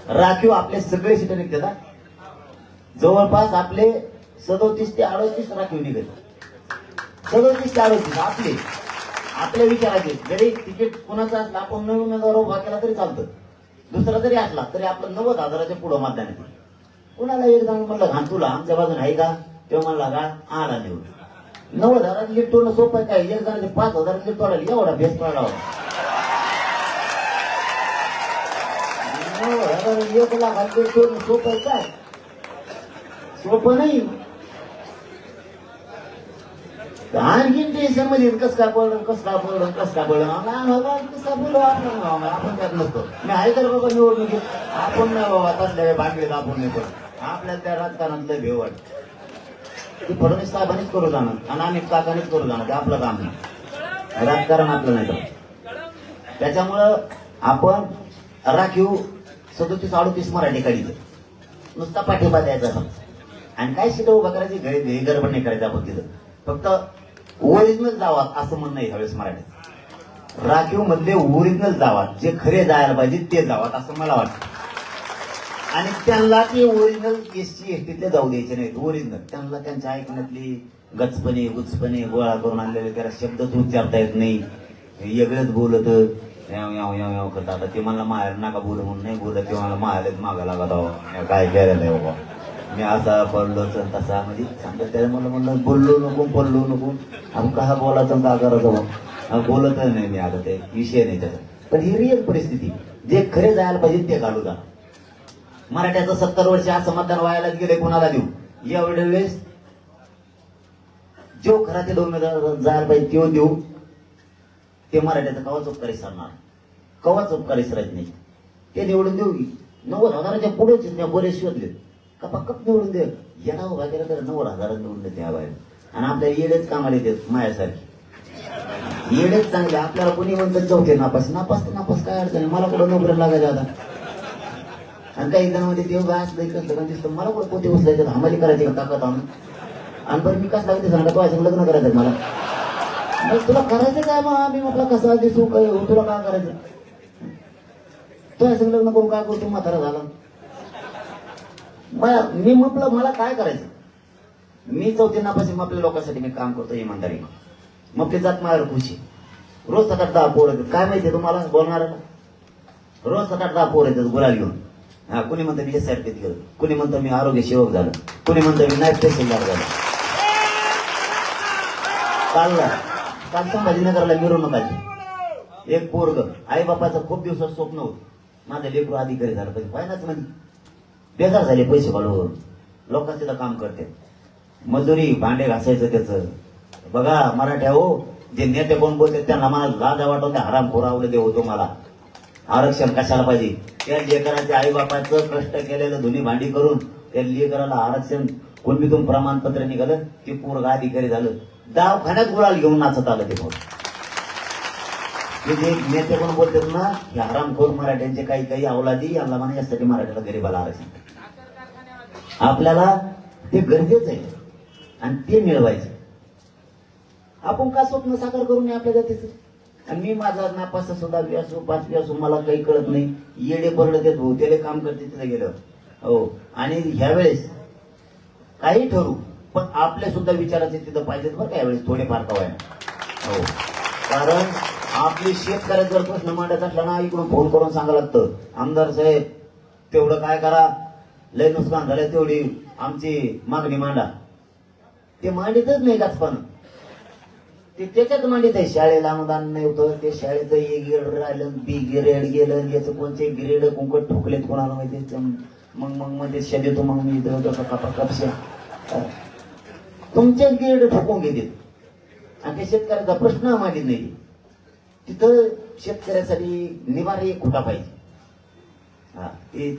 Speaker 1: राखीव आपले सगळे सीट निघतात. जवळपास आपले 37 ते 38 राखीव निघत, 37 ते 38 आपले आपल्या विचाराचे. जरी तिकीट कुणाचं असलं, आपण नवीन उमेदवार उभा केला तरी चालतं, दुसरा जरी असला तरी आपलं 90,000च्या पुढं मतदान आहे. कुणाला एक जण म्हणलं घाण तुला आमच्या बाजून आहे का, तेव्हा म्हणला का आला निवडून. 90,000 लीड तोडणं सोपं आहे काय, एक जणांचे 5,000 लीड तोडायला एवढा भेस पडला होता. 1 लाख लीड तोडणं सोपं आहे काय, सोपं नाही. आणखी टेन्शन मध्ये कस काय पडलं, कस काय पडलं, कस काय पडलं, आपण त्यात नसतो. मी आहे तर बाबा निवडणुकीत, आपण नाही बाबा तसल्या भांडलेत, आपण नाही पडत. आपल्याला त्या राजकारणातलं भेव वाटत, ती फडणवीस साहेबांनीच करू जाणार आणि आम्ही काकानेच करू जाणार, ते आपलं काम नाही, राजकारण आपलं नाही. त्याच्यामुळं आपण राखीव 37-38 मराठी काढीचं नुसता पाठिंबा द्यायचा आणि काय सीट उभा करायची, गडबड नाही करायचं आपण तिथं. फक्त ओरिजिनल जावात असं म्हणणं आहे ह्यावेळेस मराठीत. राखीव मधले ओरिजिनल जावात, जे खरे जायला पाहिजे ते जावात असं मला वाटतं. आणि त्यांना ते ओरिजिनल एसटी एसटीतले जाऊ द्यायचे नाहीत. ओरिजिनल त्यांना त्यांच्या ऐकण्यातली गचपणे गुचपणे गोळा करून आणलेले त्याला शब्दच उच्चारता येत नाही, वेगळंच बोलत याव करतात. ते मला माहेर नका बोल म्हणून नाही बोलत, ते मला माहेरच मागा लागत आहो काय केलं नाही बाबा, मी असा पडलो तसा म्हणजे सांगत. त्याला म्हणलं बोललो नको पडलो नको, आपण कसा बोलायचं का करायचं, बोलतच नाही मी. आता ते विषय नाही त्याचा, पण ही रिअल परिस्थिती. जे खरे जायला पाहिजे ते घालू जा. मराठ्याचं 70 वर्ष असं मतदान व्हायला गेले, कोणाला देऊ. एवढ्या वेळेस जो घरातील उमेदवार जायला पाहिजे तो देऊ. ते मराठ्याचं कवाच उपकारी सरणार, कवाच उपकारी सरत नाही. ते निवडून देऊ. 90,000च्या पुढेच बरेच शोधले का पक्कप निवडून दे. येणार उभा केला तर 90,000 निवडून देते या बाहेर. आणि आपल्याला येडेच कामाला येते मायासारखी येडेच चांगले. आपल्याला कोणी म्हणतात चौथे नापास नापास तर नापास काय अडचण आहे. मला कुठं नोकरी लागायचं आता. आणि काही जणांमध्ये देव गाय असलं कसं दिसतं. मला कुठं पोते उचलायचं हमाली करायची का ताकद आणून. आणि बरं मी कसं लागते सांगा तो असं लग्न करायचं मला. मग तुला करायचं काय मग आम्ही म्हटलं कसा दिसू काय तुला काय करायचं. तो असं लग्न करून काय करतो म्हातारा झाला. मी म्हटलं मला काय करायचं. मी चौथी नापाशी मग आपल्या लोकांसाठी मी काम करतो इमानदारी. मग ते जात माझ्यावर खुशी. रोज 7-8-10 पोरं येतात. काय माहितीये तुम्हाला बोलणाऱ्याला. रोज 7-8-10 पोरं येतात गुलाल घेऊन. हा कुणी म्हणतं मी SRPत गेलो, कुणी म्हणतं मी आरोग्य सेवक झालो, कुणी म्हणतं मी नाईट तहसीलदार झालो. काल संभाजीनगरला मिरवणूक आली. एक पोरग आई बापाचं खूप दिवसात स्वप्न होत माझं लेकरू अधिकारी झालं पाहिजे. फायनाच म्हणजे बेजार झाले पैसे घालून. लोकांचं तिथं काम करते मजुरी भांडे घासायचं त्याचं. बघा मराठ्या हो जे नेते कोण बोलते त्यांना मला लाजा वाटवते. हराम खोरावलं दे होतो मला. आरक्षण कशाला पाहिजे. त्या लेकराच्या आई बापाचं कष्ट केलेलं धुनी भांडी करून त्या लेकराला आरक्षण कुणबीतून प्रमाणपत्र निघालं. ते पोरग अधिकारी झालं. दवाखान्यात गुलाल घेऊन नाचत आलं ते पोर. जे नेते कोण बोलतात ना हे हरामखोर मराठ्यांचे काही काही अवलादी यांना म्हणा यासाठी मराठ्याला गरीबाला आरक्षण. आपल्याला ते गरजेचं आहे आणि ते मिळवायचं. आपण का स्वप्न साकार करून आपल्या जातीचं. आणि मी माझा नापास सुद्धा असो 5वी असो मला काही कळत नाही. येडे बरड देत भाऊ त्याला काम करते तिथे गेलं. हो आणि ह्यावेळेस काही ठरू पण आपल्या सुद्धा विचाराचे तिथं पाहिजेत बरं का यावेळेस थोडेफार कवाय. हो कारण आपली शेतकऱ्याचा जर प्रश्न मांडायचा असला ना इकडून फोन करून सांगायला लागतं आमदार साहेब तेवढं काय करा लय नुकसान झालं तेवढी आमची मागणी मांडा. ते मांडितच नाही गाचपानं. ते त्याच्यात मांडित आहे. शाळेला अनुदान नाही होतं. ते शाळेचं ए ग्रेड राहिलं बी ग्रेड गेलं. याचं कोणते ग्रेड कुंकट ठोकलेत कोणाला माहिती. मग मध्ये शेदेतो मग मी कपशा तुमचे ग्रेड ठोकून घेतील. आणि ते शेतकऱ्याचा प्रश्न मांडित नाही. तिथं शेतकऱ्यासाठी निवारी एक खुटा पाहिजे.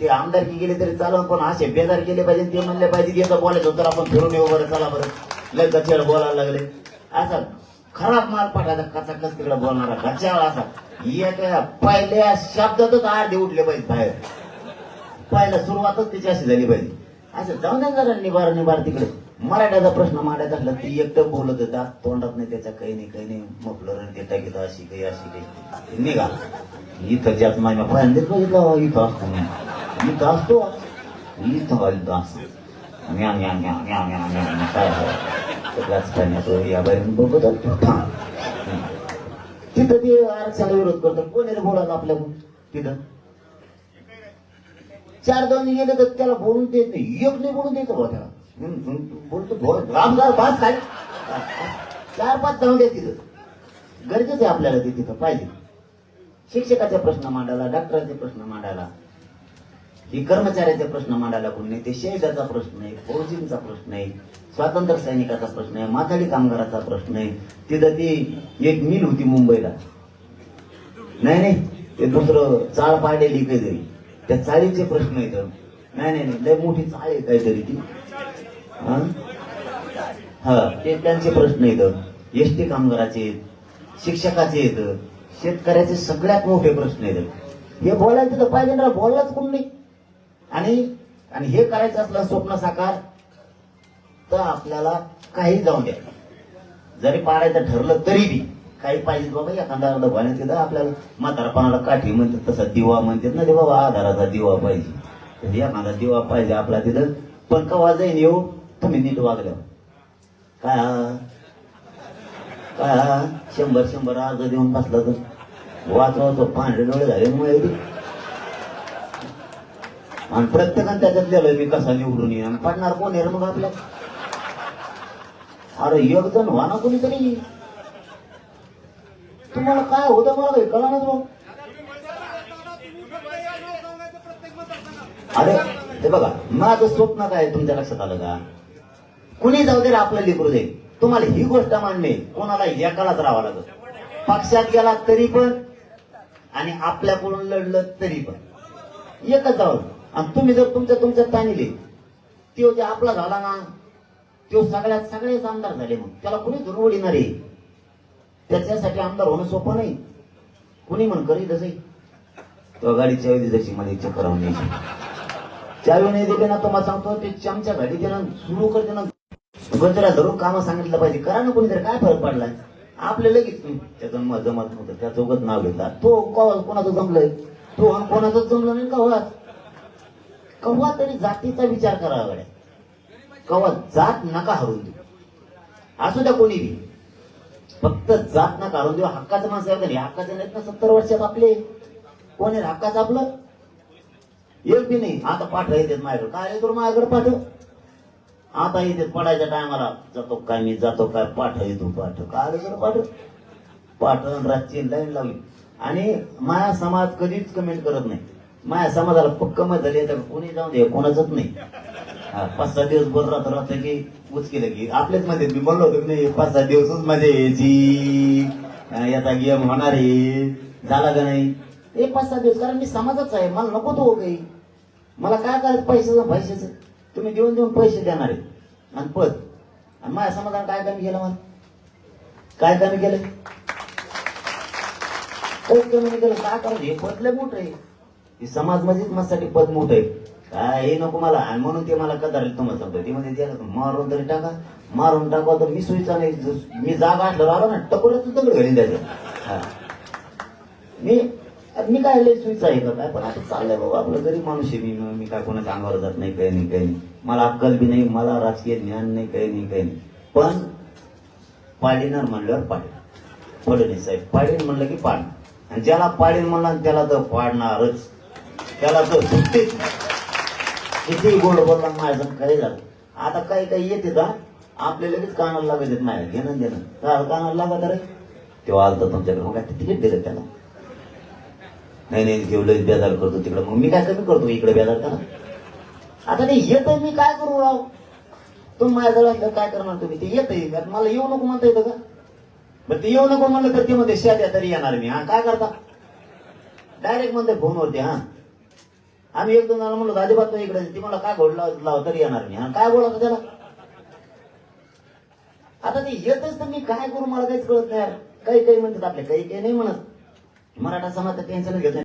Speaker 1: ते आमदारकी गेले तरी चालू पण असे बेजार गेले पाहिजे. ते म्हणले पाहिजे याचं बोलायचं तर आपण फिरून येऊ बरं चला बरं लय गचेड बोलायला लागले. असा खराब माल पाठायचा कचाकच तिकडे बोलणारा गचाळ असा एका पहिल्या शब्दातच आडे उठले पाहिजे बाहेर. पहिल्या सुरुवातच त्याची अशी झाली पाहिजे. असं जाऊन द्या जरा निभार तिकडे. मराठ्याचा प्रश्न मांडायचा असला ती एकटं बोलत होता तोंडात नाही त्याच्या काही नाही म्हटलं ते टाकीत अशी काही निघा. इथं ज्यात माझ्या पहिल्यांदाच बघितलं इथं असतो इथं असतो इथं असतो काय या बाहेर बघत तिथं ते आरक्षणाला विरोध करतो. कोणी बोलायला आपल्या तिथं 4-2 गेले तर त्याला बोलून देत नाही. एक नाही बोलून द्यायचं भाऊ त्याला बोलतो रामदार बास काय 4-5 जाऊन द्या तिथं. गरजेचं आहे आपल्याला ते तिथं पाहिजे. शिक्षकाचे प्रश्न मांडायला डॉक्टरांचे प्रश्न मांडायला ही कर्मचाऱ्याचे प्रश्न मांडायला कोण नाही. ते शहीदाचा प्रश्न आहे फौजींचा प्रश्न आहे स्वातंत्र्य सैनिकाचा प्रश्न आहे माथाडी कामगाराचा प्रश्न आहे. तिथं ती एक मिल होती मुंबईला नाही ते दुसरं चाळ पाडलेली काहीतरी त्या चाळीचे प्रश्न येत. नाही लय मोठी चाळ आहे काहीतरी ती ते त्यांचे प्रश्न येतं. एसटी कामगाराचे आहेत शिक्षकाचे येतं शेतकऱ्याचे सगळ्यात मोठे प्रश्न येतात. हे बोलायचं तर पाहिजे ना बोललाच कोण नाही. आणि हे करायचं असलं स्वप्न साकार तर आपल्याला काही जाऊन द्या. जरी पाडायचं ठरलं तरी बी काही पाहिजे बाबा एखादा अर्ध पाण्यात तिथं आपल्याला म्हातारपणाला काठी म्हणतात तसा दिवा म्हणतात ना ते बाबा आधाराचा दिवा पाहिजे. एखादा दिवा पाहिजे आपला तिथं. पण कवा जाईन येऊ तुम्ही नीट वागल्यावर काय 100 अर्ज देऊन बसला तर वाचवायचो पांढरे डोळे झाले मुळे आणि प्रत्येकाने त्याच्यात लिहिलं मी कसा निवडून येईन पडणार कोण आहे मग आपल्या. अरे एक जण व्हा ना कोणीतरी. तुम्हाला काय होतं मला काही कळा ना मग. अरे ते बघा माझं स्वप्न काय तुमच्या लक्षात आलं का. कुणी जाऊ दे आपलं लेकरू जाईल तुम्हाला ही गोष्ट मान्य आहे, कोणाला एकालाच राहावं लागत, पक्षात गेला तरी पण आणि आपल्याकडून लढलं तरी पण एकच जावं. आणि तुम्ही जर तुमच्यात ताणले, तो जे आपला झाला ना, तो सगळेच आमदार झाले, मग त्याला कुणी धरून उडीणार आहे? त्याच्यासाठी आमदार होणं सोपं नाही. कुणी म्हण करी तसं तो गाडी चावी जशी मला चक्कर राहून द्यायची, चावी नाही दिली ना, तुम्हाला सांगतो ते चमच्या गाडी त्याला सुरू करते ना, गंजरा धरून कामं सांगितलं पाहिजे, करा ना कोणीतरी. काय फरक पडलाय आपल्या लगेच त्याचं जमत नव्हतं, त्याचं उगत नाव घेतला. तो कोणाचं जमलंय, तो कोणाचं जमलं नाही. कव्हा तरी जातीचा विचार करावा गड्या, कव्हा जात नका हरून देऊ. असू द्या कोणी बी, फक्त जात नका हरून देऊ. हक्काचं माणसं आहे का? हक्काचे नाहीत ना 70 वर्षात आपले. कोण आहे हक्काचं आपलं? एक बी नाही. आता पाठ येतात माझ्याकडे, काय येतो माझ्याकडे पाठ? आता येते पडायच्या टायमाला, जातो काय मी जातो काय, पाठ येतो पाठ, काय पाठ रातची लाईन लावली. आणि माया समाज कधीच कमेंट करत नाही. माया समाजाला पक्क मत झाली तर कोणी जाऊन दे, कोणाचंच नाही. 5-6 दिवस बोल राहत की उचकेलं की आपल्याच मध्ये मी बोललो होतो की नाही, 5-6 दिवसच मजा यायची, याचा गेम होणार आहे, झाला का नाही? 5-6 दिवस, कारण मी समाजाच आहे, मला नको तो काही. मला काय करायचं पैशाचं तुम्ही देऊन पैसे देणार आहे आणि पद. आणि माझ्या समाजाला काय कमी केलं? मला काय कमी केलं? काही कमी नाही केलं. काय करायचं? हे पद लय मोठं आहे, हे समाज मध्येच माझ्यासाठी पद मोठं आहे. काय हे नको मला. आणि म्हणून ते मला कदारले तुम्हाला सांगतो, ते मध्ये द्यायला मारून तरी टाका, मारून टाका तर मी सोयीचा नाही. मी जागा असलं राहिलो ना, टकोऱ्यातून दगड घालीन द्यायचं. मी काय लय सुईचा आहे का काय? पण आता चाललंय बाबा, आपलं गरीब माणूस आहे मी काय कोणाच्या अंगावर जात नाही, काही नाही. मला अक्कल बी नाही, मला राजकीय ज्ञान नाही, काही नाही. पण पाडीणार म्हणल्यावर पाडील. फडणवीस साहेब पाडीन म्हणलं की पाड, आणि ज्याला पाडीन म्हणलं त्याला तर पाडणारच, त्याला तर सुट्टीच. किती गोड बोलला माझं काही झालं. आता काही येते का आपल्या लगेच कानाला लागत येत नाही, घेणं देणं कानाला लागत रे. तेव्हा आलं तर तुमच्याकडे, मग काय तिकीट दिलं त्याला? नाही घेऊन बेजार करतो तिकडं, मग मी काय कमी करतो इकडे बेजार करा. आता ते येतंय, मी काय करू राव? तुम्ही माझ्याजवळ असलं काय करणार तुम्ही? ते येतंय, मला येऊ नको म्हणता येतं का? बरं ते येऊ नको म्हणलं तर ते मध्ये शेत्या तरी येणार मी. काय करता? डायरेक्ट म्हणते फोनवरती. आम्ही 1-2 जणांना म्हणलो अजिबात तो इकडे, ती मला काय घोड लाव तरी येणार मी. काय बोलावं त्याला? आता ते येतच तर मी काय करू? मला काहीच कळत नाही यार. काही म्हणतात आपले, काही नाही म्हणत. मराठा समाज टेन्शन घेत नाही.